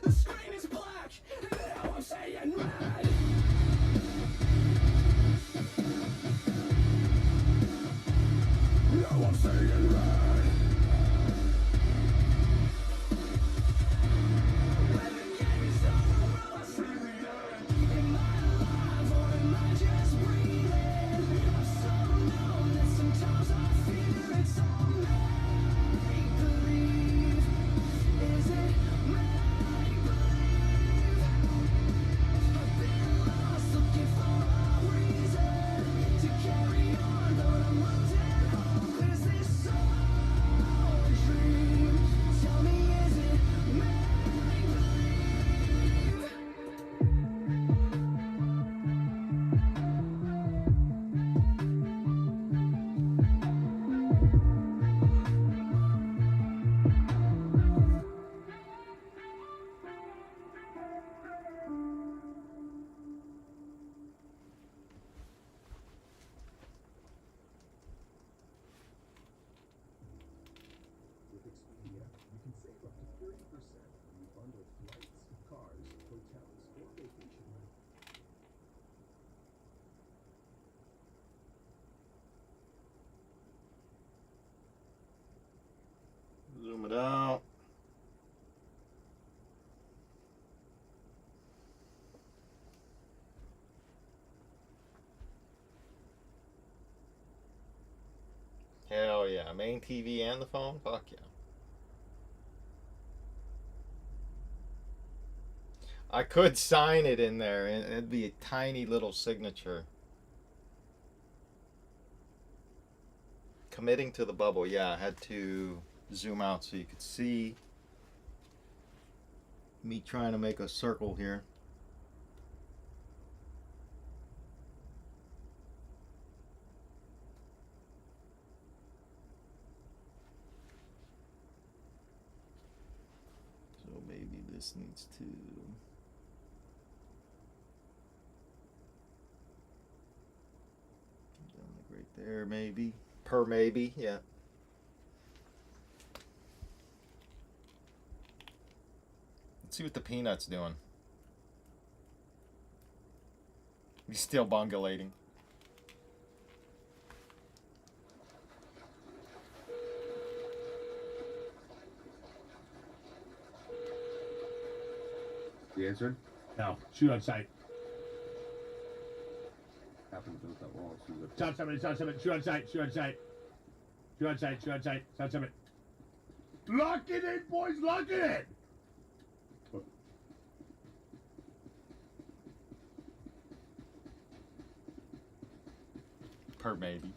The screen is black, and now I'm saying red. Now I'm saying red. When the game is over, will I see the end? Am I alive or am I just breathing? I'm so numb that sometimes I fear it's all make believe. Is it make believe? I've been lost looking for a reason to carry on, but I'm losing hope. Is this all a dream? Tell me, is it make believe? With Expedia, you can save up to 30% when you bundle flights, cars, hotels, or vacation rentals. Zoom it out. Hell yeah. Main TV and the phone? Fuck yeah. I could sign it in there, and it'd be a tiny little signature. Committing to the bubble. Yeah, I had to zoom out so you could see me trying to make a circle here. So maybe this needs to... down like right there, maybe. Per maybe, yeah. Let's see what the peanut's doing. He's still bungulating. You answered? No, shoot on sight. Happened to that wall. Shot somebody, shoot on sight, shoot on sight. Shoot on sight, shot somebody. Lock it in, boys, lock it in! Per maybe.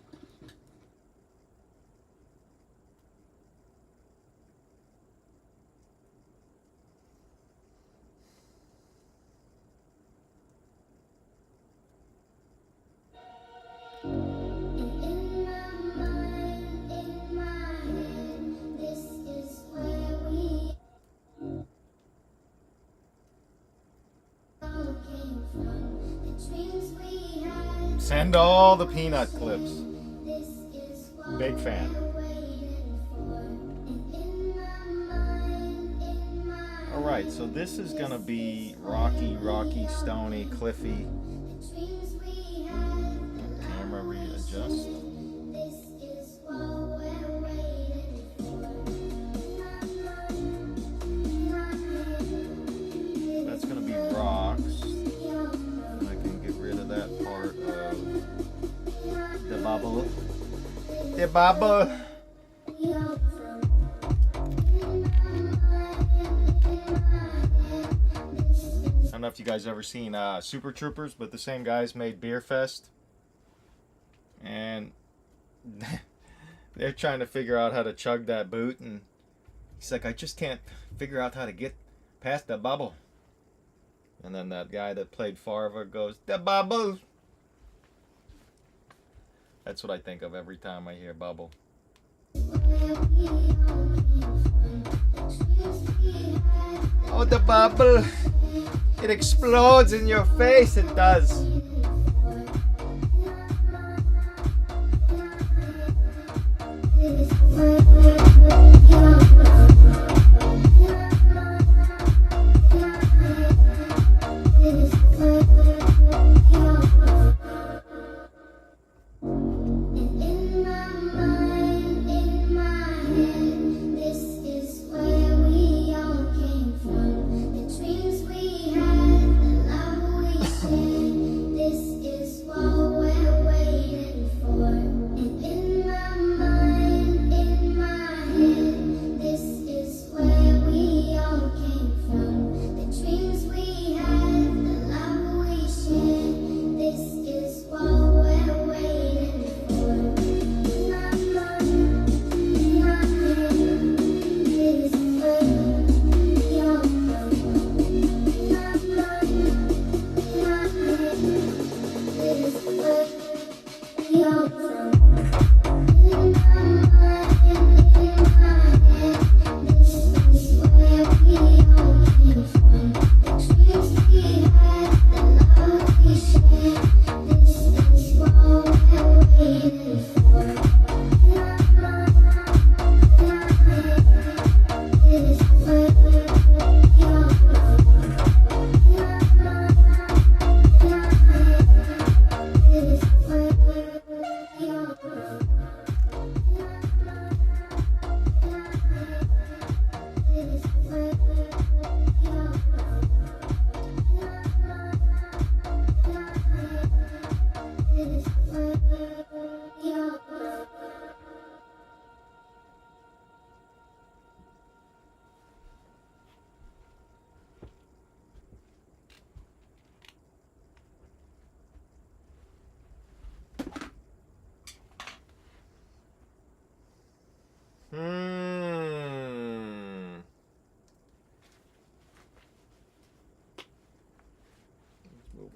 Send all the peanut clips. Big fan. Alright, so this is gonna be rocky, stony, cliffy. Camera readjust. That's gonna be rocks. I can get rid of that part of the bubble. The bubble. I don't know if you guys ever seen Super Troopers, but the same guys made Beer Fest. And they're trying to figure out how to chug that boot. And he's like, I just can't figure out how to get past the bubble. And then that guy that played Farva goes, the bubble. That's what I think of every time I hear bubble. Oh, the bubble. It explodes in your face, it does.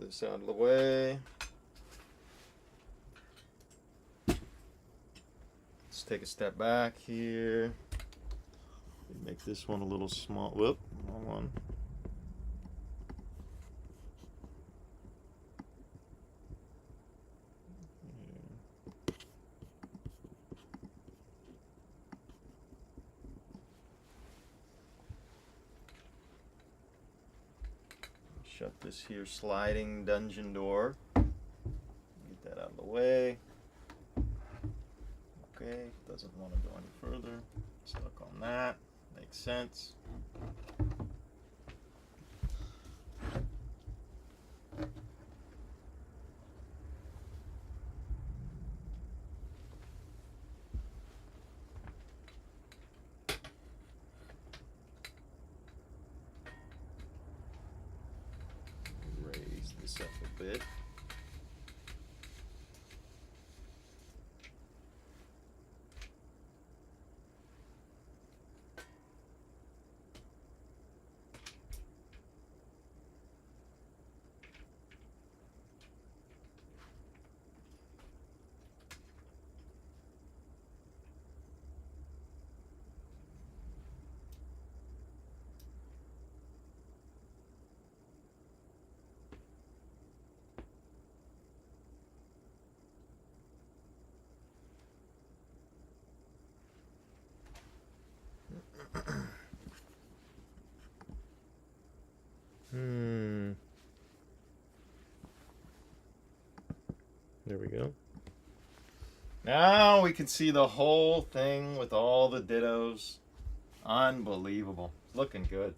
this out of the way. Let's take a step back here. Make this one a little small. Whoop, wrong one. Shut this here sliding dungeon door. Get that out of the way. Okay, doesn't want to go any further. Stuck on that. Makes sense. Raise this up a bit. There we go. Now we can see the whole thing with all the dittos. Unbelievable. Looking good.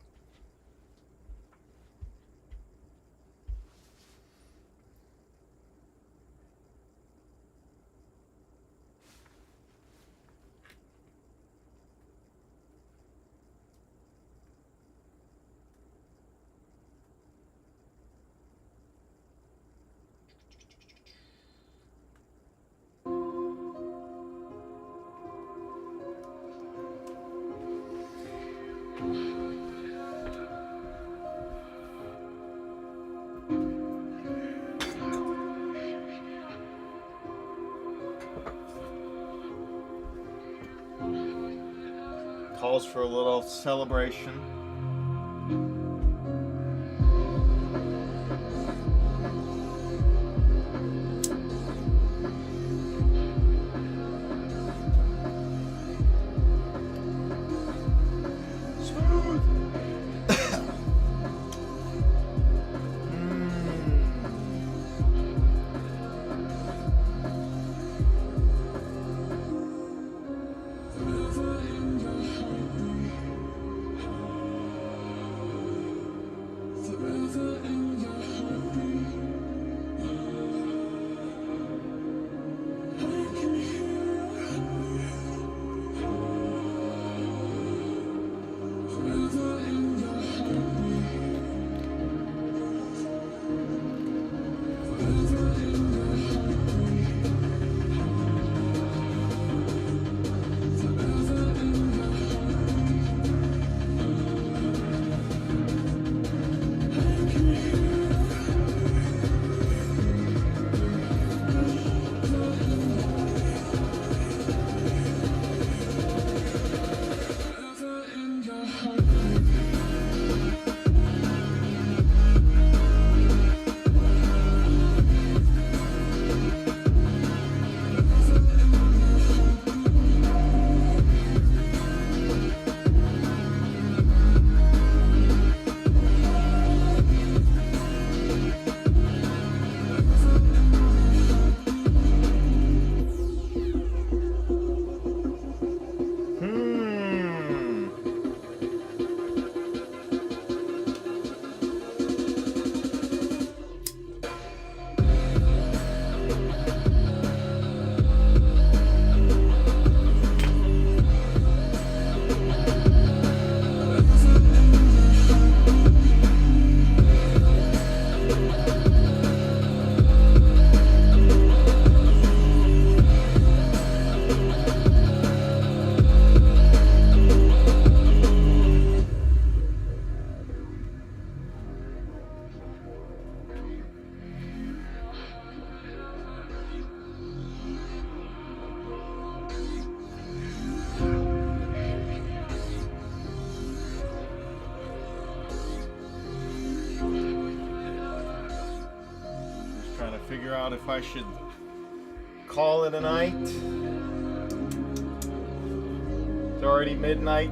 Calls for a little celebration. figure out if I should call it a night. It's already midnight.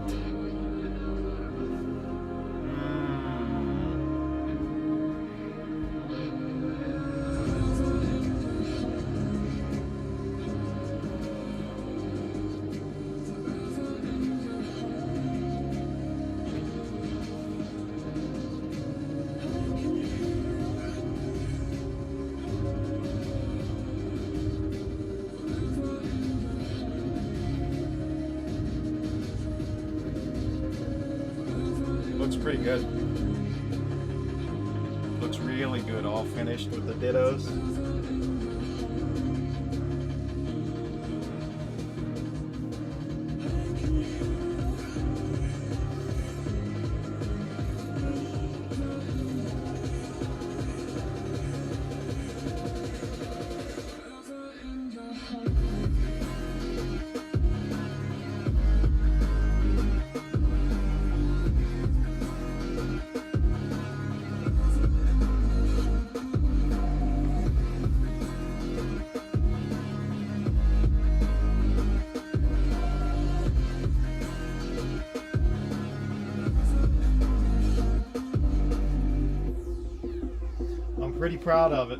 Looks pretty good. Looks really good, all finished with the dittos. I'm pretty proud of it.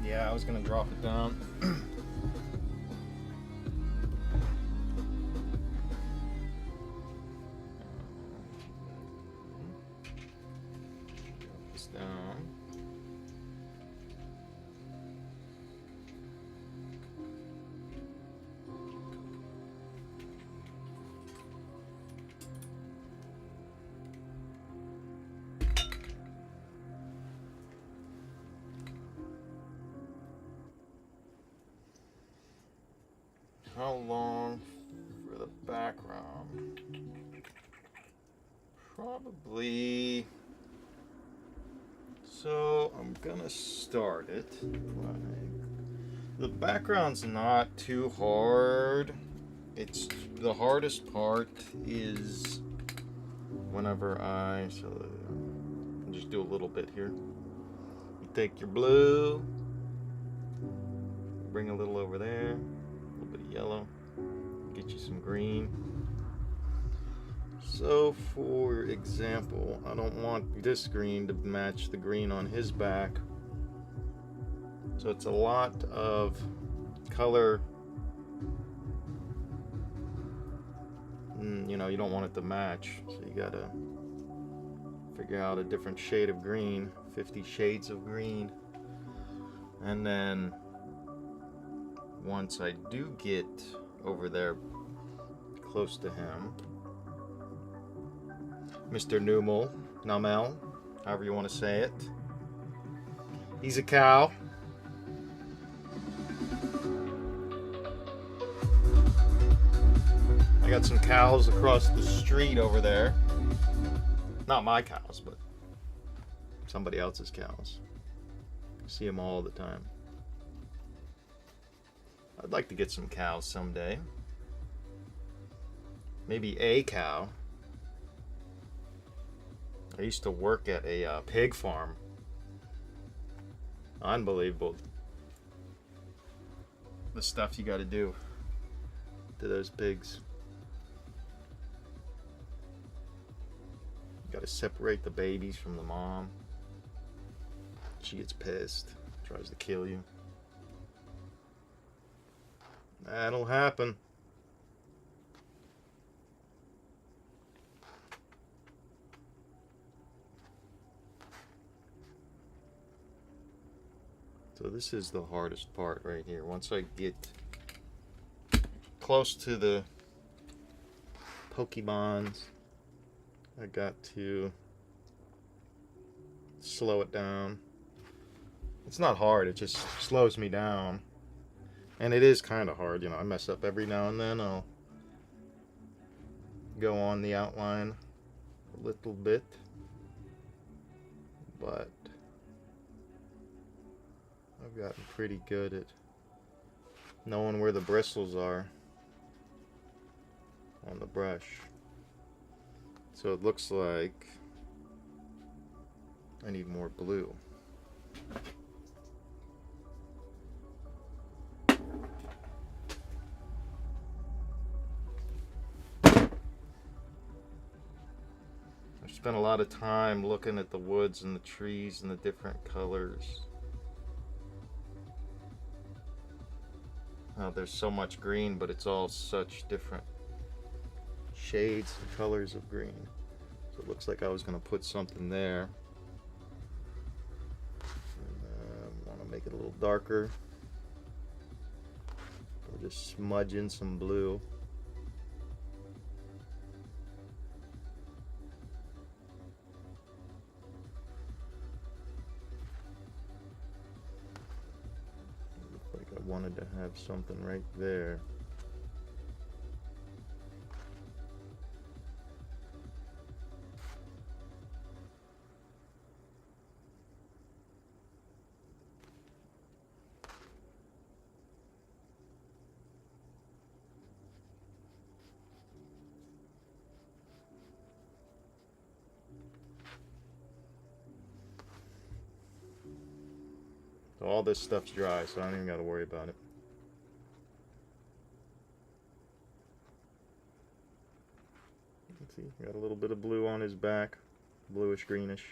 Yeah, I was gonna drop it down. Drop this down. How long for the background? Probably. So I'm gonna start it. The background's not too hard. It's the hardest part is whenever I I'll just do a little bit here. You take your blue, bring a little over there. Yellow, get you some green. So for example, I don't want this green to match the green on his back, so it's a lot of color. You know, you don't want it to match, so you gotta figure out a different shade of green, 50 shades of green. And then once I do get over there close to him, Mr. Numel, however you want to say it, he's a cow. I got some cows across the street over there. Not my cows, but somebody else's cows. I see them all the time. I'd like to get some cows someday. Maybe a cow. I used to work at a pig farm. Unbelievable. The stuff you got to do to those pigs. You got to separate the babies from the mom. She gets pissed, tries to kill you. That'll happen. So this is the hardest part right here. Once I get close to the Pokemons, I got to slow it down. It's not hard, it just slows me down. And it is kind of hard, you know, I mess up every now and then. I'll go on the outline a little bit, but I've gotten pretty good at knowing where the bristles are on the brush. So it looks like I need more blue. I've spent a lot of time looking at the woods and the trees and the different colors. There's so much green, but it's all such different shades and colors of green. So it looks like I was going to put something there. I want to make it a little darker. I'll just smudge in some blue. Looked like I wanted to have something right there. So all this stuff's dry, so I don't even got to worry about it. Let's see, got a little bit of blue on his back, bluish greenish.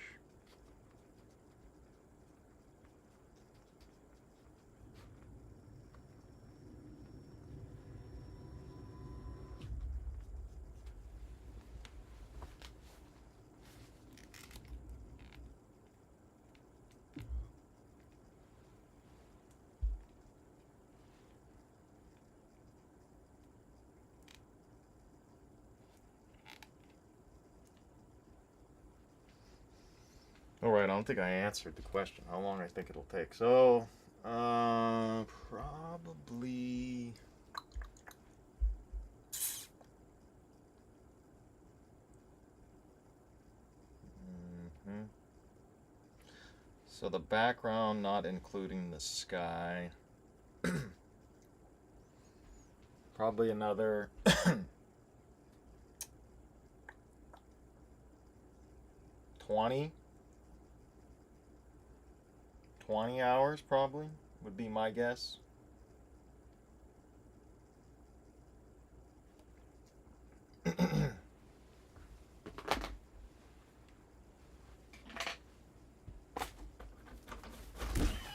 Alright, I don't think I answered the question, how long I think it'll take. So, probably... So the background, not including the sky, probably another 20 hours probably would be my guess.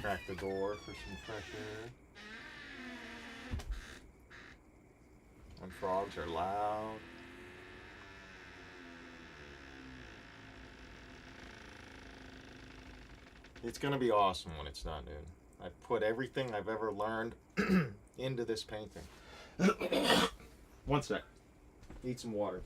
Crack the door for some fresh air. And frogs are loud. It's gonna be awesome when it's done, dude. I put everything I've ever learned into this painting. One sec. Need some water.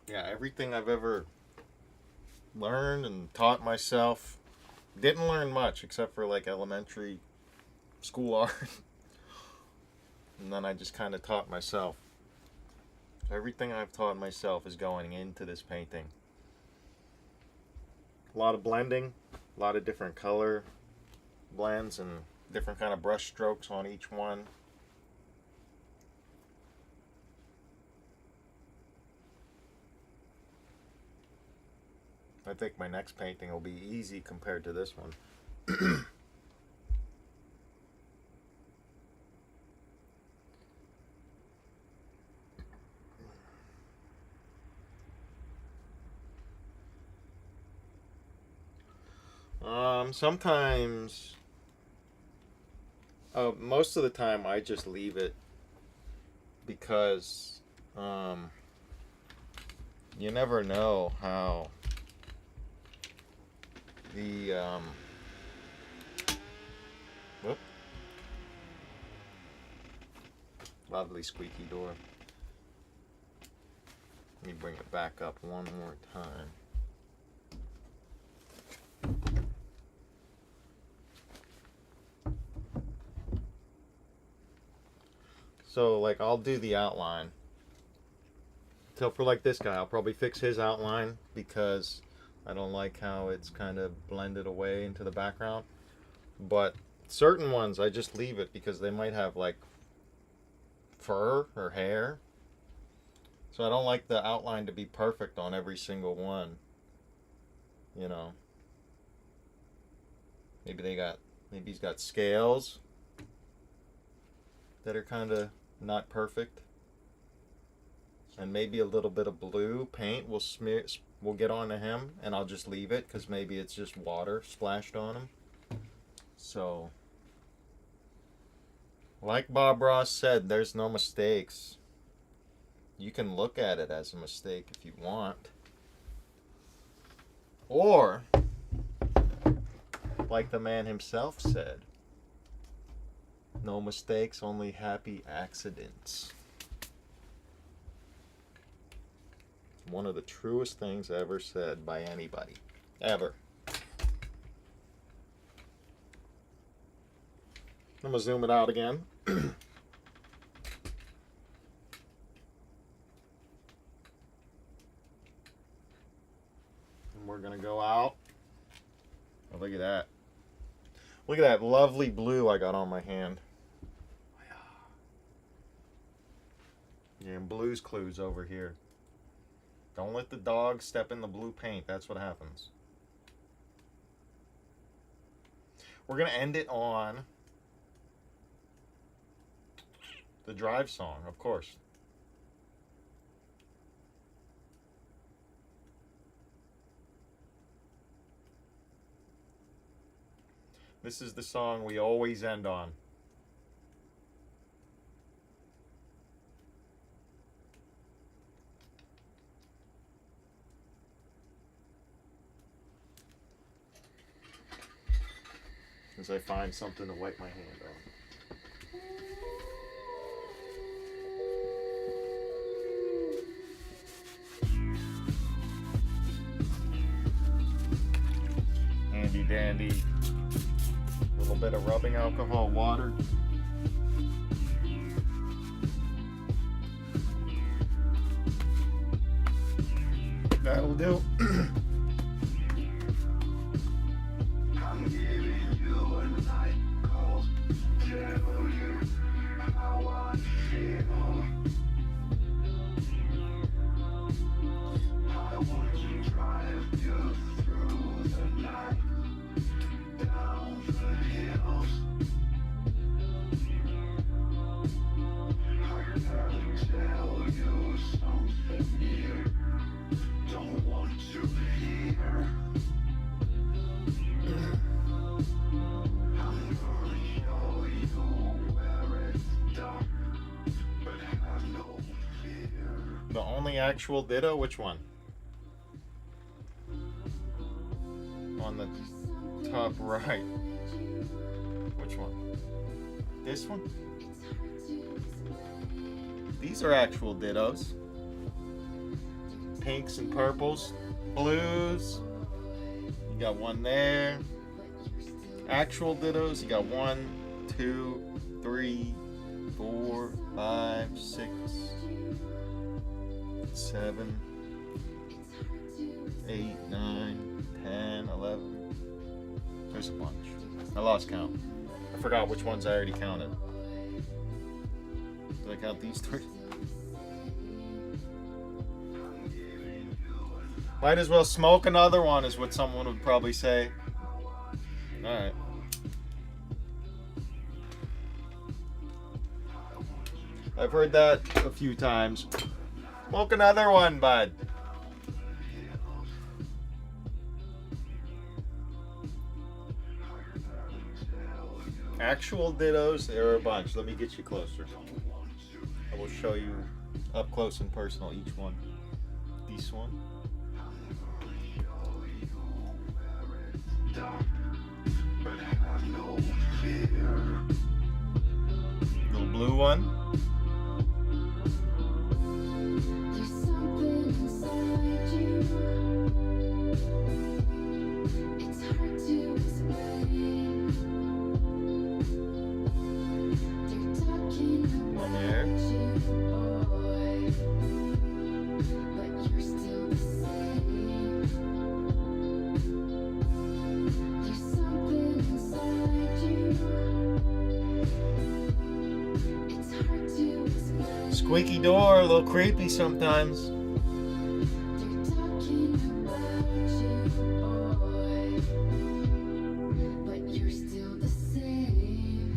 Yeah, everything I've ever learned and taught myself, didn't learn much except for like elementary school art. And then I just kind of taught myself. Everything I've taught myself is going into this painting. A lot of blending, a lot of different color blends and different kind of brush strokes on each one. I think my next painting will be easy compared to this one. Sometimes, most of the time I just leave it because you never know how the whoop, lovely squeaky door. Let me bring it back up one more time. So, like, I'll do the outline. So for like this guy, I'll probably fix his outline because I don't like how it's kind of blended away into the background. But certain ones, I just leave it because they might have like fur or hair. So I don't like the outline to be perfect on every single one. You know. Maybe he's got scales that are kind of not perfect. And maybe a little bit of blue paint will get onto him, and I'll just leave it because maybe it's just water splashed on him. So, like Bob Ross said, there's no mistakes. You can look at it as a mistake if you want. Or, like the man himself said, no mistakes, only happy accidents. One of the truest things ever said by anybody. Ever. I'm going to zoom it out again. And we're going to go out. Oh, look at that. Look at that lovely blue I got on my hand. Yeah, and Blue's Clues over here. Don't let the dog step in the blue paint. That's what happens. We're going to end it on the Drive song, of course. This is the song we always end on. As I find something to wipe my hand on. Handy dandy. A little bit of rubbing alcohol water. That'll do. The only actual ditto? Which one? On the top right. Which one? This one? These are actual dittos. Pinks and purples. Blues. You got one there. Actual dittos. You got 1, 2, 3, 4, 5, 6, 7, 8, 9, 10, 11. There's a bunch. I lost count. I forgot which ones I already counted. Did I count these 3? Might as well smoke another one is what someone would probably say. Alright. I've heard that a few times. Smoke another one, bud. Actual dittos, there are a bunch. Let me get you closer. I will show you up close and personal each one. This one. Little blue one. There's something inside you. It's hard to explain. They're talking One there. about you, boy, but you're still the same. There's something inside you. It's hard to explain. Squeaky door, a little creepy sometimes. They're talking about you, boy, but you're still the same.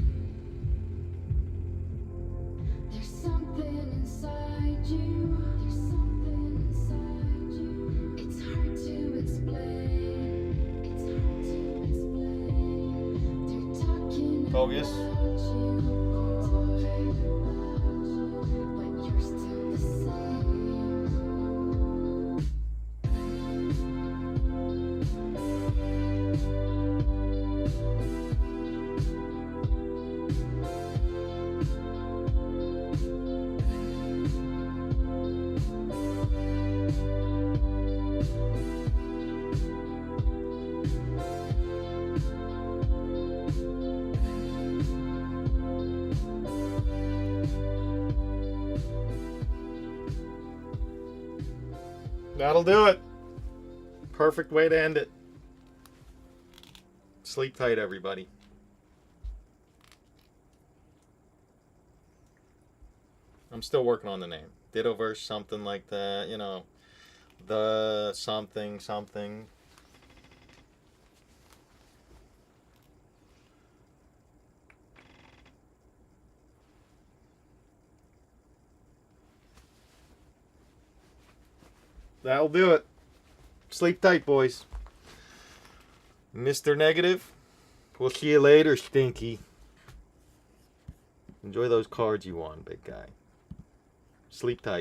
There's something inside you. There's something inside you. It's hard to explain. It's hard to explain. They're talking Focus. about you, boy, but you're still the same. That'll do it. Perfect way to end it. Sleep tight, everybody. I'm still working on the name. Dittoverse, something like that. You know, the something, something. That'll do it. Sleep tight, boys. Mr. Negative, we'll see you later, Stinky. Enjoy those cards you won, big guy. Sleep tight.